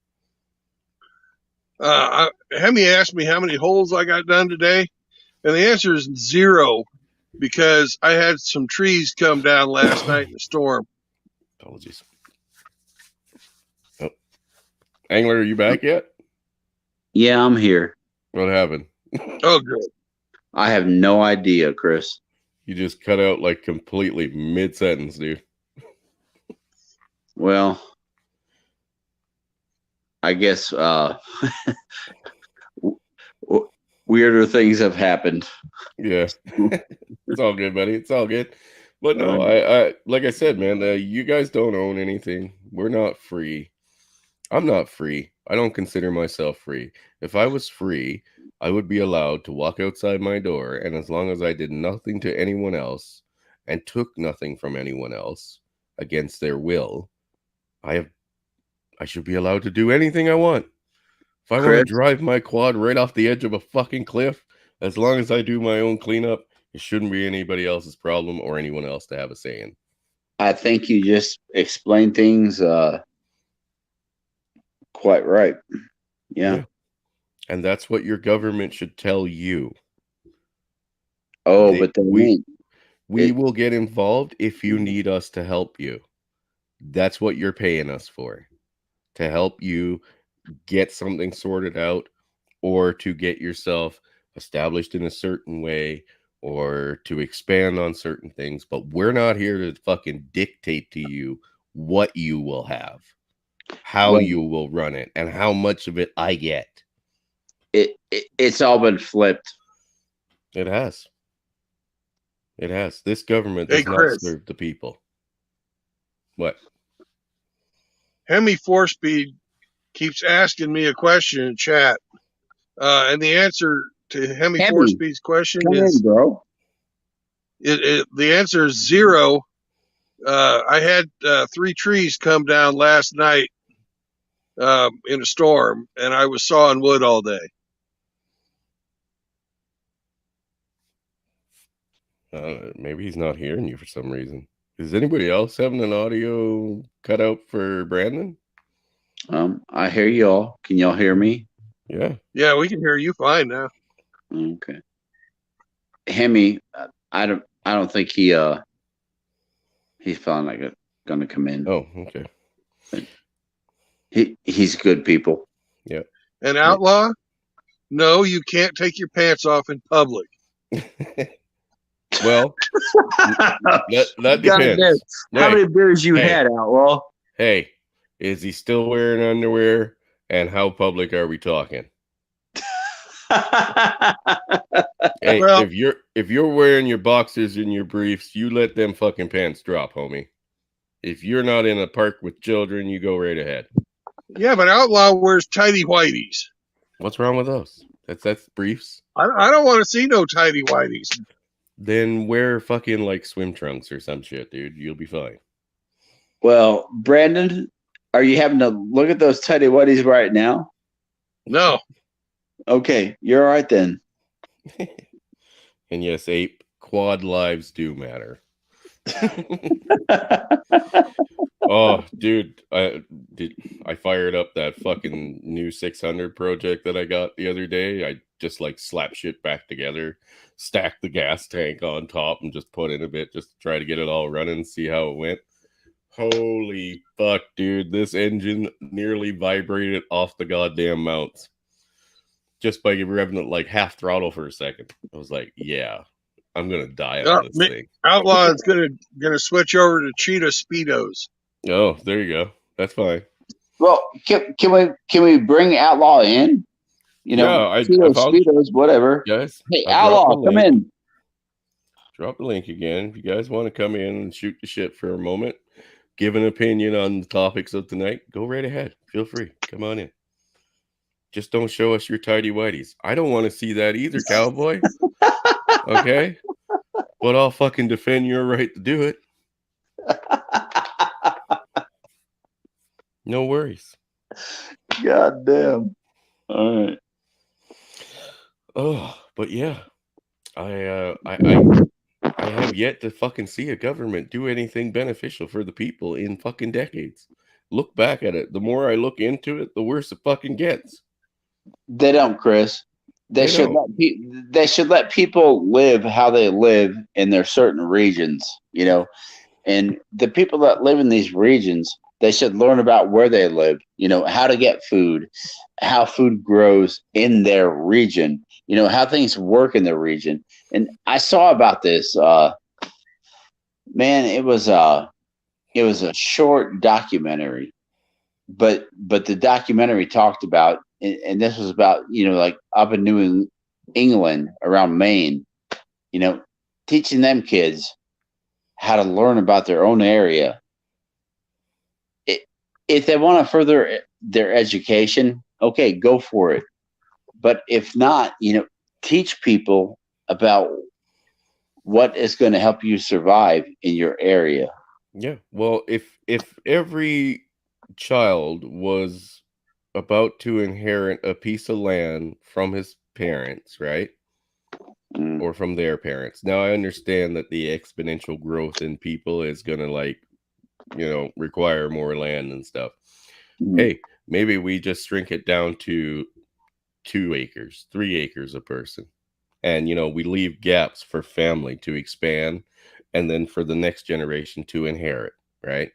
[SPEAKER 2] Hemi asked me how many holes I got done today, and the answer is 0, because I had some trees come down last night in the storm.
[SPEAKER 1] Apologies. Oh. Angler, are you back yet?
[SPEAKER 4] Yeah, I'm here.
[SPEAKER 1] What happened?
[SPEAKER 2] Oh, good.
[SPEAKER 4] I have no idea, Chris.
[SPEAKER 1] You just cut out like completely mid-sentence, dude.
[SPEAKER 4] Well, I guess weirder things have happened.
[SPEAKER 1] Yeah. It's all good, buddy. It's all good. But no, I like I said, man, you guys don't own anything. We're not free. I'm not free. I don't consider myself free. If I was free, I would be allowed to walk outside my door, and as long as I did nothing to anyone else and took nothing from anyone else against their will, I should be allowed to do anything I want. If I want to drive my quad right off the edge of a fucking cliff, as long as I do my own cleanup, it shouldn't be anybody else's problem or anyone else to have a say in.
[SPEAKER 4] I think you just explained things quite right. Yeah.
[SPEAKER 1] And that's what your government should tell you.
[SPEAKER 4] Oh, but
[SPEAKER 1] we will get involved if you need us to help you. That's what you're paying us for. To help you get something sorted out, or to get yourself established in a certain way, or to expand on certain things. But we're not here to fucking dictate to you what you will have, how you will run it, and how much of it I get.
[SPEAKER 4] It's all been flipped.
[SPEAKER 1] It has. It has. This government does not serve the people. What?
[SPEAKER 2] Hemi 4-Speed keeps asking me a question in chat. And the answer to Hemi 4-Speed's question is,
[SPEAKER 4] bro.
[SPEAKER 2] The answer is 0. I had 3 trees come down last night in a storm, and I was sawing wood all day.
[SPEAKER 1] Maybe he's not hearing you for some reason. Is anybody else having an audio cutout for Brandon?
[SPEAKER 4] I hear y'all. Can y'all hear me?
[SPEAKER 1] Yeah.
[SPEAKER 2] Yeah, we can hear you fine now.
[SPEAKER 4] Okay. Hemi, I don't think he's probably not gonna come in.
[SPEAKER 1] Oh, okay.
[SPEAKER 4] He's good people.
[SPEAKER 1] Yeah.
[SPEAKER 2] An outlaw? No, you can't take your pants off in public.
[SPEAKER 1] Well, that
[SPEAKER 4] God
[SPEAKER 1] depends.
[SPEAKER 4] damn. How
[SPEAKER 1] Hey,
[SPEAKER 4] many beers you
[SPEAKER 1] hey.
[SPEAKER 4] had, Outlaw?
[SPEAKER 1] Hey, is he still wearing underwear? And how public are we talking? Hey,
[SPEAKER 2] Well-
[SPEAKER 1] if you're wearing your boxers and your briefs, you let them fucking pants drop, homie. If you're not in a park with children, you go right ahead.
[SPEAKER 2] Yeah, but outlaw wears tidy whities.
[SPEAKER 1] What's wrong with those? That's briefs.
[SPEAKER 2] I don't want to see no tidy whities.
[SPEAKER 1] Then wear fucking like swim trunks or some shit, dude. You'll be fine.
[SPEAKER 4] Well, Brandon, are you having to look at those tidy whities right now?
[SPEAKER 2] No.
[SPEAKER 4] Okay, you're all right then.
[SPEAKER 1] And yes, Ape, quad lives do matter. Oh, dude, I fired up that fucking new 600 project that I got the other day. I just like slap shit back together, stack the gas tank on top, and just put in a bit just to try to get it all running, see how it went. Holy fuck, dude, this engine nearly vibrated off the goddamn mounts just by revving it like half throttle for a second. I was like, yeah, I'm gonna die on this thing.
[SPEAKER 2] Outlaw is gonna switch over to cheetah speedos.
[SPEAKER 1] Oh, there you go. That's fine.
[SPEAKER 4] Well, can we bring Outlaw in? You know,
[SPEAKER 1] Yeah,
[SPEAKER 4] Speedos, whatever.
[SPEAKER 1] Guys,
[SPEAKER 4] Hey, Outlaw, come in.
[SPEAKER 1] Drop the link again. If you guys want to come in and shoot the shit for a moment, give an opinion on the topics of tonight, go right ahead. Feel free. Come on in. Just don't show us your tidy whities. I don't want to see that either, cowboy. Okay? But I'll fucking defend your right to do it. No worries.
[SPEAKER 4] God damn. All right.
[SPEAKER 1] Oh, but yeah. I have yet to fucking see a government do anything beneficial for the people in fucking decades. Look back at it. The more I look into it, the worse it fucking gets.
[SPEAKER 4] They don't, Chris. They should let people live how they live in their certain regions, you know. And the people that live in these regions, they should learn about where they live, you know, how to get food, how food grows in their region, you know, how things work in their region. And I saw about this, man, it was a short documentary, but the documentary talked about, and this was about, you know, like up in New England around Maine, you know, teaching them kids how to learn about their own area. If they want to further their education, okay, go for it. But if not, you know, teach people about what is going to help you survive in your area.
[SPEAKER 1] Yeah. Well, if every child was about to inherit a piece of land from his parents, right? Or from their parents. Now I understand that the exponential growth in people is going to, like, you know, require more land and stuff. Hey, maybe we just shrink it down to 2 acres, 3 acres a person. And, you know, we leave gaps for family to expand and then for the next generation to inherit, right?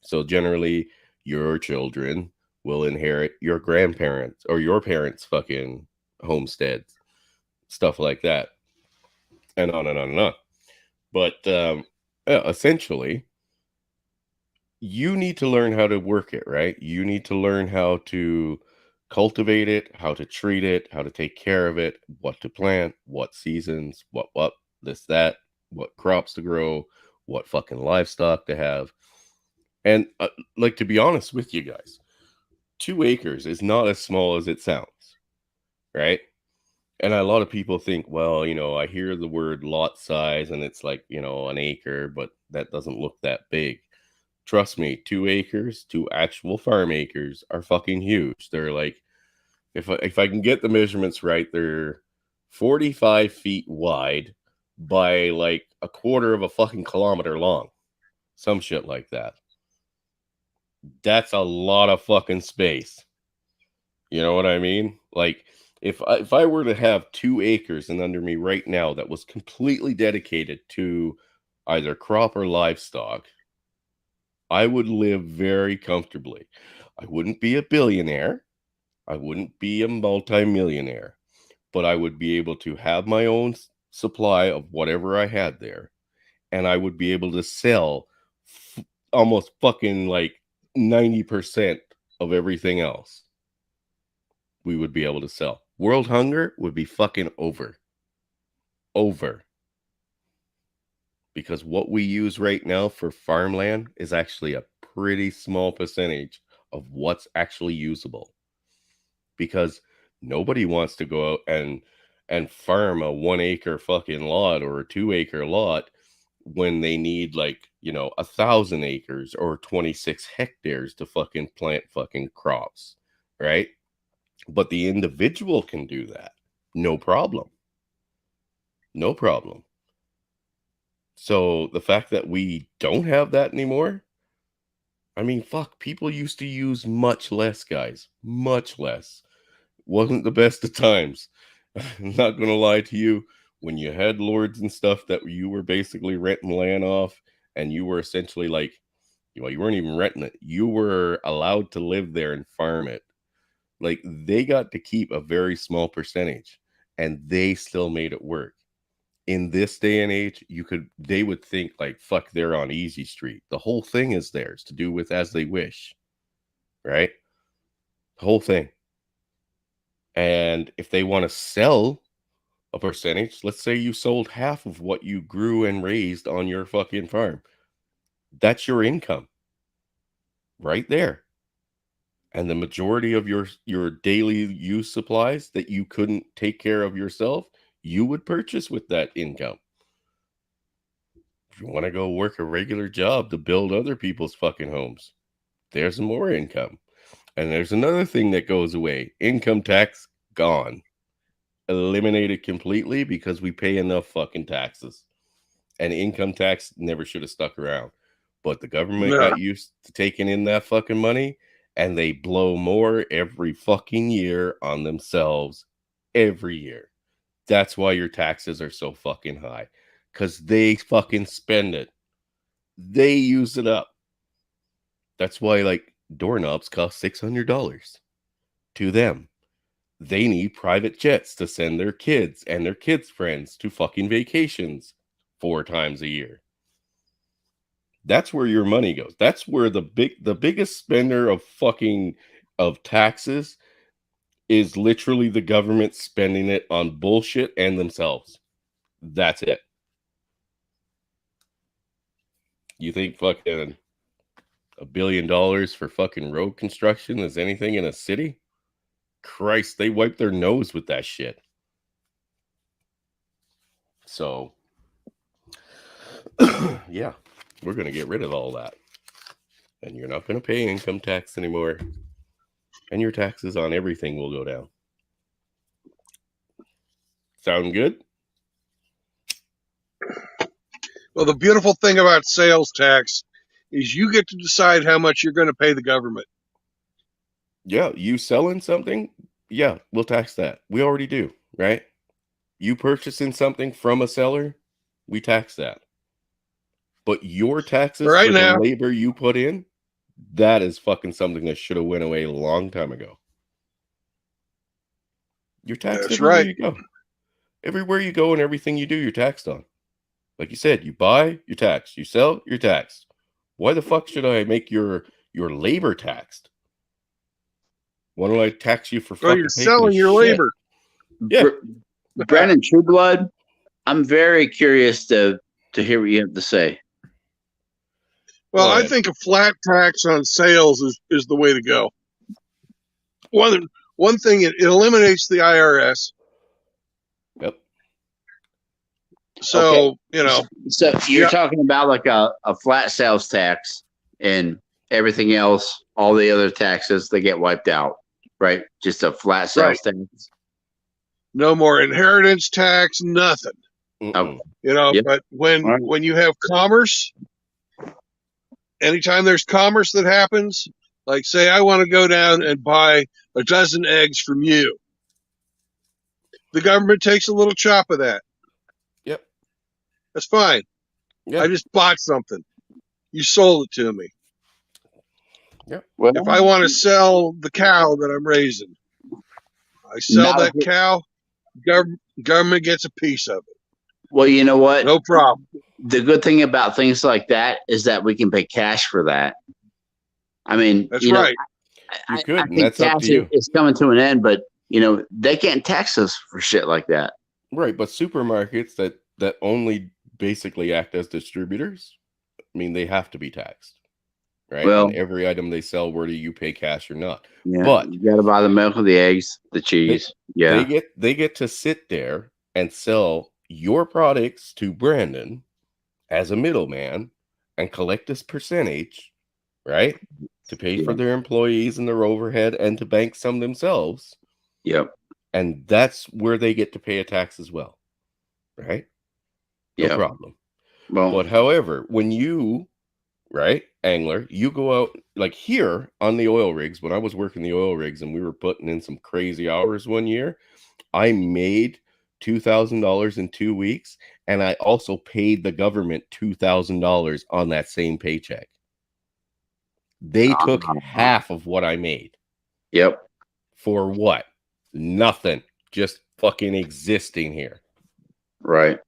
[SPEAKER 1] So generally your children will inherit your grandparents or your parents' fucking homesteads, stuff like that. And on and on and on. But essentially, you need to learn how to work it, right? You need to learn how to cultivate it, how to treat it, how to take care of it, what to plant, what seasons, what, this, that, what crops to grow, what fucking livestock to have. And like, to be honest with you guys, 2 acres is not as small as it sounds, right? And a lot of people think, well, you know, I hear the word lot size and it's like, you know, an acre, but that doesn't look that big. Trust me, 2 acres, 2 actual farm acres are fucking huge. They're like, if I can get the measurements right, they're 45 feet wide by like a quarter of a fucking kilometer long. Some shit like that. That's a lot of fucking space. You know what I mean? Like, if I were to have 2 acres and under me right now that was completely dedicated to either crop or livestock, I would live very comfortably. I wouldn't be a billionaire. I wouldn't be a multimillionaire, but I would be able to have my own supply of whatever I had there. And I would be able to sell almost fucking like 90% of everything else. We would be able to sell. World hunger would be fucking over. Over. Because what we use right now for farmland is actually a pretty small percentage of what's actually usable. Because nobody wants to go out and farm a 1 acre fucking lot or a 2 acre lot when they need like, 1,000 acres or 26 hectares to fucking plant fucking crops, right? But the individual can do that. No problem. No problem. So the fact that we don't have that anymore, I mean, fuck, people used to use much less, guys. Much less. Wasn't the best of times. I'm not going to lie to you. When you had lords and stuff that you were basically renting land off, and you were essentially like, well, you weren't even renting it. You were allowed to live there and farm it. Like, they got to keep a very small percentage, and they still made it work. In this day and age, they would think like, fuck, they're on easy street. The whole thing is theirs to do with as they wish, right? The whole thing. And if they want to sell a percentage, let's say you sold half of what you grew and raised on your fucking farm, that's your income right there. And the majority of your daily use supplies that you couldn't take care of yourself, you would purchase with that income. If you want to go work a regular job to build other people's fucking homes, there's more income. And there's another thing that goes away. Income tax, gone. Eliminated completely because we pay enough fucking taxes. And income tax never should have stuck around. But the government got used to taking in that fucking money, and they blow more every fucking year on themselves every year. That's why your taxes are so fucking high. Because they fucking spend it. They use it up. That's why, like, doorknobs cost $600 to them. They need private jets to send their kids and their kids' friends to fucking vacations 4 times a year. That's where your money goes. That's where the biggest spender of taxes is literally the government spending it on bullshit and themselves. That's it. You think fucking $1 billion for fucking road construction is anything in a city? Christ, they wipe their nose with that shit. So, yeah, we're going to get rid of all that. And you're not going to pay income tax anymore. And your taxes on everything will go down. Sound good?
[SPEAKER 2] Well, the beautiful thing about sales tax is you get to decide how much you're going to pay the government.
[SPEAKER 1] Yeah, you selling something? Yeah, we'll tax that. We already do, right? You purchasing something from a seller? We tax that. But your taxes
[SPEAKER 2] Right
[SPEAKER 1] for
[SPEAKER 2] now,
[SPEAKER 1] the labor you put in, that is fucking something that should have went away a long time ago. You're taxed everywhere you go. Everywhere you go and everything you do, you're taxed on. Like you said, you buy, you're taxed. You sell, you're taxed. Why the fuck should I make your labor taxed? Why don't I tax you for fucking
[SPEAKER 2] you're selling your labor?
[SPEAKER 1] Yeah.
[SPEAKER 4] Brandon Trueblood, I'm very curious to hear what you have to say.
[SPEAKER 2] Well, I think a flat tax on sales is the way to go. One thing, it eliminates the IRS.
[SPEAKER 1] Yep.
[SPEAKER 2] So,
[SPEAKER 4] okay. So you're talking about like a flat sales tax, and everything else, all the other taxes, they get wiped out, right? Just a flat sales tax.
[SPEAKER 2] No more inheritance tax, nothing.
[SPEAKER 1] Okay.
[SPEAKER 2] But when you have commerce, anytime there's commerce that happens, like say I want to go down and buy a dozen eggs from you, the government takes a little chop of that.
[SPEAKER 1] Yep.
[SPEAKER 2] That's fine. Yep. I just bought something. You sold it to me.
[SPEAKER 4] Well,
[SPEAKER 2] If I want to sell the cow that I'm raising, I sell
[SPEAKER 4] Not
[SPEAKER 2] that
[SPEAKER 4] if it-
[SPEAKER 2] cow, government gets a piece of it.
[SPEAKER 4] well, you know what?
[SPEAKER 2] No problem.
[SPEAKER 4] The good thing about things like that is that we can pay cash for that. I mean,
[SPEAKER 2] That's
[SPEAKER 4] you know,
[SPEAKER 2] right.
[SPEAKER 1] You
[SPEAKER 4] I
[SPEAKER 1] could, and
[SPEAKER 4] think
[SPEAKER 1] that's up
[SPEAKER 4] cash
[SPEAKER 1] to you.
[SPEAKER 4] is coming to an end, but you know, they can't tax us for shit like that.
[SPEAKER 1] Right, but supermarkets that only basically act as distributors, I mean, they have to be taxed, right?
[SPEAKER 4] Well,
[SPEAKER 1] on every item they sell, whether you pay cash or not.
[SPEAKER 4] yeah,
[SPEAKER 1] But
[SPEAKER 4] you gotta buy the milk, the eggs, the cheese. Yeah,
[SPEAKER 1] they get to sit there and sell your products to Brandon as a middleman and collect this percentage, right? To pay for
[SPEAKER 4] Yeah.
[SPEAKER 1] their employees and their overhead and to bank some themselves.
[SPEAKER 4] yep,
[SPEAKER 1] And that's where they get to pay a tax as well, right? No
[SPEAKER 4] Yep.
[SPEAKER 1] problem.
[SPEAKER 4] Well,
[SPEAKER 1] But however, when you, right, angler, you go out like here on the oil rigs, when I was working the oil rigs and we were putting in some crazy hours one year, I made $2,000 in 2 weeks, and I also paid the government $2,000 on that same paycheck. They took half of what I made.
[SPEAKER 4] yep.
[SPEAKER 1] For what? Nothing. Just fucking existing here.
[SPEAKER 4] Right.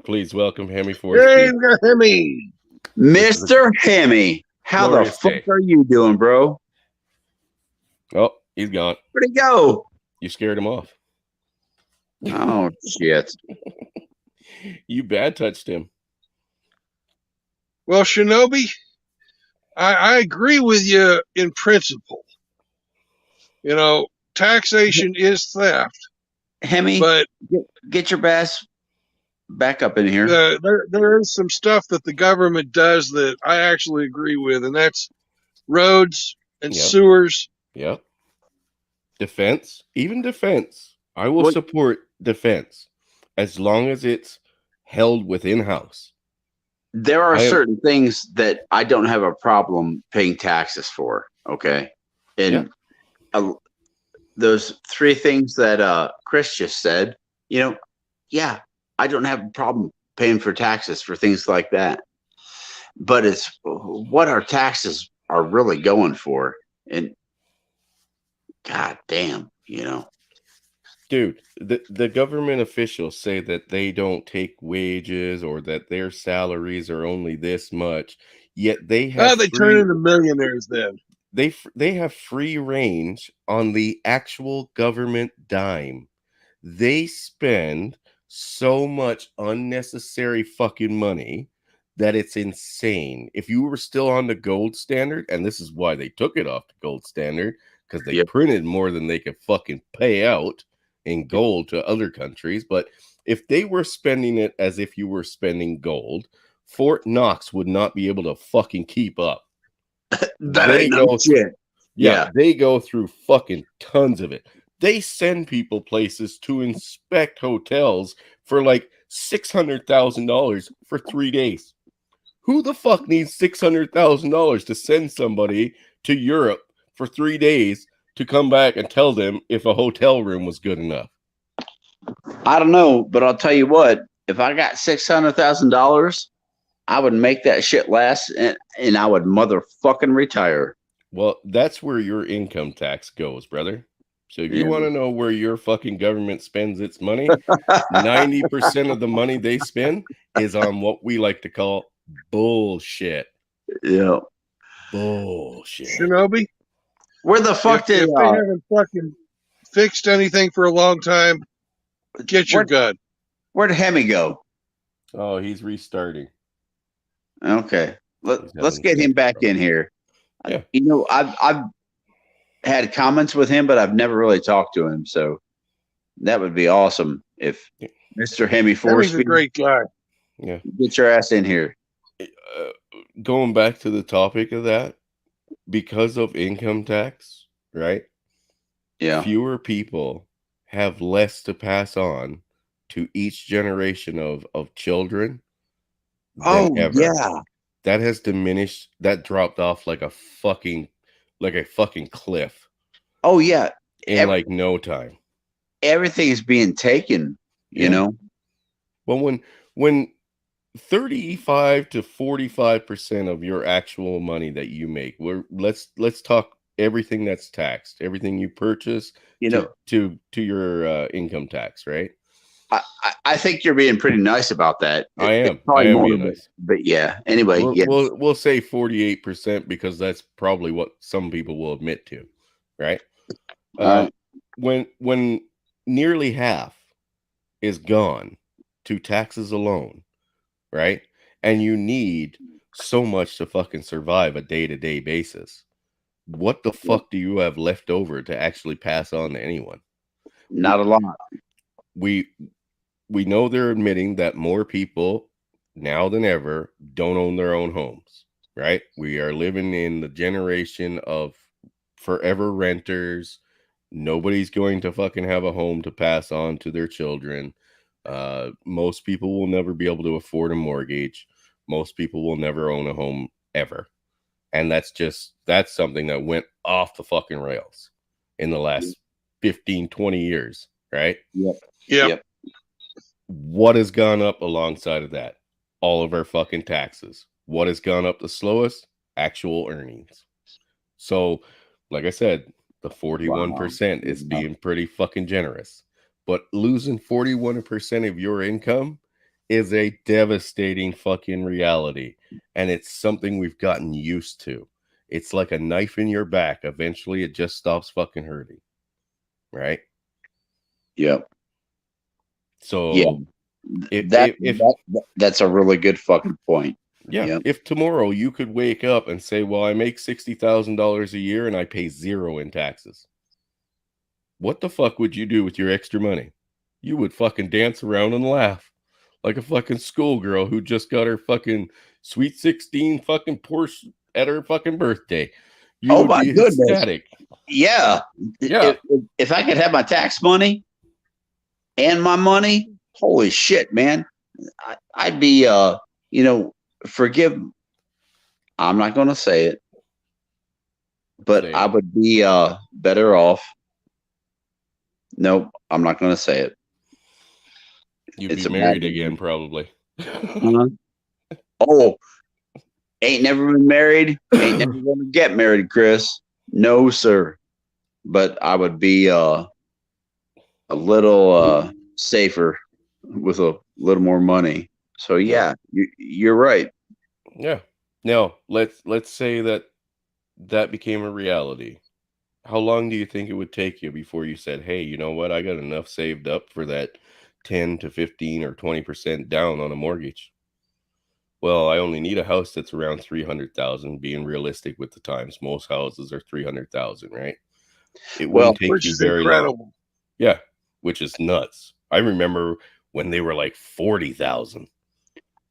[SPEAKER 1] Please welcome Hemi
[SPEAKER 2] Hey,
[SPEAKER 1] Forsby.
[SPEAKER 2] we got Hemi.
[SPEAKER 4] Mr. Hemi, how the
[SPEAKER 1] glorious
[SPEAKER 4] fuck
[SPEAKER 1] day.
[SPEAKER 4] are you doing, bro?
[SPEAKER 1] Oh, he's gone.
[SPEAKER 4] Where'd he go?
[SPEAKER 1] You scared him off.
[SPEAKER 4] Oh shit.
[SPEAKER 1] You bad touched him.
[SPEAKER 2] Well, Shinobi, I agree with you in principle. You know, taxation is theft,
[SPEAKER 4] Hemi,
[SPEAKER 2] but
[SPEAKER 4] get your ass back up in here.
[SPEAKER 2] there is some stuff that the government does that I actually agree with, and that's roads and
[SPEAKER 1] Yep.
[SPEAKER 2] sewers.
[SPEAKER 1] Yep. Defense, even defense. I will
[SPEAKER 4] What-
[SPEAKER 1] support defense as long as it's held within house.
[SPEAKER 4] There are
[SPEAKER 1] I am-
[SPEAKER 4] certain things that I don't have a problem paying taxes for. Okay. And those three things that Chris just said, you know, yeah, I don't have a problem paying for taxes for things like that. But it's what our taxes are really going for. And god damn, you know.
[SPEAKER 1] Dude, the government officials say that they don't take wages or that their salaries are only this much, yet they have
[SPEAKER 2] They turn into millionaires then.
[SPEAKER 1] they have free range on the actual government dime. They spend so much unnecessary fucking money that it's insane. If you were still on the gold standard, and this is why they took it off the gold standard, because they
[SPEAKER 4] Yep.
[SPEAKER 1] printed more than they could fucking pay out in gold to other countries. But if they were spending it as if you were spending gold, Fort Knox would not be able to fucking keep up.
[SPEAKER 4] That
[SPEAKER 1] They
[SPEAKER 4] ain't no
[SPEAKER 1] go-
[SPEAKER 4] shit. Yeah.
[SPEAKER 1] They go through fucking tons of it. They send people places to inspect hotels for like $600,000 for 3 days. Who the fuck needs $600,000 to send somebody to Europe for 3 days to come back and tell them if a hotel room was good enough?
[SPEAKER 4] I don't know, but I'll tell you what, if I got $600,000, I would make that shit last and I would motherfucking retire.
[SPEAKER 1] Well, that's where your income tax goes, brother. So if you
[SPEAKER 4] Yeah.
[SPEAKER 1] want to know where your fucking government spends its money, 90% of the money they spend is on what we like to call bullshit.
[SPEAKER 4] Yeah.
[SPEAKER 1] Bullshit.
[SPEAKER 2] Shinobi,
[SPEAKER 4] Where the fuck
[SPEAKER 2] if
[SPEAKER 4] did
[SPEAKER 2] they haven't fucking fixed anything for a long time, get your gun.
[SPEAKER 4] where'd Hemi go?
[SPEAKER 1] Oh, he's restarting.
[SPEAKER 4] Okay.
[SPEAKER 1] He's
[SPEAKER 4] Let's
[SPEAKER 1] having
[SPEAKER 4] get him
[SPEAKER 1] tech
[SPEAKER 4] back in
[SPEAKER 1] problems.
[SPEAKER 4] here.
[SPEAKER 1] Yeah.
[SPEAKER 4] You know, I've had comments with him, but I've never really talked to him. So that would be awesome if
[SPEAKER 1] Yeah.
[SPEAKER 4] Mr. Hemi
[SPEAKER 2] He's
[SPEAKER 4] Force
[SPEAKER 2] a great guy.
[SPEAKER 1] Yeah.
[SPEAKER 4] get your ass in here.
[SPEAKER 1] Going back to the topic of that, because of income tax, right?
[SPEAKER 4] Yeah.
[SPEAKER 1] Fewer people have less to pass on to each generation of children than
[SPEAKER 4] Oh,
[SPEAKER 1] ever.
[SPEAKER 4] yeah.
[SPEAKER 1] That has diminished. That dropped off like a fucking cliff
[SPEAKER 4] Oh, yeah.
[SPEAKER 1] in
[SPEAKER 4] Every-
[SPEAKER 1] like no time.
[SPEAKER 4] Everything is being taken, you
[SPEAKER 1] Yeah.
[SPEAKER 4] know?
[SPEAKER 1] Well, when 35 to 45% of your actual money that you make. Let's talk everything that's taxed, everything you purchase to your income tax, right?
[SPEAKER 4] I think you're being pretty nice about that.
[SPEAKER 1] I am being nice.
[SPEAKER 4] But yeah, anyway,
[SPEAKER 1] we'll say 48% because that's probably what some people will admit to, right? When nearly half is gone to taxes alone, right? And you need so much to fucking survive a day-to-day basis. What the fuck do you have left over to actually pass on to anyone?
[SPEAKER 4] Not a lot.
[SPEAKER 1] We know they're admitting that more people now than ever don't own their own homes, right? We are living in the generation of forever renters. Nobody's going to fucking have a home to pass on to their children. Most people will never be able to afford a mortgage. Most people will never own a home ever. And that's something that went off the fucking rails in the last 15, 20 years, right?
[SPEAKER 2] Yep.
[SPEAKER 1] What has gone up alongside of that? All of our fucking taxes. What has gone up the slowest? Actual earnings. So, like I said, the 41% is being pretty fucking generous. But losing 41% of your income is a devastating fucking reality. And it's something we've gotten used to. It's like a knife in your back. Eventually, it just stops fucking hurting. Right?
[SPEAKER 4] Yep.
[SPEAKER 1] So,
[SPEAKER 4] that's a really good fucking point.
[SPEAKER 1] Yeah. Yep. If tomorrow you could wake up and say, well, I make $60,000 a year and I pay zero in taxes. What the fuck would you do with your extra money? You would fucking dance around and laugh like a fucking schoolgirl who just got her fucking sweet 16 fucking Porsche at her fucking birthday. You
[SPEAKER 4] would my be goodness. Ecstatic. Yeah. If I could have my tax money and my money, holy shit, man. I'd be, forgive. I'm not going to say it, but I would be better off. Nope, I'm not going to say it.
[SPEAKER 1] You'd be married again, probably.
[SPEAKER 4] Oh, ain't never been married. Ain't never going to get married, Chris. No, sir. But I would be a little safer with a little more money. So yeah, you're right.
[SPEAKER 1] Yeah. Now let's say that became a reality. How long do you think it would take you before you said, hey, you know what? I got enough saved up for that 10 to 15 or 20% down on a mortgage. Well, I only need a house that's around 300,000, being realistic with the times. Most houses are 300,000, right? It wouldn't take you very long. Yeah, which is nuts. I remember when they were like 40,000.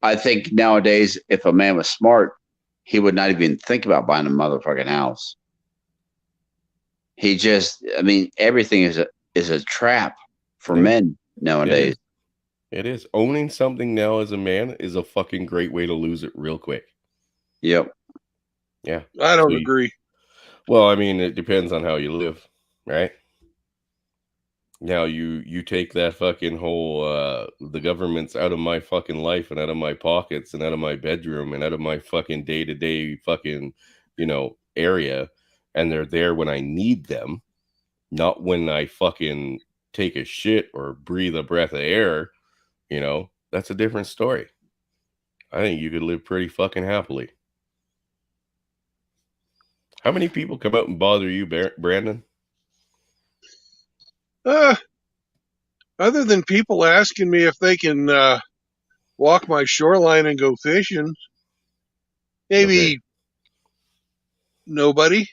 [SPEAKER 4] I think nowadays, if a man was smart, he would not even think about buying a motherfucking house. Everything is a trap for men nowadays.
[SPEAKER 1] It is. Owning something now as a man is a fucking great way to lose it real quick.
[SPEAKER 4] Yep.
[SPEAKER 1] Yeah.
[SPEAKER 2] I don't agree.
[SPEAKER 1] Well, it depends on how you live, right? Now you take that fucking whole the government's out of my fucking life and out of my pockets and out of my bedroom and out of my fucking day-to-day fucking, area, and they're there when I need them, not when I fucking take a shit or breathe a breath of air. That's a different story. I think you could live pretty fucking happily. How many people come out and bother you, Brandon?
[SPEAKER 2] Other than people asking me if they can walk my shoreline and go fishing, maybe nobody.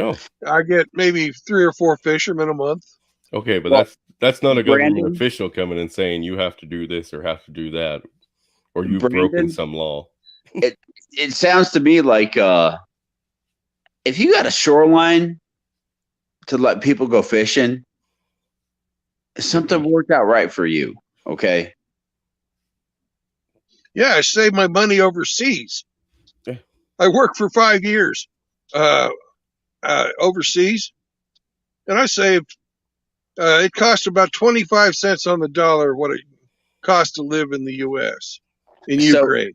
[SPEAKER 1] Oh,
[SPEAKER 2] I get maybe 3 or 4 fishermen a month.
[SPEAKER 1] Okay, but that's not a government official coming and saying you have to do this or have to do that, or you've broken some law.
[SPEAKER 4] It sounds to me like if you got a shoreline to let people go fishing, something worked out right for you. Okay.
[SPEAKER 2] Yeah, I saved my money overseas.
[SPEAKER 1] Yeah.
[SPEAKER 2] I worked for 5 years overseas, and I saved. It cost about 25 cents on the dollar what it cost to live in the U.S. in
[SPEAKER 4] So-
[SPEAKER 2] Ukraine.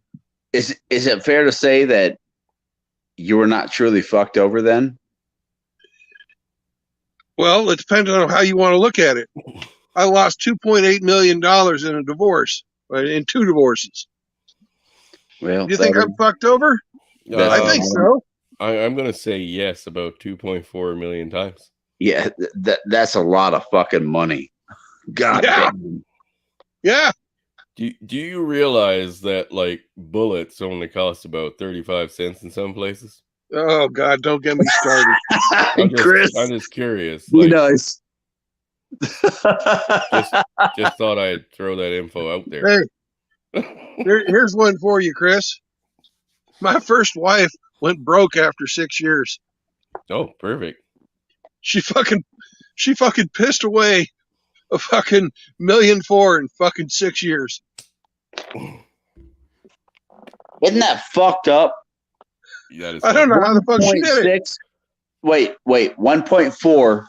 [SPEAKER 4] Is it fair to say that you were not truly fucked over then?
[SPEAKER 2] Well, it depends on how you want to look at it. I lost $2.8 million in a divorce, in 2 divorces.
[SPEAKER 4] Well,
[SPEAKER 2] You think
[SPEAKER 4] that
[SPEAKER 2] I'm fucked over? I
[SPEAKER 1] Um,
[SPEAKER 2] think so.
[SPEAKER 1] I'm going to say yes about 2.4 million times.
[SPEAKER 4] yeah, that's a lot of fucking money. God
[SPEAKER 2] Yeah.
[SPEAKER 4] damn.
[SPEAKER 2] Yeah.
[SPEAKER 1] Do you realize that like bullets only cost about 35 cents in some places?
[SPEAKER 2] Oh God, don't get me started.
[SPEAKER 4] Chris,
[SPEAKER 1] I'm just curious.
[SPEAKER 4] you
[SPEAKER 1] Like,
[SPEAKER 4] know, it's
[SPEAKER 1] just thought I'd throw that info out there.
[SPEAKER 2] Hey, here's one for you, Chris. My first wife went broke after 6 years.
[SPEAKER 1] Oh, perfect.
[SPEAKER 2] She fucking pissed away a fucking $1.4 million in fucking 6 years.
[SPEAKER 4] isn't that fucked up?
[SPEAKER 1] That is
[SPEAKER 2] I don't know how the fuck she did it.
[SPEAKER 4] 1.6 wait, $1.4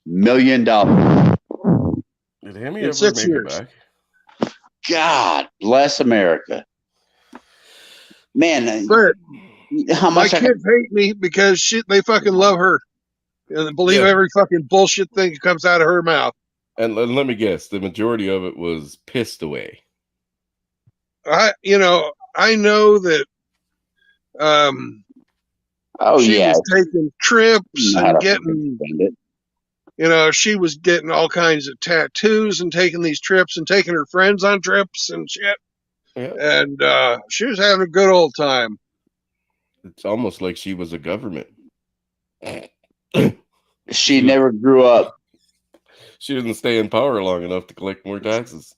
[SPEAKER 4] million.
[SPEAKER 1] Did Hammy
[SPEAKER 2] In
[SPEAKER 1] ever
[SPEAKER 2] 6
[SPEAKER 1] make
[SPEAKER 2] years.
[SPEAKER 1] it back?
[SPEAKER 4] God bless America. Man,
[SPEAKER 2] But
[SPEAKER 4] how
[SPEAKER 2] my
[SPEAKER 4] much I
[SPEAKER 2] kids hate me because they fucking love her. And they believe
[SPEAKER 1] Yeah.
[SPEAKER 2] every fucking bullshit thing that comes out of her mouth.
[SPEAKER 1] And let me guess, the majority of it was pissed away.
[SPEAKER 2] I know that she
[SPEAKER 4] yeah.
[SPEAKER 2] was taking trips
[SPEAKER 4] You know how
[SPEAKER 2] and
[SPEAKER 4] to
[SPEAKER 2] getting,
[SPEAKER 4] spend it.
[SPEAKER 2] she was getting all kinds of tattoos and taking these trips and taking her friends on trips and shit.
[SPEAKER 1] Yeah.
[SPEAKER 2] And she was having a good old time.
[SPEAKER 1] It's almost like she was a government.
[SPEAKER 4] She never grew up.
[SPEAKER 1] She didn't stay in power long enough to collect more taxes.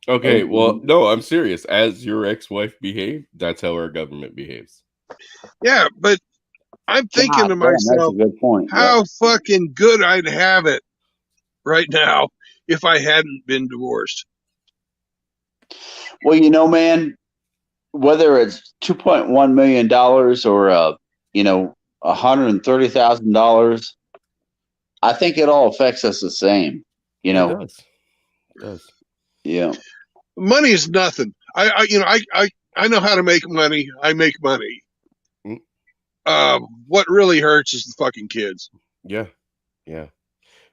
[SPEAKER 1] Okay, well, no, I'm serious. As your ex-wife behaved, that's how our government behaves.
[SPEAKER 2] Yeah, but I'm thinking to
[SPEAKER 4] That's
[SPEAKER 2] myself,
[SPEAKER 4] a good point.
[SPEAKER 2] how fucking good I'd have it right now if I hadn't been divorced.
[SPEAKER 4] Well, man, whether it's $2.1 million or $130,000, I think it all affects us the same.
[SPEAKER 1] It does. It does.
[SPEAKER 4] Yeah.
[SPEAKER 2] Money is nothing. I know how to make money. I make money.
[SPEAKER 1] Mm.
[SPEAKER 2] What really hurts is the fucking kids.
[SPEAKER 1] Yeah. Yeah.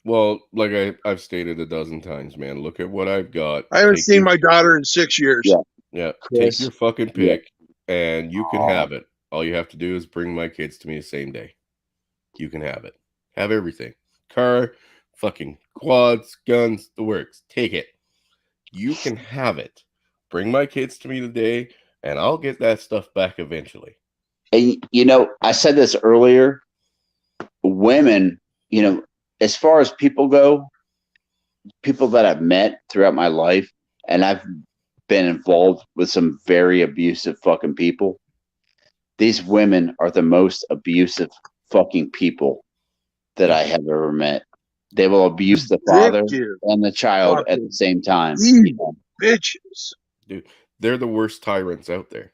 [SPEAKER 1] Well, like I've stated a dozen times, man, look at what I've got.
[SPEAKER 2] I haven't seen my daughter in 6 years.
[SPEAKER 4] Yeah.
[SPEAKER 1] Yeah.
[SPEAKER 4] Chris,
[SPEAKER 1] Take your fucking pick and you can have it. All you have to do is bring my kids to me the same day. You can have it. Have everything. Car, fucking quads, guns, the works. Take it. You can have it. Bring my kids to me today, and I'll get that stuff back eventually.
[SPEAKER 4] And, I said this earlier. Women, as far as people go, people that I've met throughout my life, and I've been involved with some very abusive fucking people. These women are the most abusive fucking people that I have ever met. They will abuse the father and the child at the same time.
[SPEAKER 2] Bitches.
[SPEAKER 1] Dude, they're the worst tyrants out there.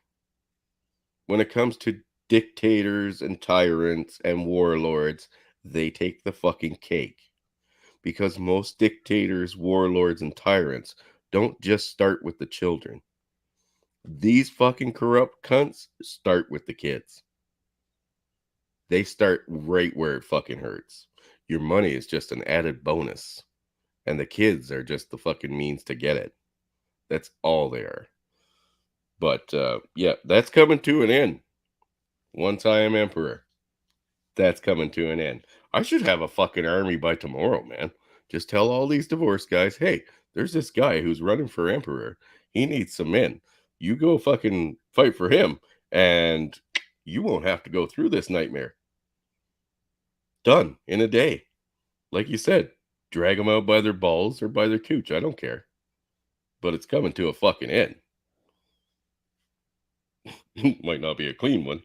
[SPEAKER 1] When it comes to dictators and tyrants and warlords, they take the fucking cake. Because most dictators, warlords, and tyrants don't just start with the children. These fucking corrupt cunts start with the kids. They start right where it fucking hurts. Your money is just an added bonus. And the kids are just the fucking means to get it. That's all they are. But, yeah, that's coming to an end. Once I am emperor. That's coming to an end. I should have a fucking army by tomorrow, man. Just tell all these divorce guys, hey, there's this guy who's running for emperor. He needs some men. You go fucking fight for him, and you won't have to go through this nightmare. Done in a day. Like you said, drag them out by their balls or by their cooch. I don't care. But it's coming to a fucking end. Might not be a clean one.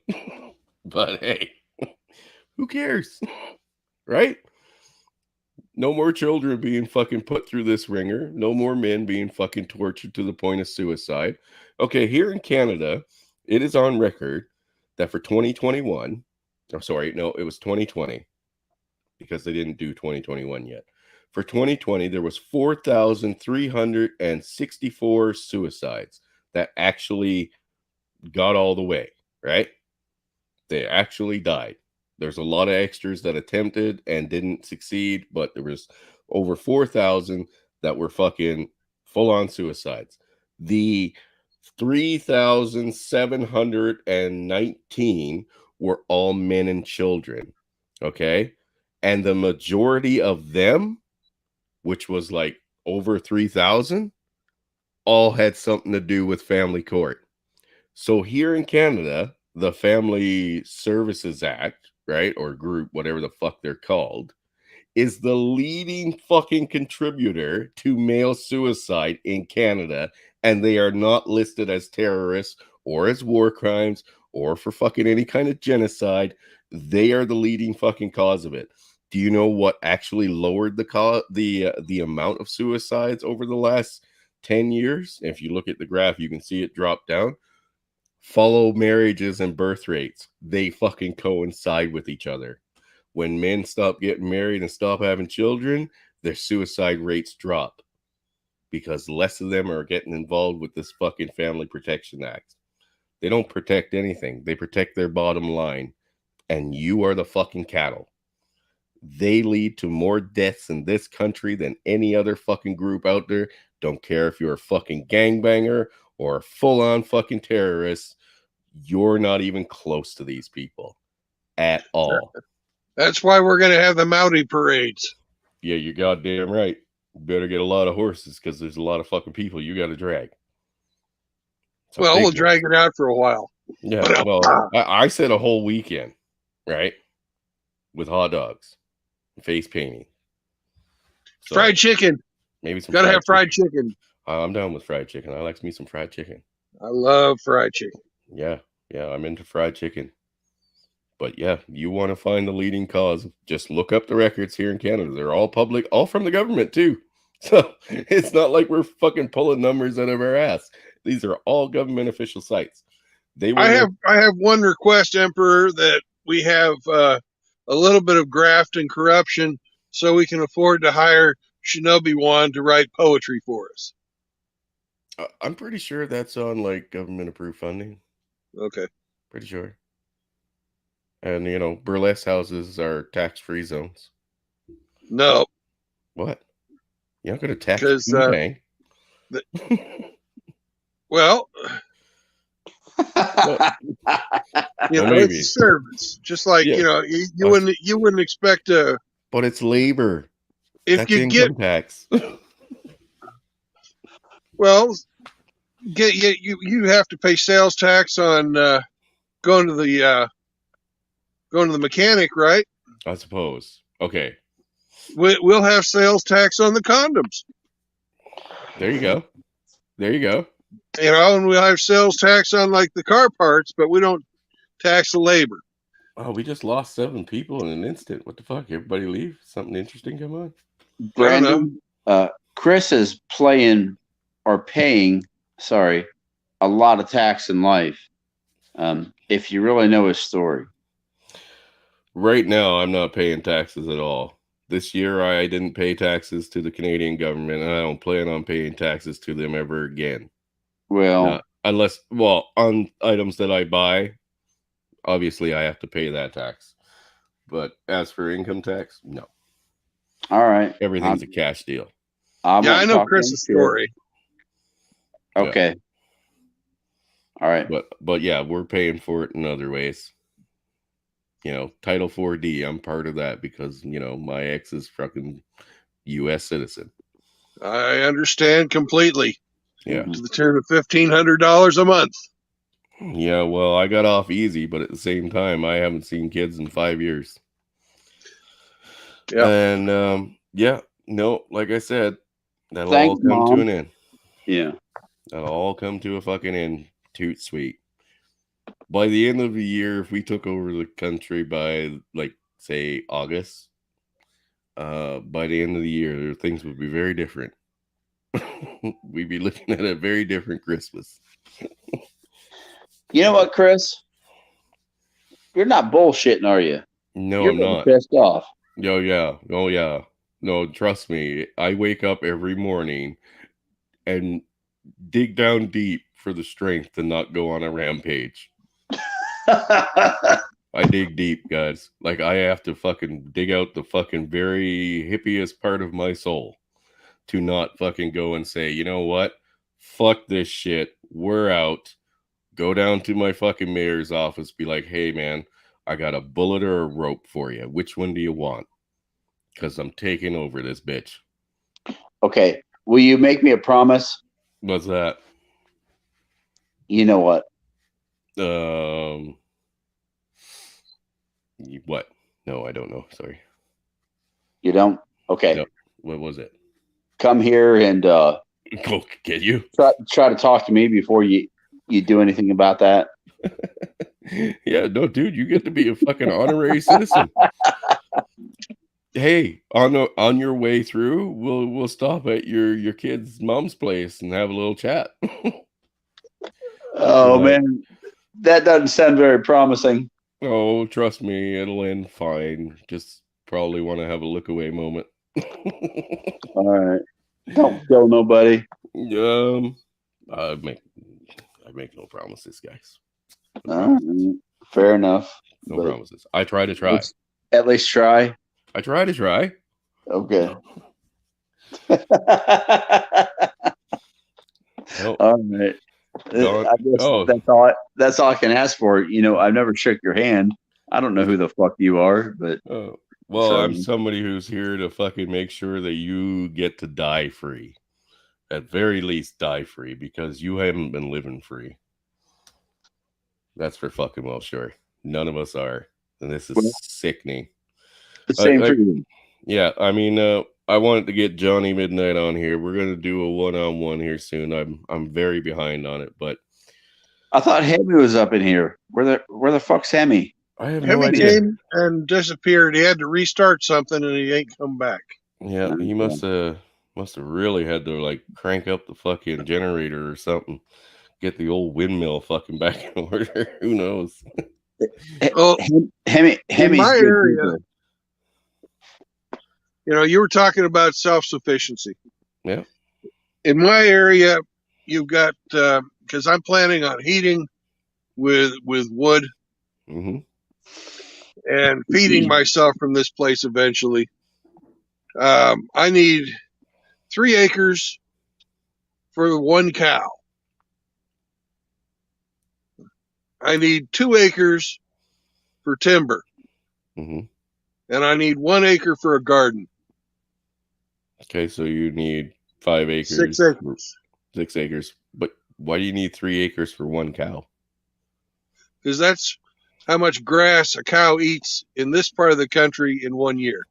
[SPEAKER 1] But hey, who cares? Right? No more children being fucking put through this ringer. No more men being fucking tortured to the point of suicide. Okay, here in Canada, it is on record that for 2021, oh, sorry, no, it was 2020 because they didn't do 2021 yet. for 2020, there was 4,364 suicides that actually got all the way, right? They actually died. There's a lot of extras that attempted and didn't succeed, but there was over 4,000 that were fucking full-on suicides. The 3,719 were all men and children, okay? And the majority of them, which was like over 3,000, all had something to do with family court. So here in Canada, the Family Services Act, right, or group, whatever the fuck they're called, is the leading fucking contributor to male suicide in Canada, and they are not listed as terrorists or as war crimes or for fucking any kind of genocide. They are the leading fucking cause of it. Do you know what actually lowered the amount of suicides over the last 10 years? If you look at the graph, you can see it drop down. Follow marriages and birth rates. They fucking coincide with each other. When men stop getting married and stop having children, their suicide rates drop because less of them are getting involved with this fucking Family Protection Act. They don't protect anything. They protect their bottom line. And you are the fucking cattle. They lead to more deaths in this country than any other fucking group out there. Don't care if you're a fucking gangbanger or a full-on fucking terrorist. You're not even close to these people at all.
[SPEAKER 2] That's why we're going to have the Mountie parades.
[SPEAKER 1] Yeah, you're goddamn right. You better get a lot of horses because there's a lot of fucking people you got to drag.
[SPEAKER 2] Well, we'll drag it out for a while.
[SPEAKER 1] Yeah, well, I said a whole weekend, right? With hot dogs, face painting.
[SPEAKER 2] So fried chicken.
[SPEAKER 1] Maybe some.
[SPEAKER 2] Gotta have fried chicken.
[SPEAKER 1] I'm down with fried chicken. I like me some fried chicken.
[SPEAKER 2] I love fried chicken.
[SPEAKER 1] Yeah, I'm into fried chicken. But yeah, you want to find the leading cause, just look up the records here in Canada. They're all public, all from the government too. So it's not like we're fucking pulling numbers out of our ass. These are all government official sites.
[SPEAKER 2] I have one request, Emperor, that we have a little bit of graft and corruption so we can afford to hire Shinobi Wan to write poetry for us.
[SPEAKER 1] I'm pretty sure that's on like government approved funding.
[SPEAKER 2] Okay.
[SPEAKER 1] Pretty sure. And, you know, burlesque houses are tax-free zones.
[SPEAKER 2] No.
[SPEAKER 1] What? You're not going to tax Wu-Tang?
[SPEAKER 2] Well, you know, it's a service. Just like, you know, you wouldn't expect a...
[SPEAKER 1] But it's labor.
[SPEAKER 2] If
[SPEAKER 1] that's
[SPEAKER 2] you
[SPEAKER 1] income tax.
[SPEAKER 2] Well, you have to pay sales tax on going to the mechanic, right?
[SPEAKER 1] I suppose. Okay.
[SPEAKER 2] We'll have sales tax on the condoms.
[SPEAKER 1] There you go. You
[SPEAKER 2] know, and we'll have sales tax on like the car parts, but we don't tax the labor.
[SPEAKER 1] Oh, we just lost 7 people in an instant. What the fuck? Everybody leave? Something interesting come on?
[SPEAKER 4] Brandon, Chris is paying a lot of tax in life. If you really know his story.
[SPEAKER 1] Right now, I'm not paying taxes at all. This year, I didn't pay taxes to the Canadian government, and I don't plan on paying taxes to them ever again.
[SPEAKER 4] Well,
[SPEAKER 1] on items that I buy, obviously I have to pay that tax. But as for income tax, no.
[SPEAKER 4] All right.
[SPEAKER 1] Everything's a cash deal.
[SPEAKER 2] I know Chris's story.
[SPEAKER 4] Okay. Yeah. All right.
[SPEAKER 1] But yeah, we're paying for it in other ways. You know, Title 4D, I'm part of that because, you know, my ex is fucking U.S. citizen.
[SPEAKER 2] I understand completely.
[SPEAKER 1] Yeah.
[SPEAKER 2] To the tune of $1,500 a month.
[SPEAKER 1] Yeah, well, I got off easy, but at the same time, I haven't seen kids in 5 years. Yeah. And, like I said, that'll all come to an end.
[SPEAKER 4] Yeah.
[SPEAKER 1] That'll all come to a fucking end. Toot sweet. By the end of the year, if we took over the country by, like, say, August, by the end of the year, things would be very different. We'd be looking at a very different Christmas.
[SPEAKER 4] You know what, Chris? You're not bullshitting, are you?
[SPEAKER 1] No,
[SPEAKER 4] You're
[SPEAKER 1] I'm not.
[SPEAKER 4] Pissed off.
[SPEAKER 1] Oh, yeah. No, trust me. I wake up every morning and dig down deep for the strength to not go on a rampage. I dig deep, guys. Like, I have to fucking dig out the fucking very hippiest part of my soul to not fucking go and say, you know what? Fuck this shit. We're out. Go down to my fucking mayor's office. Be like, hey, man, I got a bullet or a rope for you. Which one do you want? Because I'm taking over this bitch.
[SPEAKER 4] Okay. Will you make me a promise?
[SPEAKER 1] What's that?
[SPEAKER 4] You know what?
[SPEAKER 1] What? No, I don't know. Sorry.
[SPEAKER 4] You don't? Okay.
[SPEAKER 1] No. What was it?
[SPEAKER 4] Come here and
[SPEAKER 1] Go get you.
[SPEAKER 4] try to talk to me before you do anything about that.
[SPEAKER 1] Yeah, no, dude, you get to be a fucking honorary citizen. Hey, on your way through, we'll stop at your kid's mom's place and have a little chat.
[SPEAKER 4] Oh man, that doesn't sound very promising.
[SPEAKER 1] Oh, trust me, it'll end fine. Just probably want to have a look away moment.
[SPEAKER 4] All right, don't kill nobody.
[SPEAKER 1] I make no promises, guys.
[SPEAKER 4] Fair enough.
[SPEAKER 1] No promises. I try to try.
[SPEAKER 4] At least try.
[SPEAKER 1] I try to try.
[SPEAKER 4] Okay.
[SPEAKER 1] Nope.
[SPEAKER 4] All right. I guess that's all I can ask for. You know, I've never shook your hand. I don't know who the fuck you are, but
[SPEAKER 1] I'm somebody who's here to fucking make sure that you get to die free. At very least, die free, because you haven't been living free. That's for fucking well sure. None of us are, and this is sickening.
[SPEAKER 4] The same for you.
[SPEAKER 1] Yeah, I mean, I wanted to get Johnny Midnight on here. We're gonna do a one-on-one here soon. I'm very behind on it, but
[SPEAKER 4] I thought Hemi was up in here. Where the fuck's Hemi?
[SPEAKER 1] I have
[SPEAKER 2] Hemi
[SPEAKER 1] no idea.
[SPEAKER 2] came and disappeared. He had to restart something, and he ain't come back.
[SPEAKER 1] Yeah, he must have really had to like crank up the fucking generator or something. Get the old windmill fucking back in order. Who knows?
[SPEAKER 4] Hemi's
[SPEAKER 2] in my
[SPEAKER 4] good
[SPEAKER 2] area,
[SPEAKER 4] people.
[SPEAKER 2] you know, you were talking about self-sufficiency.
[SPEAKER 1] Yeah.
[SPEAKER 2] In my area, you've got because I'm planning on heating with wood
[SPEAKER 1] Mm-hmm.
[SPEAKER 2] and feeding myself from this place eventually. I need 3 acres for 1 cow. I need 2 acres for timber.
[SPEAKER 1] Mm-hmm.
[SPEAKER 2] And I need 1 acre for a garden.
[SPEAKER 1] Okay, so you need 5 acres.
[SPEAKER 2] 6 acres.
[SPEAKER 1] 6 acres. But why do you need 3 acres for 1 cow?
[SPEAKER 2] Because that's how much grass a cow eats in this part of the country in 1 year.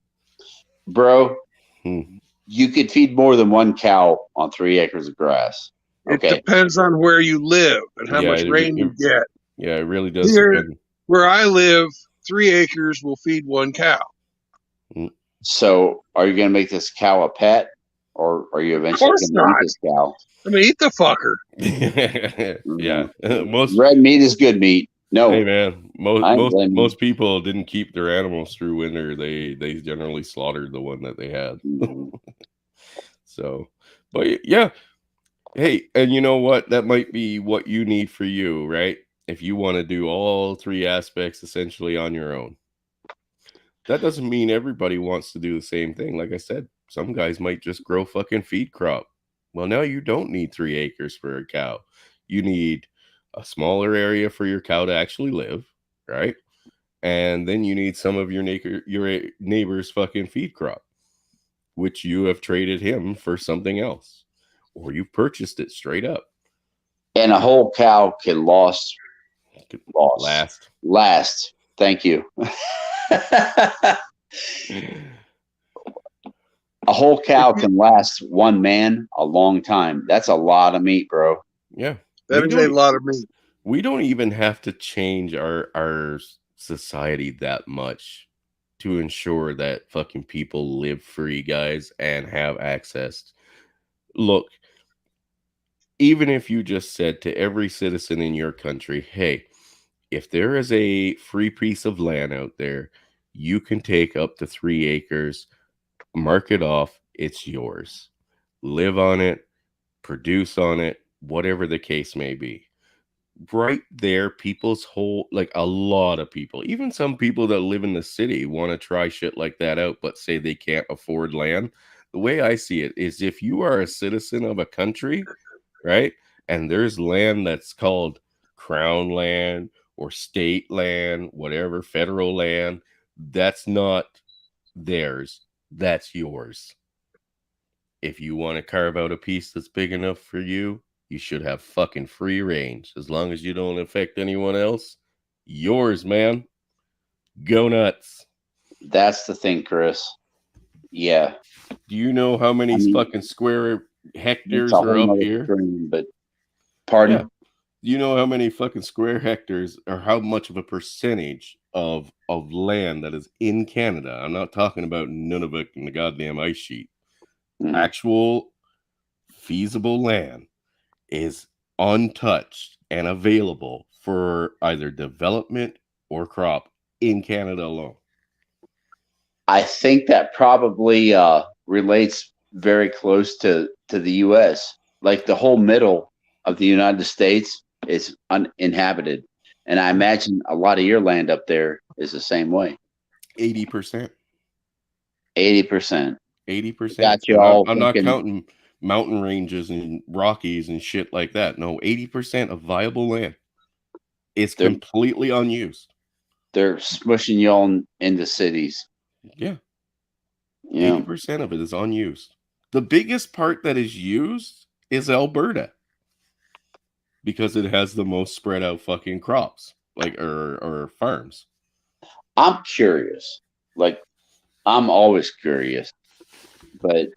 [SPEAKER 4] Bro, you could feed more than 1 cow on 3 acres of grass. Okay.
[SPEAKER 2] It depends on where you live and how much rain you get.
[SPEAKER 1] Yeah, it really does.
[SPEAKER 2] Here, where I live, 3 acres will feed 1 cow.
[SPEAKER 4] So, are you going to make this cow a pet, or are you eventually going to eat this cow?
[SPEAKER 2] I mean, eat the fucker.
[SPEAKER 1] Yeah, most
[SPEAKER 4] red meat is good meat. No,
[SPEAKER 1] hey man, most people didn't keep their animals through winter. They generally slaughtered the one that they had. So, but yeah, hey, and you know what? That might be what you need for you, right? If you want to do all 3 aspects essentially on your own. That doesn't mean everybody wants to do the same thing. Like I said, some guys might just grow fucking feed crop. Well, now you don't need 3 acres for a cow. You need a smaller area for your cow to actually live, right? And then you need some of your neighbor's fucking feed crop, which you have traded him for something else, or you purchased it straight up.
[SPEAKER 4] And a whole cow can last. Thank you. A whole cow can last 1 man a long time. That's a lot of meat, bro.
[SPEAKER 1] Yeah.
[SPEAKER 2] That is a lot of meat.
[SPEAKER 1] We don't even have to change our society that much to ensure that fucking people live free, guys, and have access. Look, even if you just said to every citizen in your country, hey, if there is a free piece of land out there, you can take up to 3 acres, mark it off. It's yours. Live on it, produce on it, whatever the case may be. Right there, people's whole, like a lot of people, even some people that live in the city want to try shit like that out, but say they can't afford land. The way I see it is if you are a citizen of a country, right, and there's land that's called crown land or state land, whatever, federal land, that's not theirs, that's yours. If you want to carve out a piece that's big enough for you, you should have fucking free range. As long as you don't affect anyone else, yours, man. Go nuts.
[SPEAKER 4] That's the thing, Chris. Yeah.
[SPEAKER 1] Do you know how many fucking square hectares are up here?
[SPEAKER 4] But pardon?
[SPEAKER 1] Yeah. Do you know how many fucking square hectares or how much of a percentage of land that is in Canada? I'm not talking about Nunavut and the goddamn ice sheet. Actual feasible land is untouched and available for either development or crop in Canada alone.
[SPEAKER 4] I think that probably relates very close to the U.S. Like the whole middle of the United States is uninhabited. And I imagine a lot of your land up there is the same way.
[SPEAKER 1] 80%.
[SPEAKER 4] 80%.
[SPEAKER 1] 80%.
[SPEAKER 4] Got you all.
[SPEAKER 1] I'm not counting mountain ranges and Rockies and shit like that. No, 80% of viable land is completely unused. They're
[SPEAKER 4] smushing y'all into cities.
[SPEAKER 1] Yeah. 80% of it is unused. The biggest part that is used is Alberta because it has the most spread out fucking crops, like or farms.
[SPEAKER 4] I'm curious. Like, I'm always curious, but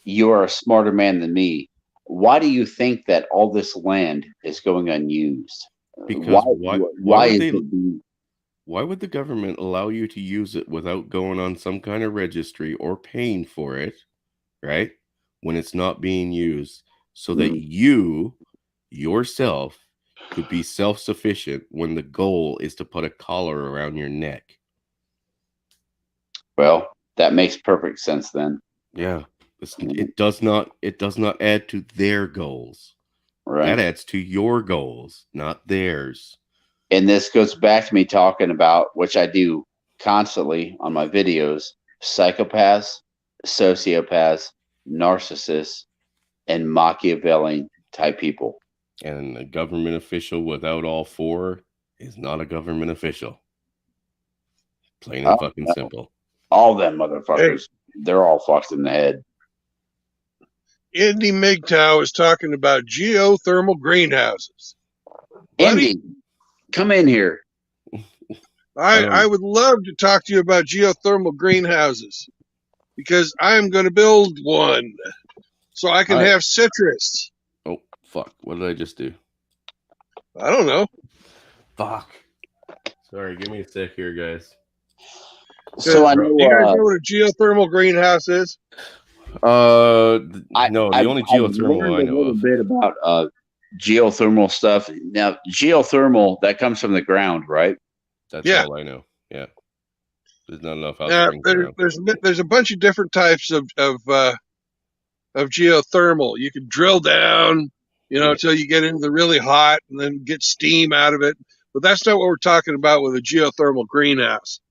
[SPEAKER 4] you're a smarter man than me. Why do you think that all this land is going unused?
[SPEAKER 1] Because why would the government allow you to use it without going on some kind of registry or paying for it, right? When it's not being used, so that you yourself could be self-sufficient when the goal is to put a collar around your neck.
[SPEAKER 4] Well, that makes perfect sense then.
[SPEAKER 1] Yeah. It does not add to their goals.
[SPEAKER 4] Right.
[SPEAKER 1] That adds to your goals, not theirs.
[SPEAKER 4] And this goes back to me talking about, which I do constantly on my videos, psychopaths, sociopaths, narcissists, and Machiavellian type people.
[SPEAKER 1] And a government official without all four is not a government official. Plain and fucking simple.
[SPEAKER 4] All them motherfuckers, they're all fucked in the head.
[SPEAKER 2] Andy MGTOW is talking about geothermal greenhouses.
[SPEAKER 4] Andy, come in here.
[SPEAKER 2] I would love to talk to you about geothermal greenhouses because I'm going to build one so I can have citrus.
[SPEAKER 1] Oh, fuck. What did I just do?
[SPEAKER 2] I don't know.
[SPEAKER 1] Fuck. Sorry, give me a sec here, guys.
[SPEAKER 4] So I know
[SPEAKER 2] you guys know what a geothermal greenhouse is?
[SPEAKER 1] No, the only geothermal I know
[SPEAKER 4] a little bit about geothermal stuff. Now, geothermal, that comes from the ground, right?
[SPEAKER 1] That's all I know. Yeah. There's not enough out
[SPEAKER 2] there's a bunch of different types of geothermal. You can drill down, until you get into the really hot and then get steam out of it. But that's not what we're talking about with a geothermal greenhouse.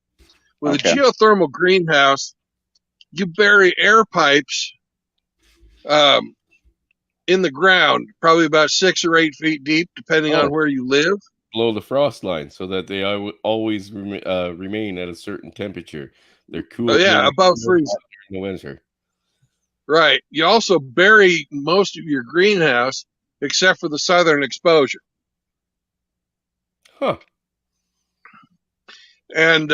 [SPEAKER 2] With a geothermal greenhouse, you bury air pipes in the ground, probably about 6 or 8 feet deep, depending on where you live.
[SPEAKER 1] Below the frost line, so that they always remain at a certain temperature. They're cool.
[SPEAKER 2] Above freezing
[SPEAKER 1] in the winter.
[SPEAKER 2] Right. You also bury most of your greenhouse, except for the southern exposure.
[SPEAKER 1] Huh.
[SPEAKER 2] And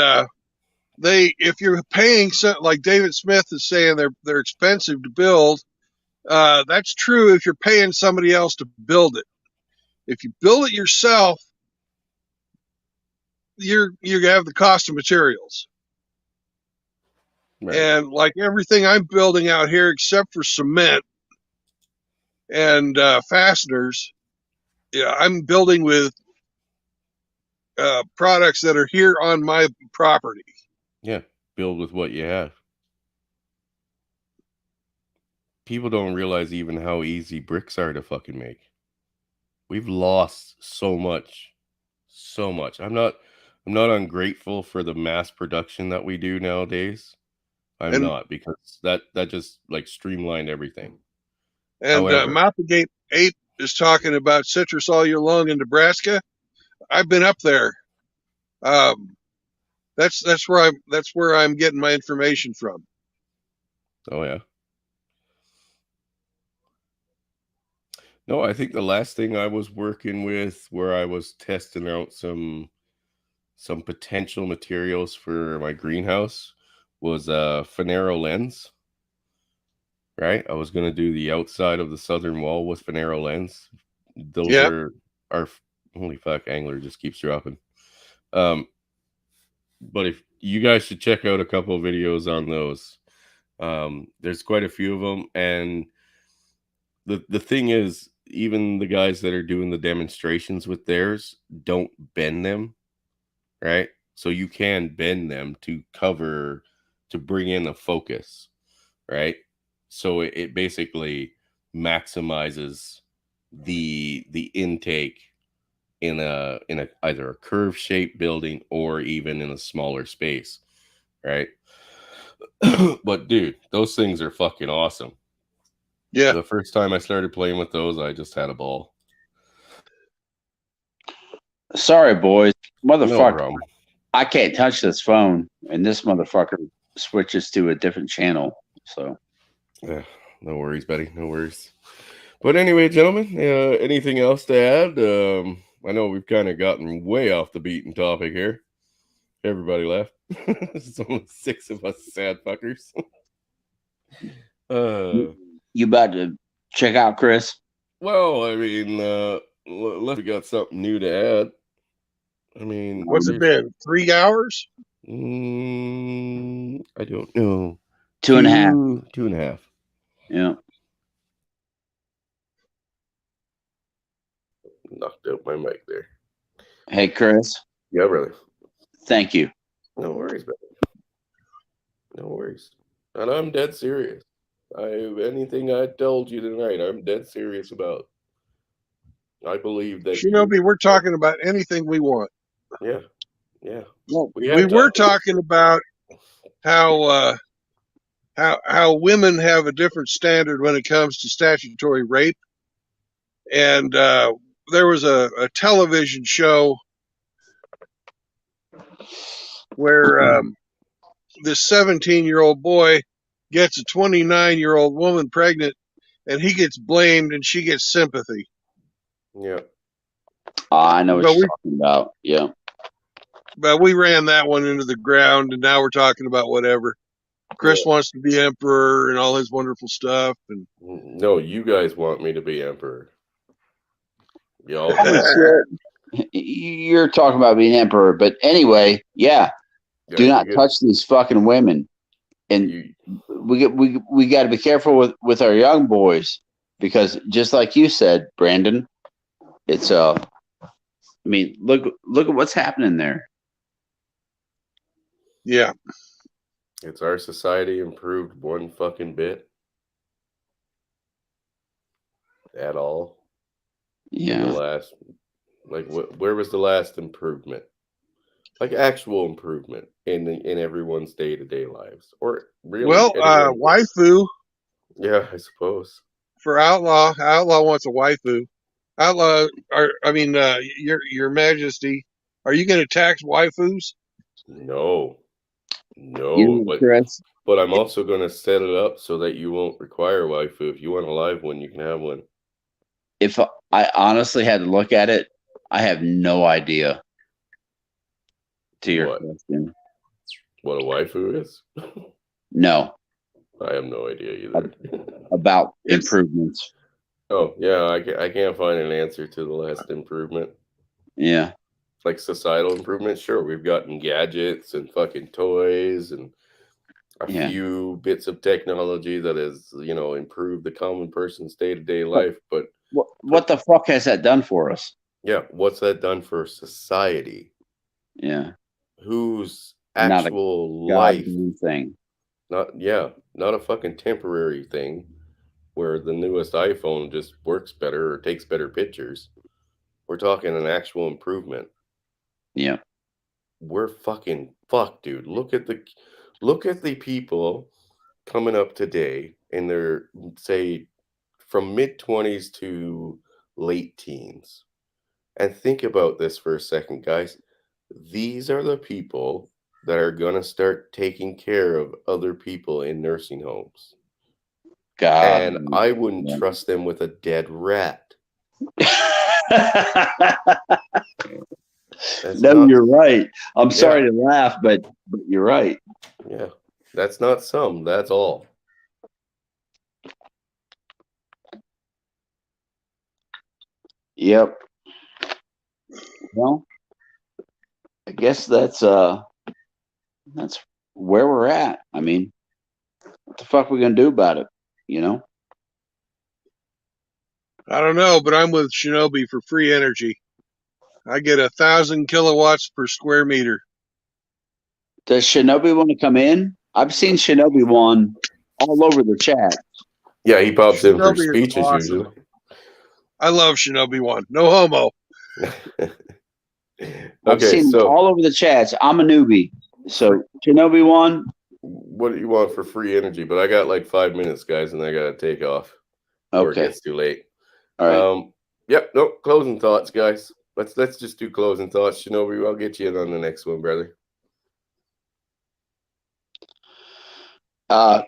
[SPEAKER 2] if you're paying, like David Smith is saying, they're expensive to build. That's true if you're paying somebody else to build it. If you build it yourself, you have the cost of materials. Right. And like everything I'm building out here, except for cement and fasteners, I'm building with products that are here on my property.
[SPEAKER 1] Yeah, build with what you have. people don't realize even how easy bricks are to fucking make. We've lost so much. I'm not ungrateful for the mass production that we do nowadays. I'm
[SPEAKER 2] And-
[SPEAKER 1] not, because that just like streamlined everything.
[SPEAKER 2] And
[SPEAKER 1] However-
[SPEAKER 2] Mapagate 8 is talking about citrus all year long in Nebraska. I've been up there. That's where I'm getting my information from.
[SPEAKER 1] Oh yeah. No, I think the last thing I was working with, where I was testing out some potential materials for my greenhouse, was a Finero lens. Right? I was going to do the outside of the southern wall with Finero lens. Those are holy fuck, Angler just keeps dropping. But if you guys should check out a couple of videos on those. There's quite a few of them, and the thing is, even the guys that are doing the demonstrations with theirs don't bend them, right? So you can bend them to bring in a focus, right? So it basically maximizes the intake in a either a curve shaped building or even in a smaller space, right? But dude, those things are fucking awesome.
[SPEAKER 2] Yeah.
[SPEAKER 1] The first time I started playing with those, I just had a ball.
[SPEAKER 4] Sorry, boys.
[SPEAKER 1] No
[SPEAKER 4] Motherfucker,
[SPEAKER 1] problem.
[SPEAKER 4] I can't touch this phone, and this motherfucker switches to a different channel. So,
[SPEAKER 1] Yeah, no worries, buddy. No worries. But anyway, gentlemen, anything else to add? I know we've kind of gotten way off the beaten topic here. Everybody left. It's only 6 of us sad fuckers.
[SPEAKER 4] you about to check out Chris?
[SPEAKER 1] Well, I mean, unless we got something new to add. I mean,
[SPEAKER 2] What's it been? 3 hours?
[SPEAKER 1] I don't know.
[SPEAKER 4] 2.5.
[SPEAKER 1] 2.5.
[SPEAKER 4] Yeah.
[SPEAKER 1] Knocked out my mic there.
[SPEAKER 4] Hey, Chris.
[SPEAKER 1] Yeah, brother.
[SPEAKER 4] Thank you.
[SPEAKER 1] No worries, brother. No worries. And I'm dead serious. Anything I told you tonight, I'm dead serious about. I believe that.
[SPEAKER 2] Shinobi, we're talking about anything we want.
[SPEAKER 1] Yeah. Yeah.
[SPEAKER 4] Well,
[SPEAKER 2] We were talking about how women have a different standard when it comes to statutory rape, and there was a television show where this 17-year-old boy gets a 29-year-old woman pregnant, and he gets blamed and she gets sympathy.
[SPEAKER 1] Yeah.
[SPEAKER 4] I know what you're talking about. Yeah.
[SPEAKER 2] But we ran that one into the ground, and now we're talking about whatever. Chris wants to be emperor and all his wonderful stuff. And
[SPEAKER 1] no, you guys want me to be emperor. Y'all.
[SPEAKER 4] You're talking about being emperor, but anyway, yeah. Do not touch these fucking women, and we got to be careful with our young boys, because just like you said, Brandon, it's I mean, look at what's happening there.
[SPEAKER 2] Yeah.
[SPEAKER 1] It's our society improved one fucking bit at all.
[SPEAKER 4] Yeah.
[SPEAKER 1] The last, like, where was the last improvement? Like actual improvement in everyone's day-to-day lives, or really?
[SPEAKER 2] Well, waifu.
[SPEAKER 1] Yeah, I suppose.
[SPEAKER 2] For Outlaw wants a waifu. Outlaw, Your Majesty, are you going to tax waifus?
[SPEAKER 1] No, but I'm also going to set it up so that you won't require waifu. If you want a live one, you can have one.
[SPEAKER 4] If I honestly had to look at it, I have no idea. To your question,
[SPEAKER 1] what a waifu is?
[SPEAKER 4] No,
[SPEAKER 1] I have no idea either.
[SPEAKER 4] About improvements.
[SPEAKER 1] Oh yeah, I can't find an answer to the last improvement.
[SPEAKER 4] Yeah,
[SPEAKER 1] like societal improvement. Sure, we've gotten gadgets and fucking toys and a few bits of technology that has, improved the common person's day-to-day life. But
[SPEAKER 4] what the fuck has that done for us?
[SPEAKER 1] Yeah, what's that done for society?
[SPEAKER 4] Yeah.
[SPEAKER 1] Whose actual life
[SPEAKER 4] thing.
[SPEAKER 1] Not a fucking temporary thing. where the newest iPhone just works better or takes better pictures. We're talking an actual improvement.
[SPEAKER 4] Yeah.
[SPEAKER 1] We're fucking fucked, dude. Look at the people coming up today in their, say, from mid-20s to late teens. And think about this for a second, guys. These are the people that are going to start taking care of other people in nursing homes.
[SPEAKER 4] God.
[SPEAKER 1] And I wouldn't
[SPEAKER 4] Yeah.
[SPEAKER 1] trust them with a dead rat.
[SPEAKER 4] No, you're right. I'm sorry to laugh, but you're right.
[SPEAKER 1] Yeah. That's not some, that's all.
[SPEAKER 4] Yep. Well, I guess that's where we're at. I mean, what the fuck are we gonna do about it? You know?
[SPEAKER 2] I don't know, but I'm with Shinobi for free energy. I get 1,000 kilowatts per square meter.
[SPEAKER 4] Does Shinobi want to come in? I've seen Shinobi one all over the chat.
[SPEAKER 1] Yeah, he pops in for
[SPEAKER 2] Shinobi is
[SPEAKER 1] speeches
[SPEAKER 2] awesome.
[SPEAKER 1] usually.
[SPEAKER 2] I love Shinobi one. No homo.
[SPEAKER 4] I've seen
[SPEAKER 1] so
[SPEAKER 4] all over the chats. I'm a newbie. So Shinobi one.
[SPEAKER 1] what do you want for free energy? But I got like 5 minutes, guys, and I gotta take off before it
[SPEAKER 4] Okay.
[SPEAKER 1] gets too late.
[SPEAKER 4] All right.
[SPEAKER 1] Yep, nope, closing thoughts, guys. Let's just do closing thoughts. Shinobi, I'll get you in on the next one, brother.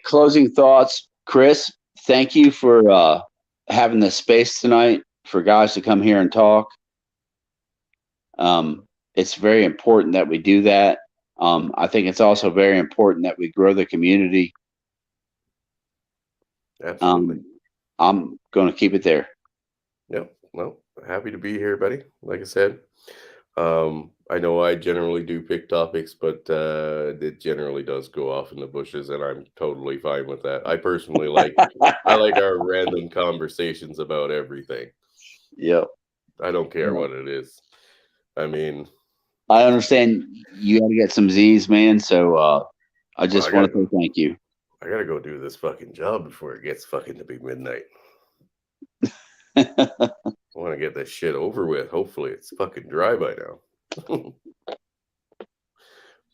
[SPEAKER 4] Closing thoughts, Chris. Thank you for having the space tonight for guys to come here and talk. It's very important that we do that. I think it's also very important that we grow the community.
[SPEAKER 1] Absolutely.
[SPEAKER 4] I'm going to keep it there.
[SPEAKER 1] Yep. Well, happy to be here, buddy. Like I said, I know I generally do pick topics, but it generally does go off in the bushes, and I'm totally fine with that. I personally like I like our random conversations about everything.
[SPEAKER 4] Yep.
[SPEAKER 1] I don't care what it is. I mean,
[SPEAKER 4] I understand you got to get some Z's, man. So I just want to say thank you.
[SPEAKER 1] I gotta go do this fucking job before it gets fucking to be midnight. I want to get this shit over with. Hopefully, it's fucking dry by now.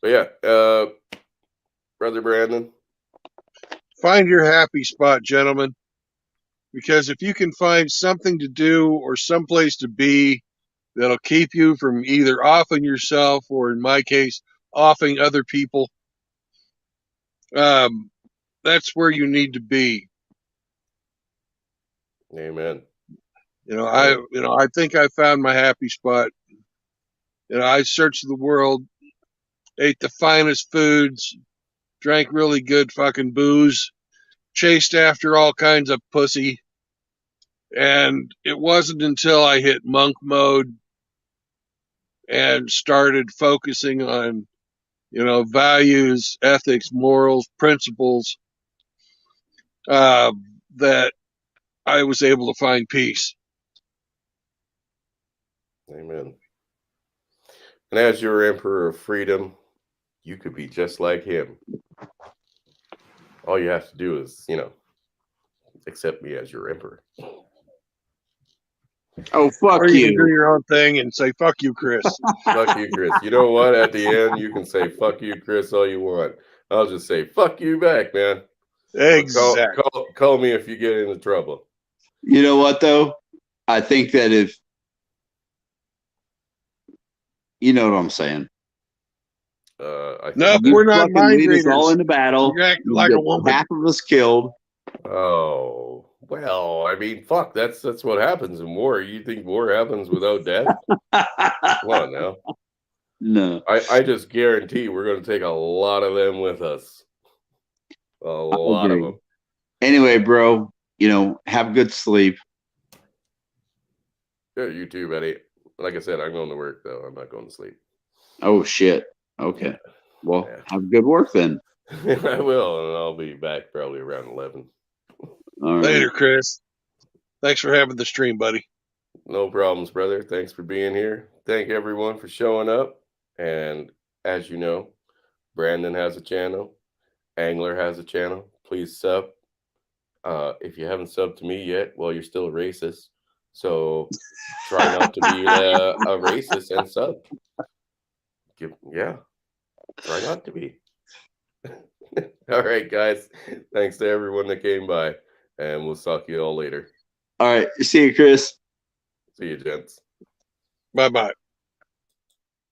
[SPEAKER 1] But yeah, Brother Brandon,
[SPEAKER 2] find your happy spot, gentlemen. Because if you can find something to do or someplace to be that'll keep you from either offing yourself or, in my case, offing other people, that's where you need to be.
[SPEAKER 1] Amen.
[SPEAKER 2] I think I found my happy spot. I searched the world, ate the finest foods, drank really good fucking booze, chased after all kinds of pussy. And it wasn't until I hit monk mode and started focusing on, values, ethics, morals, principles, that I was able to find peace.
[SPEAKER 1] Amen. And as your Emperor of Freedom, you could be just like him. All you have to do is, accept me as your Emperor.
[SPEAKER 4] Oh, fuck
[SPEAKER 2] or
[SPEAKER 4] you.
[SPEAKER 2] You can do your own thing and say, fuck you, Chris.
[SPEAKER 1] Fuck you, Chris. You know what? At the end, you can say, fuck you, Chris, all you want. I'll just say, fuck you back, man.
[SPEAKER 2] Exactly.
[SPEAKER 1] Call me if you get into trouble.
[SPEAKER 4] You know what, though? I think that if... You know what I'm saying.
[SPEAKER 2] No, we're not mind readers.
[SPEAKER 4] All in the battle.
[SPEAKER 2] You act like a woman.
[SPEAKER 4] Half of us killed.
[SPEAKER 1] Oh, well, I mean, fuck, that's what happens in war. You think war happens without death? Come on now.
[SPEAKER 4] No.
[SPEAKER 1] I just guarantee we're going to take a lot of them with us. A lot of them.
[SPEAKER 4] Anyway, bro, have a good sleep.
[SPEAKER 1] Yeah, you too, buddy. Like I said, I'm going to work, though. I'm not going to sleep.
[SPEAKER 4] Oh, shit. Okay. Well, have good work then.
[SPEAKER 1] I will, and I'll be back probably around 11.
[SPEAKER 4] All right.
[SPEAKER 2] Later, Chris. Thanks for having the stream, buddy.
[SPEAKER 1] No problems, brother. Thanks for being here. Thank everyone for showing up. And as you know, Brandon has a channel. Angler has a channel. Please sub. If you haven't subbed to me yet, well, you're still a racist. So try not to be a racist and sub. Try not to be. All right, guys. Thanks to everyone that came by, and we'll talk to you all later.
[SPEAKER 5] All right. See you, Chris.
[SPEAKER 1] See you, gents.
[SPEAKER 2] Bye-bye.